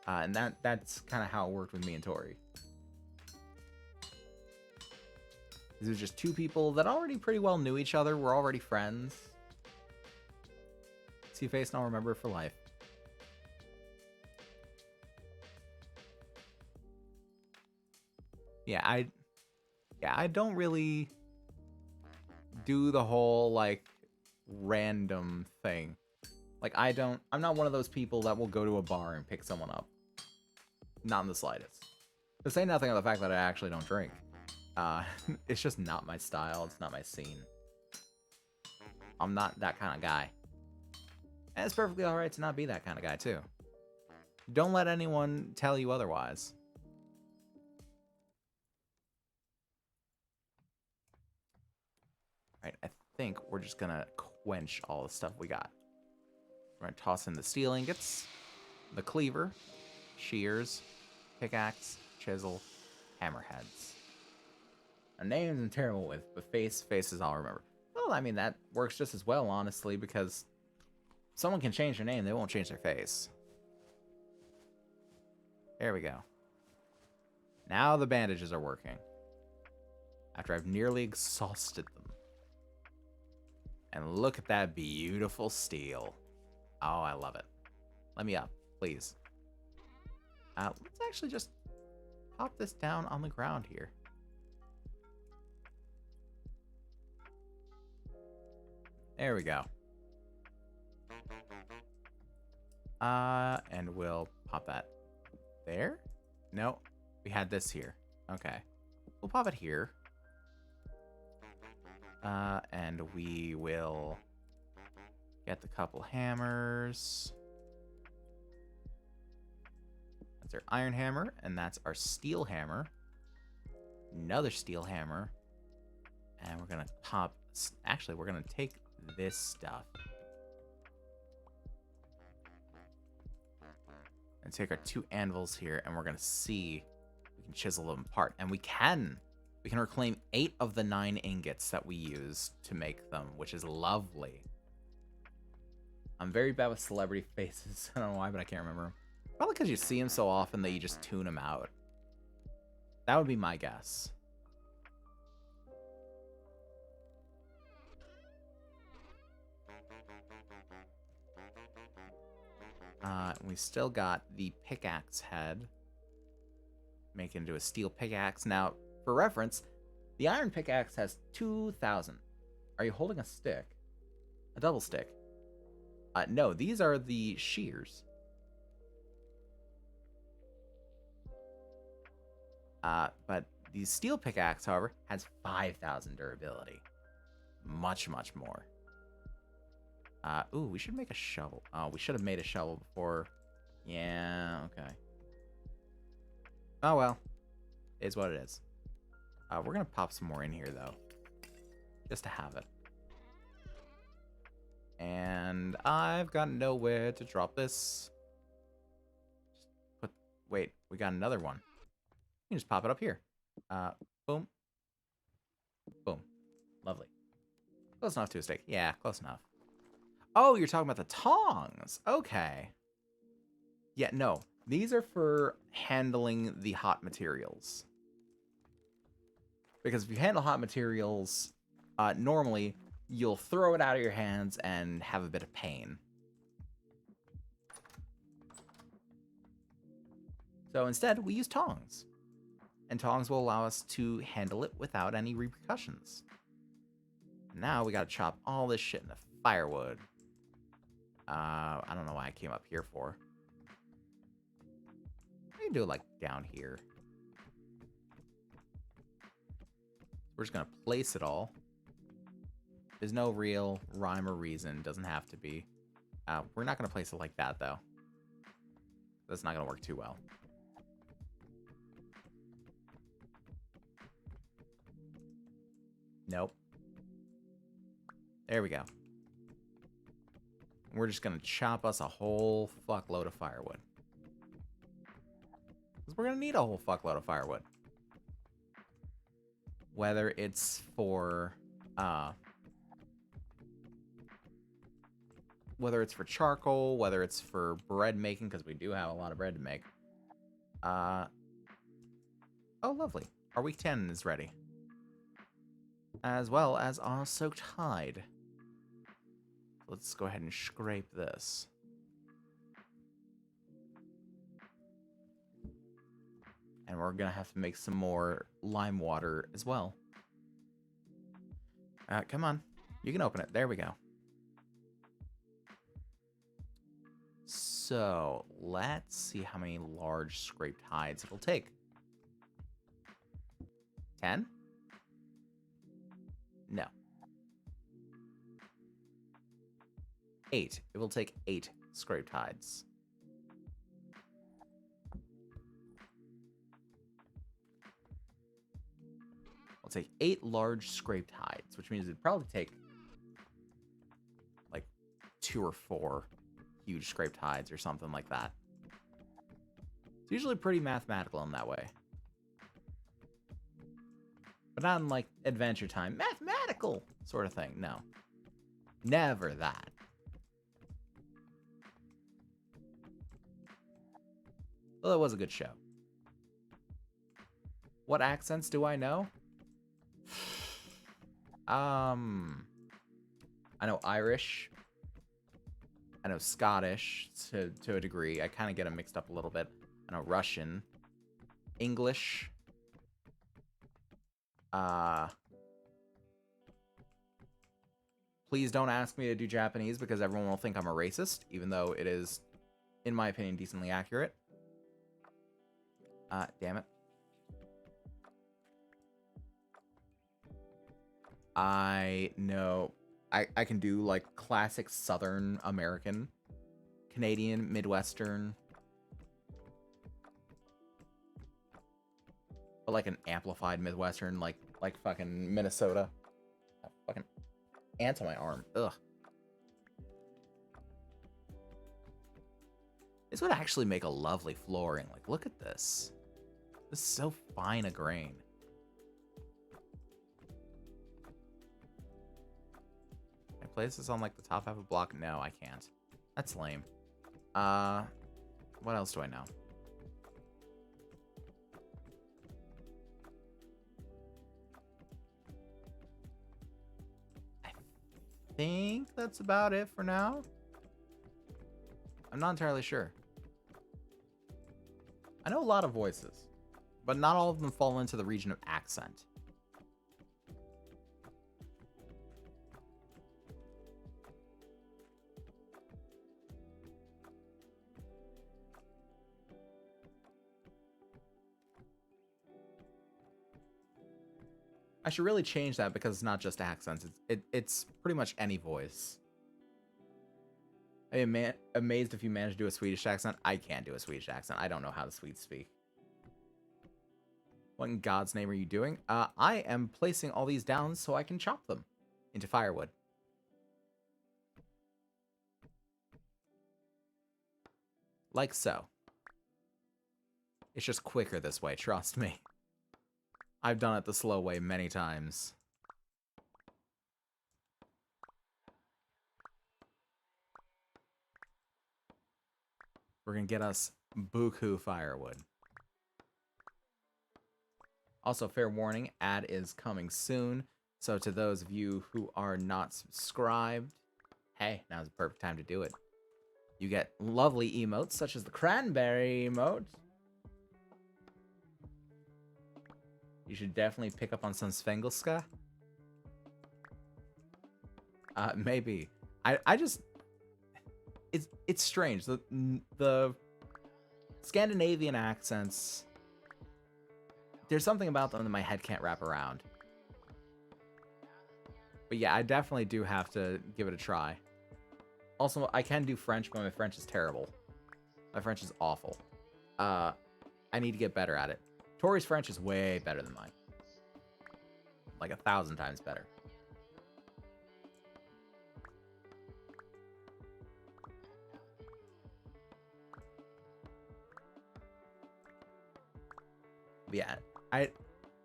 And that's kind of how it worked with me and Tori. These were just two people that already pretty well knew each other, were already friends. See a face and I'll remember it for life. Yeah, I don't really do the whole, like, random thing. Like, I'm not one of those people that will go to a bar and pick someone up. Not in the slightest. To say nothing of the fact that I actually don't drink. It's just not my style. It's not my scene. I'm not that kind of guy. And it's perfectly alright to not be that kind of guy, too. Don't let anyone tell you otherwise. Alright, I think we're just gonna quench all the stuff we got. We're gonna toss in the steel ingots, the cleaver, shears, pickaxe, chisel, hammerheads. Now, names I'm terrible with, but faces I'll remember. Well, I mean, that works just as well, honestly, because someone can change their name, they won't change their face. There we go. Now the bandages are working. After I've nearly exhausted them. And look at that beautiful steel. Oh, I love it. Let me up, please. Let's actually just pop this down on the ground here. There we go. And we'll pop that there. No, we had this here. Okay. We'll pop it here. And we will get the couple hammers. That's our iron hammer, and that's our steel hammer. Another steel hammer. And we're gonna pop... Actually, we're gonna take this stuff. And take our two anvils here, and we're gonna see if we can chisel them apart. And we can! We can reclaim 8 of the 9 ingots that we used to make them, which is lovely. I'm very bad with celebrity faces. I don't know why, but I can't remember them. Probably because you see them so often that you just tune them out. That would be my guess. We still got the pickaxe head. Make it into a steel pickaxe. Now, for reference, the iron pickaxe has 2,000. Are you holding a stick? A double stick? No, these are the shears. But the steel pickaxe, however, has 5,000 durability. Much, much more. Ooh, we should make a shovel. Oh, we should have made a shovel before. Yeah, okay. Oh, well. It is what it is. We're going to pop some more in here, though. Just to have it. And I've got nowhere to drop this. Wait, we got another one. You can just pop it up here. Boom. Boom. Lovely. Close enough to a stick. Yeah, close enough. Oh, you're talking about the tongs. Okay. Yeah, no. These are for handling the hot materials. Because if you handle hot materials, normally you'll throw it out of your hands and have a bit of pain. So instead, we use tongs. And tongs will allow us to handle it without any repercussions. Now we gotta chop all this shit into firewood. I don't know why I came up here for. I can do it like down here. We're just gonna place it all. There's no real rhyme or reason. Doesn't have to be. We're not gonna place it like that though. That's not gonna work too well. Nope. There we go. We're just gonna chop us a whole fuckload of firewood. Because we're gonna need a whole fuckload of firewood. Whether it's for charcoal, whether it's for bread making, because we do have a lot of bread to make. Oh, lovely. Our week 10 is ready. As well as our soaked hide. Let's go ahead and scrape this. And we're going to have to make some more lime water as well. Come on. You can open it. There we go. So, let's see how many large scraped hides it'll take. 10? No. 8. It will take 8 scraped hides. I'll take 8 large scraped hides, which means it'd probably take like 2 or 4 huge scraped hides or something like that. It's usually pretty mathematical in that way. But not in like Adventure Time. Mathematical sort of thing. No. Never that. Well, it was a good show. What accents do I know? I know Irish. I know Scottish to a degree. I kind of get them mixed up a little bit. I know Russian. English. Please don't ask me to do Japanese because everyone will think I'm a racist, even though it is, in my opinion, decently accurate. Damn it. I know I can do like classic Southern American, Canadian, Midwestern, but like an amplified Midwestern, like fucking Minnesota. Fucking ants on my arm. Ugh. This would actually make a lovely flooring. Like, look at this. This is so fine a grain. Can I place this on like the top half of a block? No, I can't. That's lame. What else do I know? I think that's about it for now. I'm not entirely sure. I know a lot of voices, but not all of them fall into the region of accent. I should really change that because it's not just accents. It's pretty much any voice. I am amazed if you manage to do a Swedish accent. I can't do a Swedish accent. I don't know how the Swedes speak. What in God's name are you doing? I am placing all these down so I can chop them into firewood. Like so. It's just quicker this way, trust me. I've done it the slow way many times. We're gonna get us buku firewood. Also, fair warning, ad is coming soon. So to those of you who are not subscribed, hey, now's the perfect time to do it. You get lovely emotes such as the cranberry emote. You should definitely pick up on some Svengelska. Maybe. I just... It's strange. The Scandinavian accents... There's something about them that my head can't wrap around. But yeah, I definitely do have to give it a try. Also, I can do French, but my French is terrible. My French is awful. I need to get better at it. Tori's French is way better than mine. like 1,000 times better. But yeah, I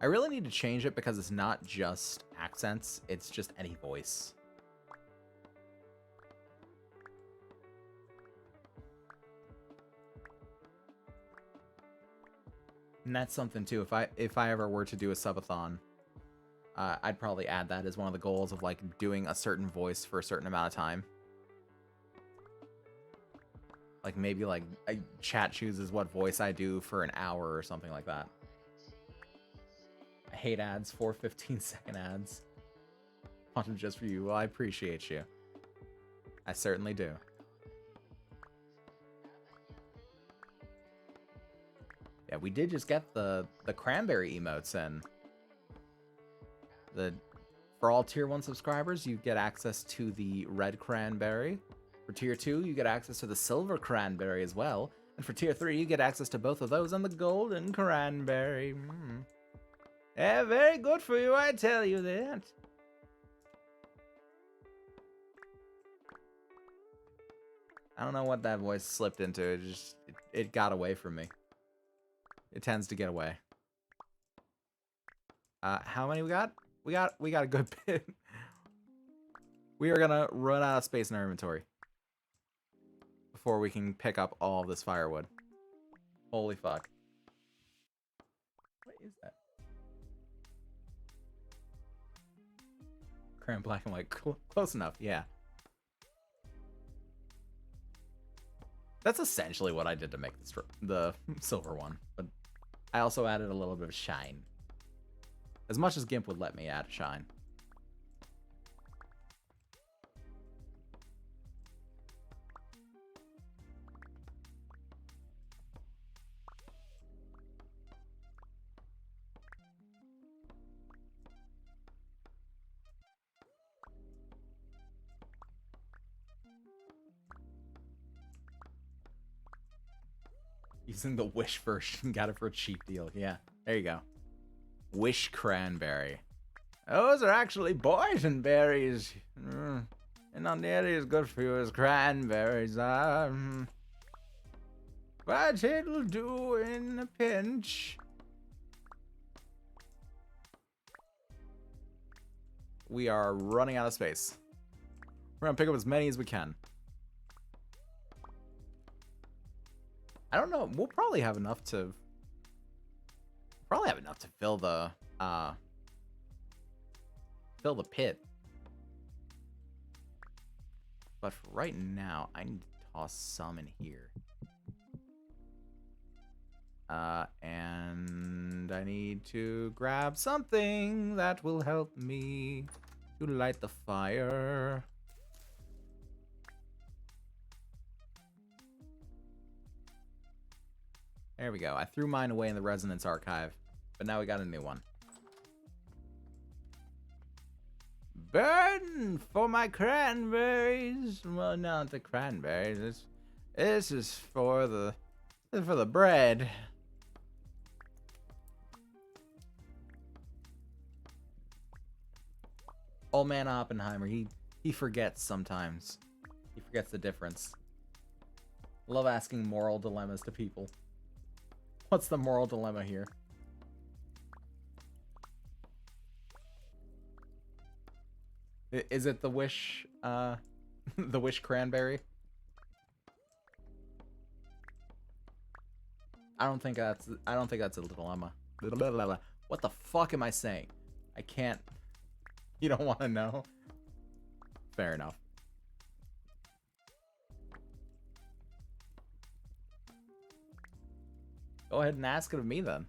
really need to change it because it's not just accents, it's just any voice. And that's something too. If I ever were to do a subathon, I'd probably add that as one of the goals of like doing a certain voice for a certain amount of time. Like maybe like chat chooses what voice I do for an hour or something like that. I hate ads, 4 15-second ads. Want them just for you. Well, I appreciate you. I certainly do. Yeah, we did just get the cranberry emotes in. For all tier 1 subscribers, you get access to the red cranberry. For tier 2, you get access to the silver cranberry as well. And for tier 3, you get access to both of those and the golden cranberry. Yeah, very good for you, I tell you that. I don't know what that voice slipped into. It got away from me. It tends to get away. How many we got? We got a good bit. We are gonna run out of space in our inventory before we can pick up all of this firewood. Holy fuck. What is that? Crayon black and white. Close enough, yeah. That's essentially what I did to make the silver one, but I also added a little bit of shine. As much as GIMP would let me add shine. Using the Wish version, got it for a cheap deal. Yeah, there you go. Wish cranberry. Those are actually boysenberries. And not nearly as good for you as cranberries are. But it'll do in a pinch. We are running out of space. We're gonna pick up as many as we can. I don't know. We'll probably have enough to fill the pit. But for right now, I need to toss some in here. And I need to grab something that will help me to light the fire. There we go. I threw mine away in the Resonance Archive, but now we got a new one. Burn for my cranberries. Well, not the cranberries. This is for the bread. Old man Oppenheimer, he forgets sometimes. He forgets the difference. Love asking moral dilemmas to people. What's the moral dilemma here? Is it the Wish, the Wish cranberry? I don't think that's a dilemma. What the fuck am I saying? I can't. You don't want to know? Fair enough. Go ahead and ask it of me then.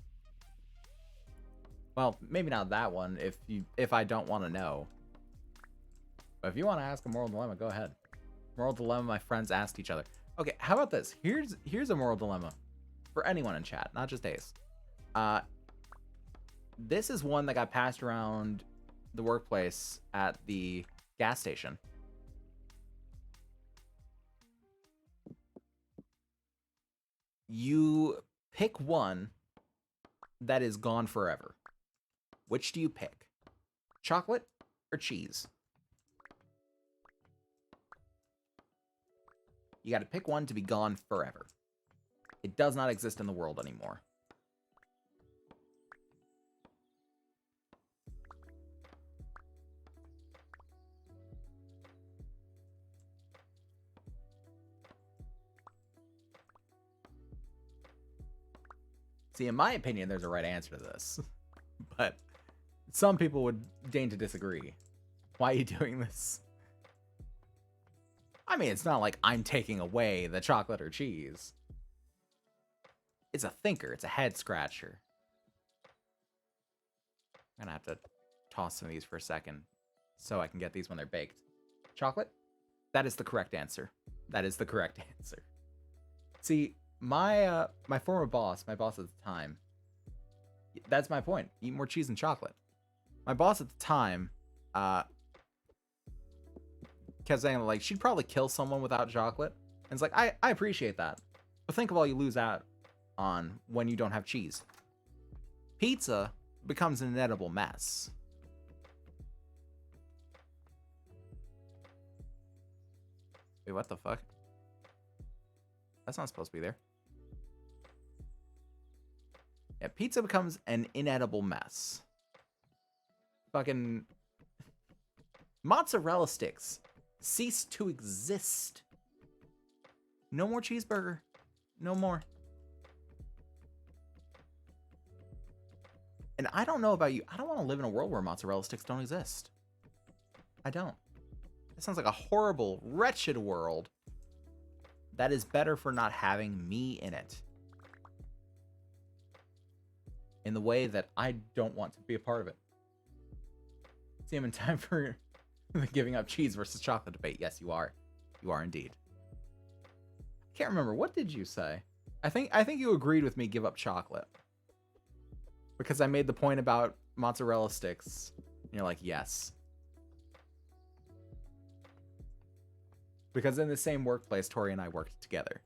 Well, maybe not that one if I don't want to know. But if you want to ask a moral dilemma, go ahead. Moral dilemma my friends ask each other. Okay, how about this? Here's a moral dilemma for anyone in chat, not just Ace. This is one that got passed around the workplace at the gas station. You pick one that is gone forever. Which do you pick? Chocolate or cheese? You got to pick one to be gone forever. It does not exist in the world anymore. See, in my opinion, there's a right answer to this. But some people would deign to disagree. Why are you doing this? I mean, it's not like I'm taking away the chocolate or cheese. It's a thinker. It's a head scratcher. I'm gonna have to toss some of these for a second so I can get these when they're baked. Chocolate? That is the correct answer. That is the correct answer. See, my former boss, my boss at the time, that's my point. Eat more cheese and chocolate. My boss at the time, kept saying, like, she'd probably kill someone without chocolate. And it's like, I appreciate that. But think of all you lose out on when you don't have cheese. Pizza becomes an inedible mess. Wait, what the fuck? That's not supposed to be there. Yeah, pizza becomes an inedible mess. Fucking mozzarella sticks cease to exist. No more cheeseburger. No more. And I don't know about you. I don't want to live in a world where mozzarella sticks don't exist. I don't. It sounds like a horrible, wretched world that is better for not having me in it. In the way that I don't want to be a part of it. See, I'm in time for the giving up cheese versus chocolate debate. Yes, you are. You are indeed. I can't remember. What did you say? I think you agreed with me give up chocolate. Because I made the point about mozzarella sticks. And you're like, yes. Because in the same workplace, Tori and I worked together.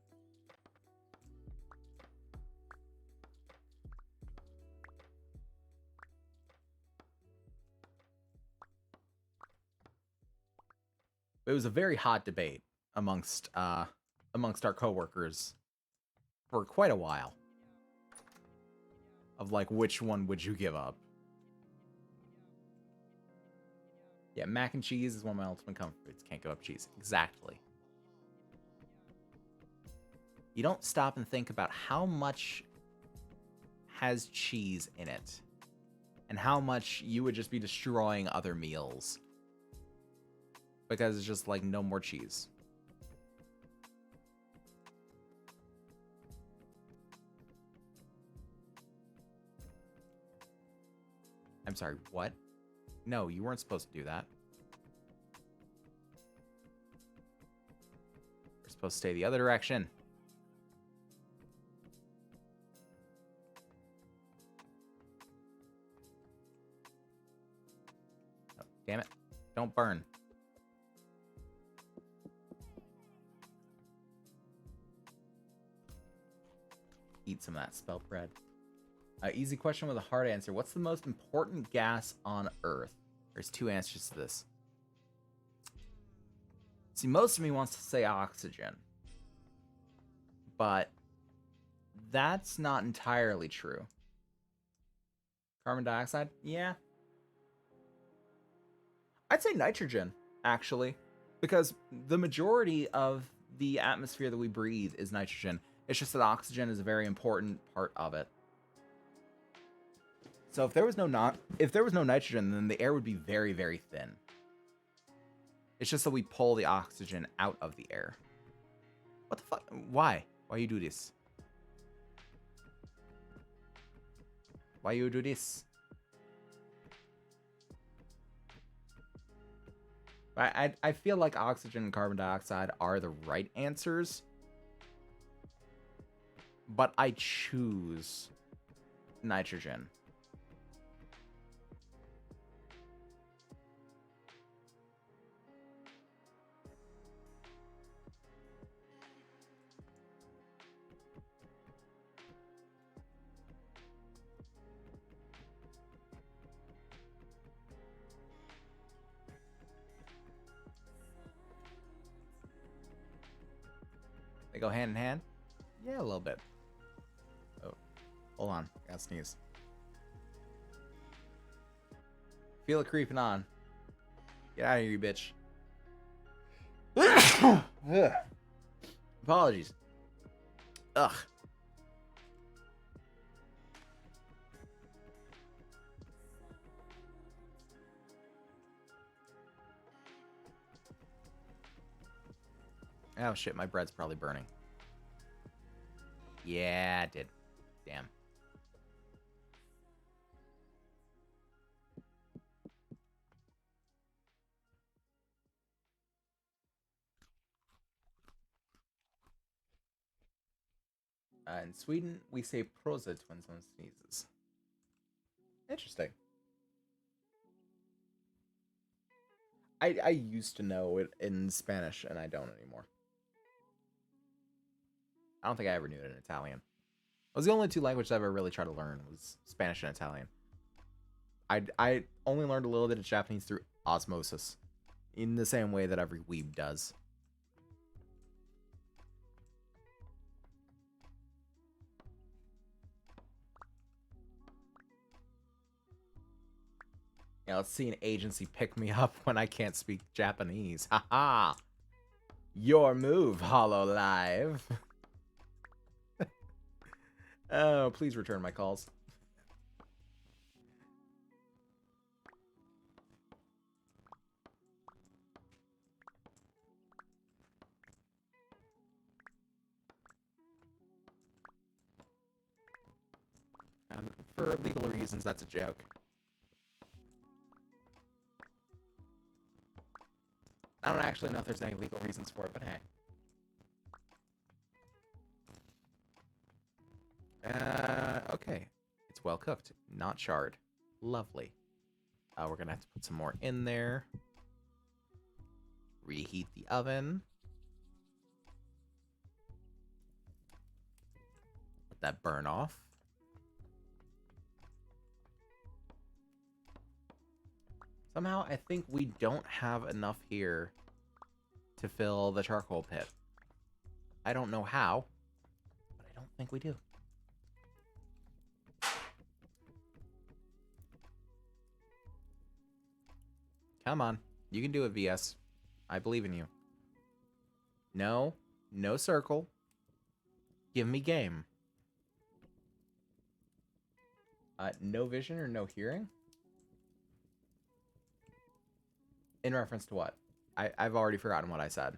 It was a very hot debate amongst our coworkers for quite a while. Of like, which one would you give up? Yeah, mac and cheese is one of my ultimate comfort foods. Can't give up cheese. Exactly. You don't stop and think about how much has cheese in it. And how much you would just be destroying other meals. Because it's just like, no more cheese. I'm sorry, what? No, you weren't supposed to do that. We're supposed to stay the other direction. Oh, damn it. Don't burn. Eat some of that spelt bread. Easy question with a hard answer. What's the most important gas on Earth? There's two answers to this. See, most of me wants to say oxygen. But that's not entirely true. Carbon dioxide? Yeah. I'd say nitrogen, actually. Because the majority of the atmosphere that we breathe is nitrogen. It's just that oxygen is a very important part of it. So if there was no nitrogen, then the air would be very, very thin. It's just that we pull the oxygen out of the air. What the fuck? Why? Why you do this? Why you do this? I feel like oxygen and carbon dioxide are the right answers. But I choose nitrogen. They go hand in hand? Yeah, a little bit. Oh, hold on. I gotta sneeze. Feel it creeping on. Get out of here, you bitch. Apologies. Ugh. Oh shit, my bread's probably burning. Yeah, it did. Damn. In Sweden, we say prosit when someone sneezes. Interesting. I used to know it in Spanish, and I don't anymore. I don't think I ever knew it in Italian. It was the only two languages I ever really tried to learn was Spanish and Italian. I only learned a little bit of Japanese through osmosis, in the same way that every weeb does. Yeah, let's see an agency pick me up when I can't speak Japanese. Haha! Your move, HoloLive. Oh, please return my calls. For legal reasons, that's a joke. I don't actually know if there's any legal reasons for it, but hey. Okay. It's well cooked, not charred. Lovely. We're gonna have to put some more in there. Reheat the oven. Let that burn off. Somehow, I think we don't have enough here to fill the charcoal pit. I don't know how, but I don't think we do. Come on. You can do it, VS. I believe in you. No. No circle. Give me game. No vision or no hearing? In reference to what? I've already forgotten what I said.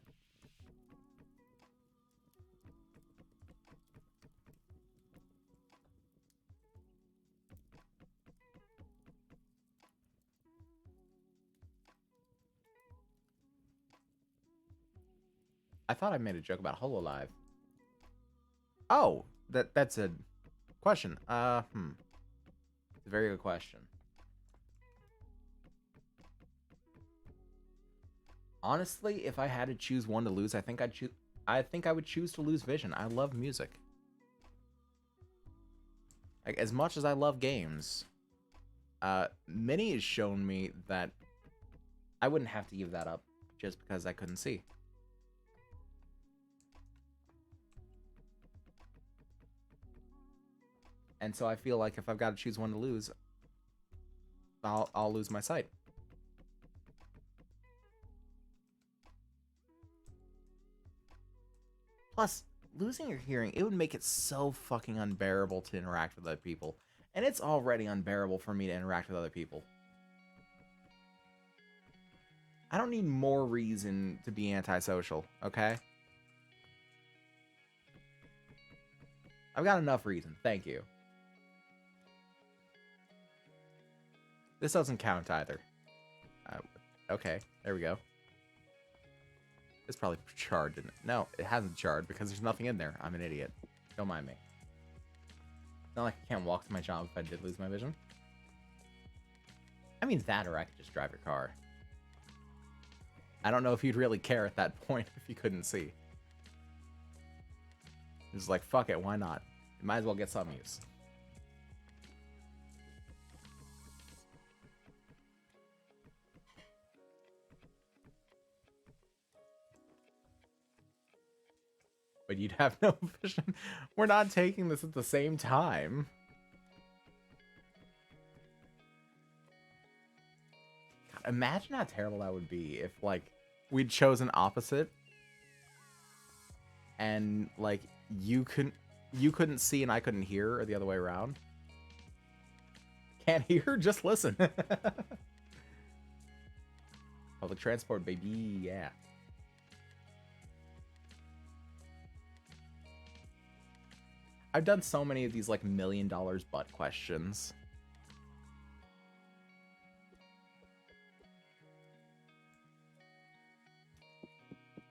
I thought I made a joke about HoloLive. Oh, that's a question. It's a very good question. Honestly, if I had to choose one to lose, I think I would choose to lose vision. I love music. Like, as much as I love games, Minnie has shown me that I wouldn't have to give that up just because I couldn't see. And so I feel like if I've got to choose one to lose, I'll lose my sight. Plus, losing your hearing, it would make it so fucking unbearable to interact with other people. And it's already unbearable for me to interact with other people. I don't need more reason to be antisocial, okay? I've got enough reason, thank you. This doesn't count either. Okay, there we go. It's probably charred, didn't it? No, it hasn't charred because there's nothing in there. I'm an idiot. Don't mind me. It's not like I can't walk to my job if I did lose my vision. I mean, that or I could just drive your car. I don't know if you'd really care at that point if you couldn't see. It's like, fuck it, why not? You might as well get some use. but you'd have no vision. We're not taking this at the same time. God, imagine how terrible that would be if, like, we'd chosen opposite, and, like, you couldn't see and I couldn't hear, or the other way around. Can't hear? Just listen. Public transport, baby, yeah. I've done so many of these, like, $1 million butt questions.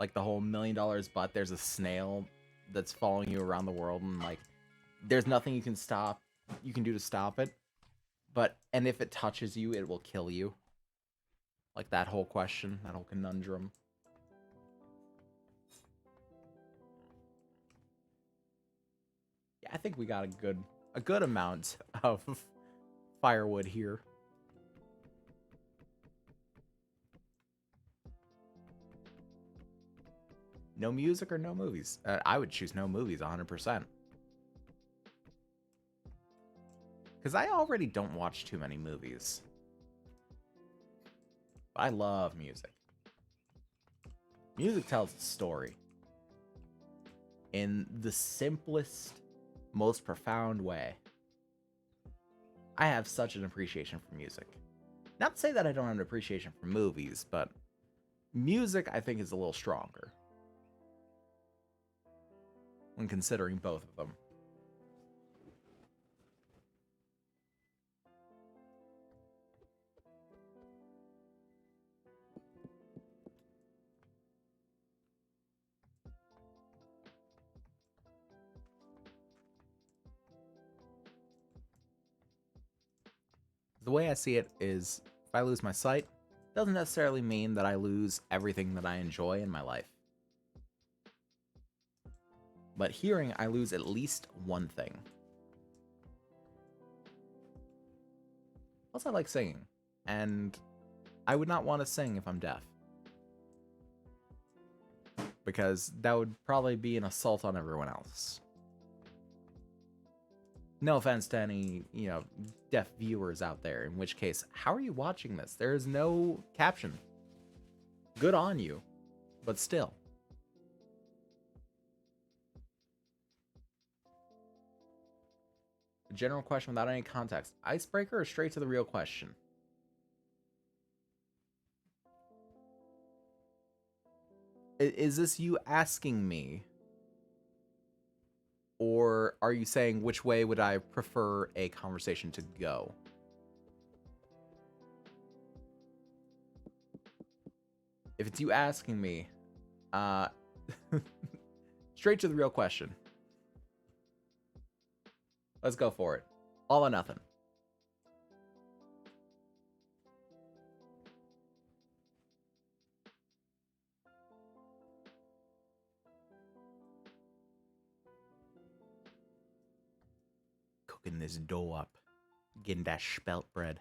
Like, the whole $1 million butt, there's a snail that's following you around the world, and, like, there's nothing you can do to stop it. And if it touches you, it will kill you. Like, that whole question, that whole conundrum. Yeah, I think we got a good amount of firewood here. No music or no movies? I would choose no movies 100%. Because I already don't watch too many movies. But I love music. Music tells a story. In the simplest, most profound way. I have such an appreciation for music. Not to say that I don't have an appreciation for movies, but music, I think, is a little stronger when considering both of them. The way I see it is, if I lose my sight, it doesn't necessarily mean that I lose everything that I enjoy in my life. But hearing, I lose at least one thing. Plus, I like singing, and I would not want to sing if I'm deaf. Because that would probably be an assault on everyone else. No offense to any, deaf viewers out there, in which case, how are you watching this? There is no caption. Good on you, but still. A general question without any context. Icebreaker or straight to the real question? Is this you asking me? Or are you saying which way would I prefer a conversation to go? If it's you asking me, straight to the real question. Let's go for it. All or nothing. Cooking this dough up. Getting that spelt bread.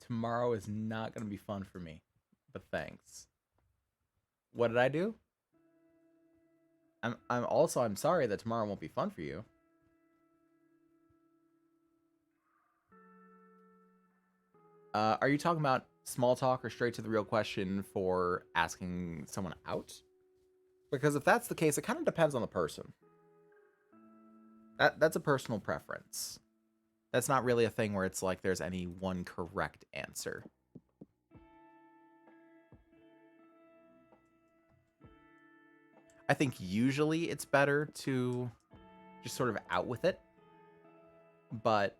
Tomorrow is not going to be fun for me, but thanks. What did I do? I'm sorry that tomorrow won't be fun for you. Are you talking about small talk or straight to the real question for asking someone out? Because if that's the case, it kind of depends on the person. That's a personal preference. That's not really a thing where it's like there's any one correct answer. I think usually it's better to just sort of out with it. But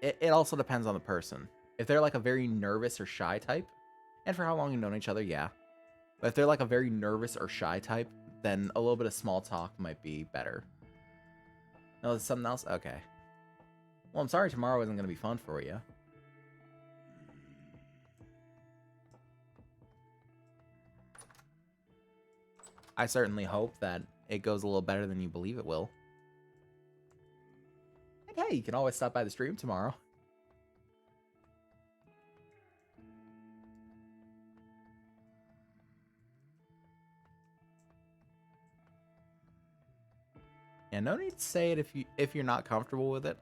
it also depends on the person. If they're like a very nervous or shy type, and for how long you've known each other, yeah. But if they're like a very nervous or shy type, then a little bit of small talk might be better. No, there's something else? Okay. Well, I'm sorry tomorrow isn't going to be fun for you. I certainly hope that it goes a little better than you believe it will. And hey, you can always stop by the stream tomorrow. Yeah, no need to say it if you're not comfortable with it.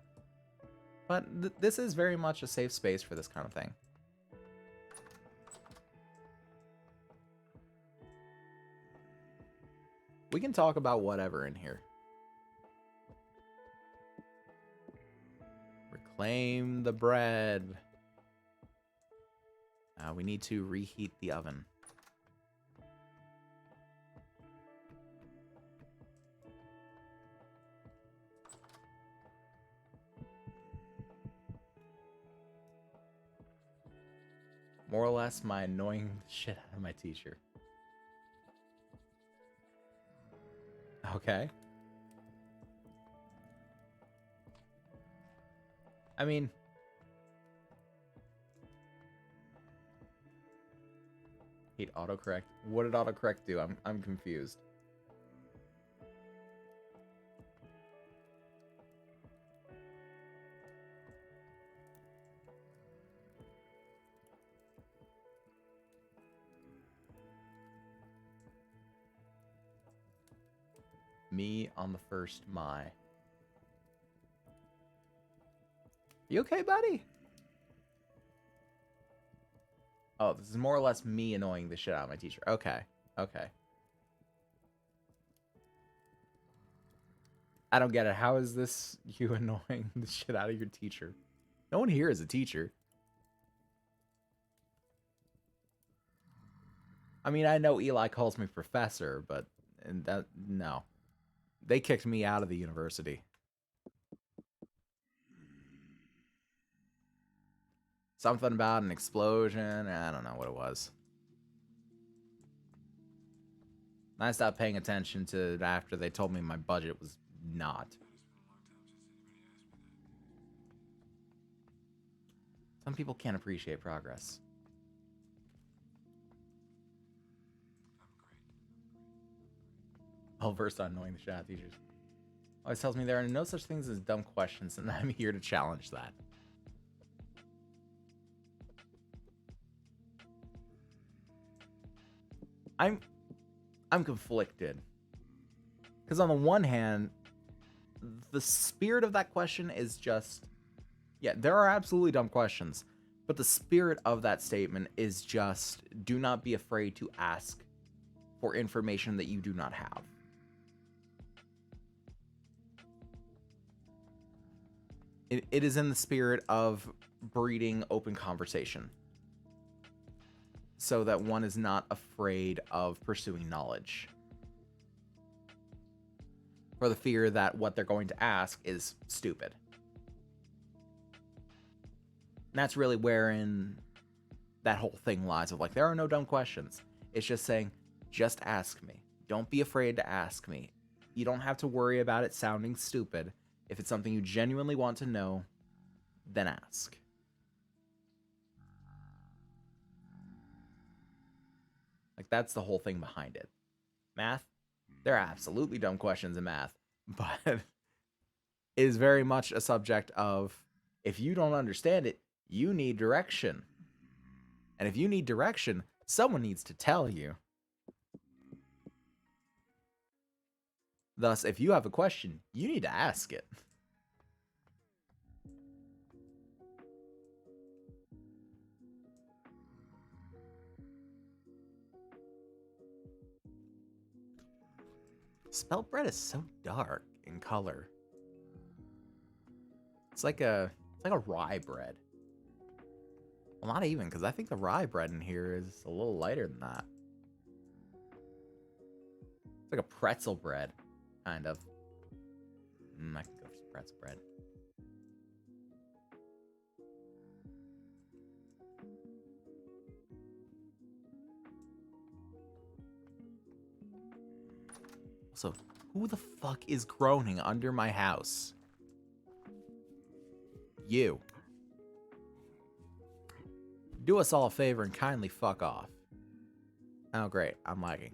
But this is very much a safe space for this kind of thing. We can talk about whatever in here. Reclaim the bread. We need to reheat the oven. More or less my annoying shit out of my teacher. Okay. I mean, hate autocorrect. What did autocorrect do? I'm confused. Me on the first my. You okay, buddy? Oh, this is more or less me annoying the shit out of my teacher. Okay. Okay. I don't get it. How is this you annoying the shit out of your teacher? No one here is a teacher. I mean, I know Eli calls me professor, but no. They kicked me out of the university. Something about an explosion. I don't know what it was. I stopped paying attention to it after they told me my budget was not. Some people can't appreciate progress. Well versed on knowing the shit out of teachers. Always tells me there are no such things as dumb questions, and I'm here to challenge that. I'm conflicted. Because on the one hand, the spirit of that question is just, yeah, there are absolutely dumb questions, but the spirit of that statement is just, do not be afraid to ask for information that you do not have. It is in the spirit of breeding open conversation, so that one is not afraid of pursuing knowledge, for the fear that what they're going to ask is stupid. And that's really wherein that whole thing lies, of like, there are no dumb questions. It's just saying, just ask me. Don't be afraid to ask me. You don't have to worry about it sounding stupid. If it's something you genuinely want to know, then ask. Like, that's the whole thing behind it. Math, there are absolutely dumb questions in math, but it is very much a subject of, if you don't understand it, you need direction. And if you need direction, someone needs to tell you. Thus, if you have a question, you need to ask it. Spelt bread is so dark in color. It's like a rye bread. Well, not even, because I think the rye bread in here is a little lighter than that. It's like a pretzel bread, kind of. I can go for some pretzel bread. Also, who the fuck is groaning under my house? You. Do us all a favor and kindly fuck off. Oh, great. I'm lagging.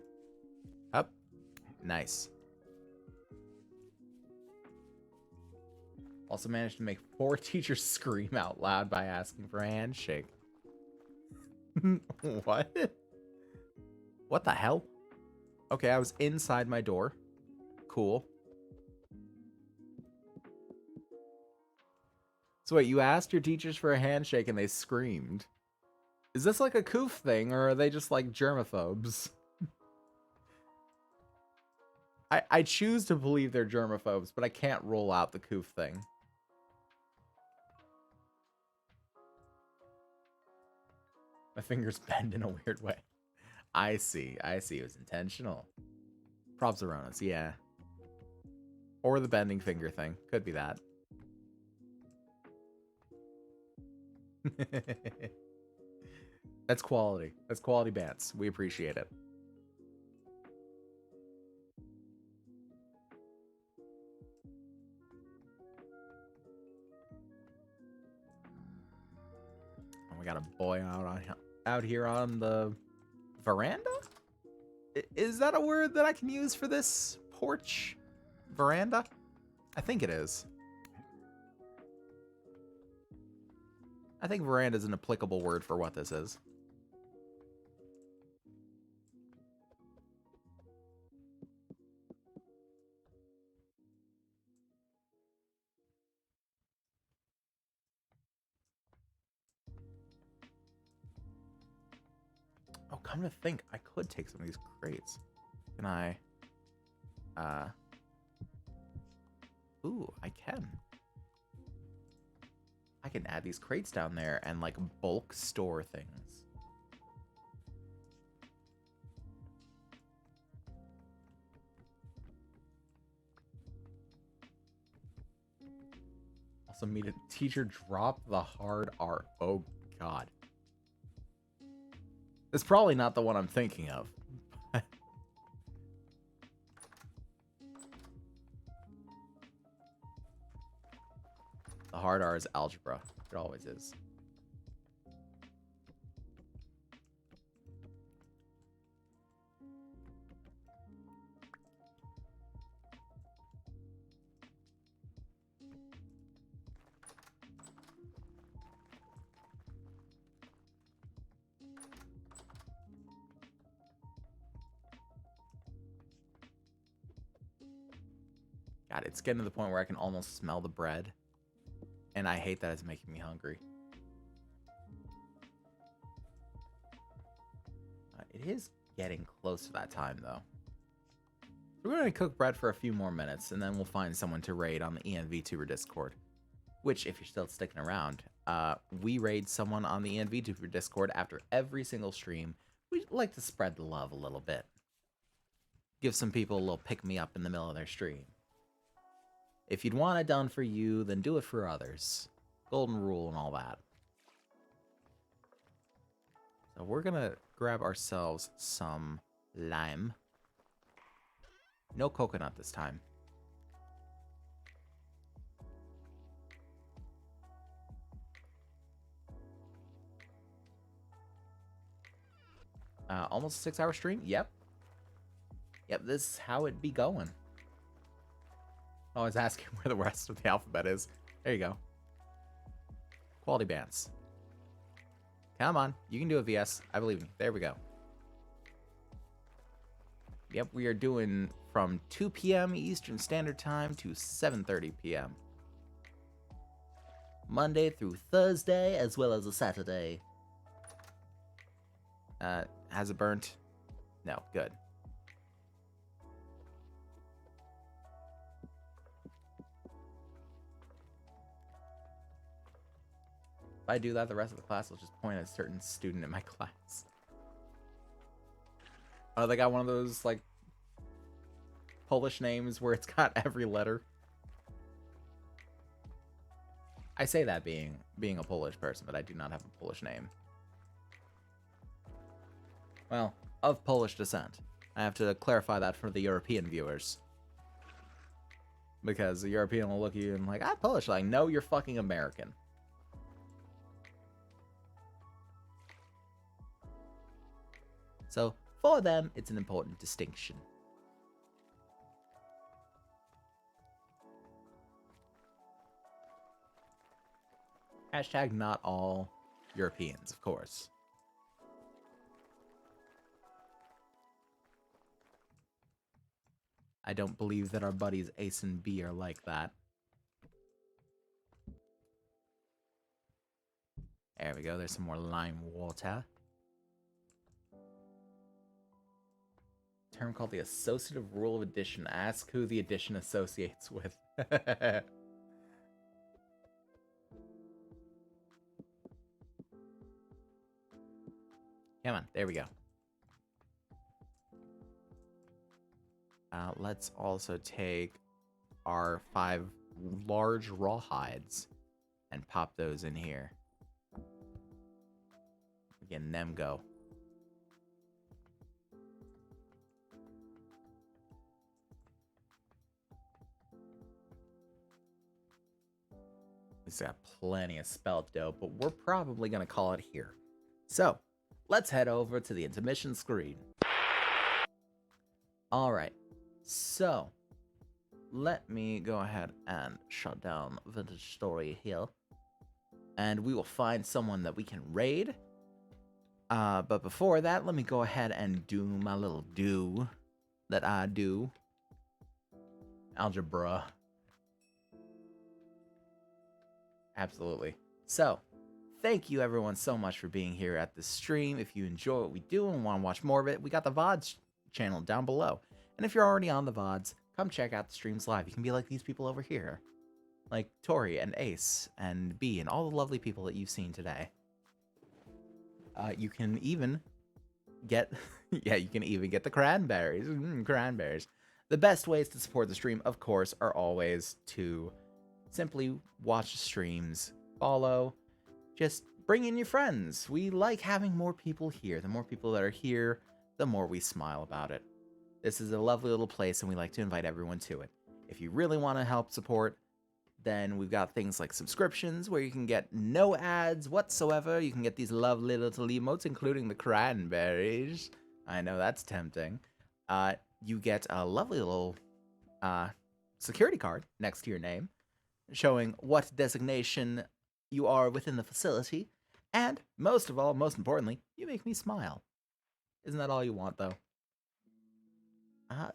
Up. Nice. Also managed to make 4 teachers scream out loud by asking for a handshake. What? What the hell? Okay, I was inside my door. Cool. So wait, you asked your teachers for a handshake and they screamed. Is this like a coof thing, or are they just like germaphobes? I choose to believe they're germaphobes, but I can't rule out the coof thing. My fingers bend in a weird way. I see. It was intentional. Props Aronas, yeah. Or the bending finger thing. Could be that. That's quality. That's quality bants. We appreciate it. We got a boy out here on the veranda? Is that a word that I can use for this porch? Veranda? I think it is. I think veranda is an applicable word for what this is. Oh, come to think, I could take some of these crates. Can I? Ooh, I can. I can add these crates down there and, like, bulk store things. Also, meet a teacher drop the hard R. Oh, God. It's probably not the one I'm thinking of. The hard R is algebra. It always is. God, it's getting to the point where I can almost smell the bread. And I hate that it's making me hungry. It is getting close to that time, though. We're going to cook bread for a few more minutes, and then we'll find someone to raid on the ENVTuber Discord. Which, if you're still sticking around, we raid someone on the ENVTuber Discord after every single stream. We like to spread the love a little bit. Give some people a little pick-me-up in the middle of their stream. If you'd want it done for you, then do it for others. Golden rule and all that. So we're gonna grab ourselves some lime. No coconut this time. Almost a 6-hour stream? Yep. Yep, this is how it be going. Always asking where the rest of the alphabet is. There you go. Quality bands. Come on. You can do it, VS. I believe in you. There we go. Yep, we are doing from 2 p.m. Eastern Standard Time to 7:30 p.m. Monday through Thursday, as well as a Saturday. Has it burnt? No, good. If I do that, the rest of the class will just point at a certain student in my class. Oh, they got one of those, like, Polish names where it's got every letter. I say that being a Polish person, but I do not have a Polish name. Well, of Polish descent. I have to clarify that for the European viewers. Because the European will look at you and like, I'm Polish. Like, no, you're fucking American. So, for them, it's an important distinction. Hashtag not all Europeans, of course. I don't believe that our buddies Ace and B are like that. There we go. There's some more lime water. Term called the associative rule of addition. Ask who the addition associates with. Come on, there we go. Let's also take our 5 large rawhides and pop those in here. Again, them go. We've got plenty of spelt dough, but we're probably going to call it here. So, let's head over to the intermission screen. Alright, so let me go ahead and shut down Vintage Story here. And we will find someone that we can raid. But before that, let me go ahead and do my little do that I do. Algebra. Absolutely. So, thank you everyone so much for being here at this stream. If you enjoy what we do and want to watch more of it, we got the VODs channel down below. And if you're already on the VODs, come check out the streams live. You can be like these people over here. Like Tori and Ace and B and all the lovely people that you've seen today. You can even get, you can even get the cranberries. Cranberries. The best ways to support the stream, of course, are always to simply watch the streams, follow, just bring in your friends. We like having more people here. The more people that are here, the more we smile about it. This is a lovely little place, and we like to invite everyone to it. If you really want to help support, then we've got things like subscriptions where you can get no ads whatsoever. You can get these lovely little emotes, including the cranberries. I know that's tempting. You get a lovely little security card next to your name, showing what designation you are within the facility. And most of all, most importantly, you make me smile. Isn't that all you want, though?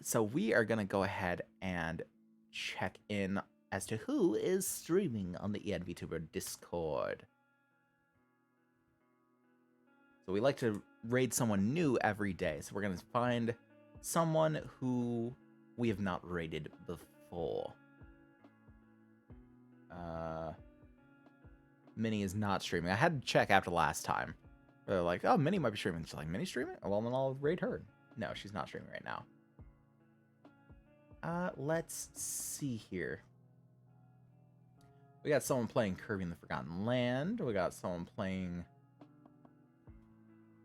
So we are going to go ahead and check in as to who is streaming on the ENVTuber Discord. So we like to raid someone new every day. So we're going to find someone who we have not raided before. Minnie is not streaming. I had to check after last time. They're like, oh, Minnie might be streaming. She's like, Minnie streaming? Well, then I'll raid her. No, she's not streaming right now. Let's see here. We got someone playing Kirby in the Forgotten Land. We got someone playing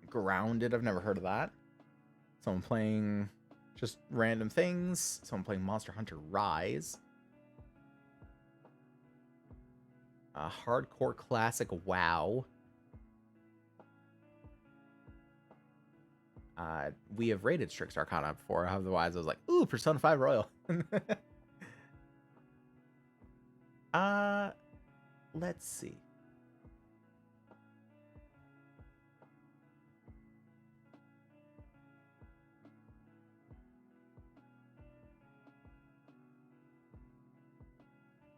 Grounded. I've never heard of that. Someone playing just random things. Someone playing Monster Hunter Rise. Hardcore Classic WoW. We have rated Strix Arcana before. Otherwise, I was like, ooh, Persona 5 Royal. Let's see.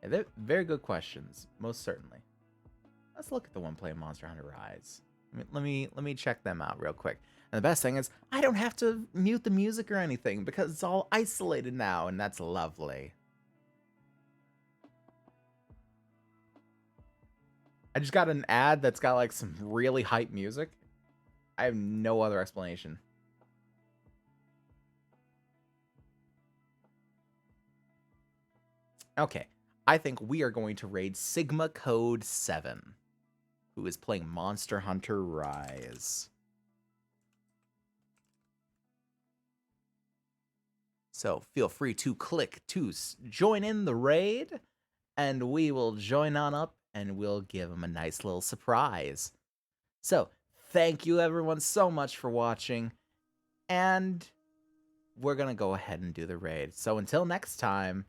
Yeah, they're very good questions, most certainly. Let's look at the one playing Monster Hunter Rise. Let me check them out real quick. And the best thing is, I don't have to mute the music or anything because it's all isolated now, and that's lovely. I just got an ad that's got like some really hype music. I have no other explanation. Okay, I think we are going to raid Sigma Code 7, who is playing Monster Hunter Rise. So feel free to click to join in the raid, and we will join on up, and we'll give them a nice little surprise. So, thank you everyone so much for watching, and we're going to go ahead and do the raid. So until next time,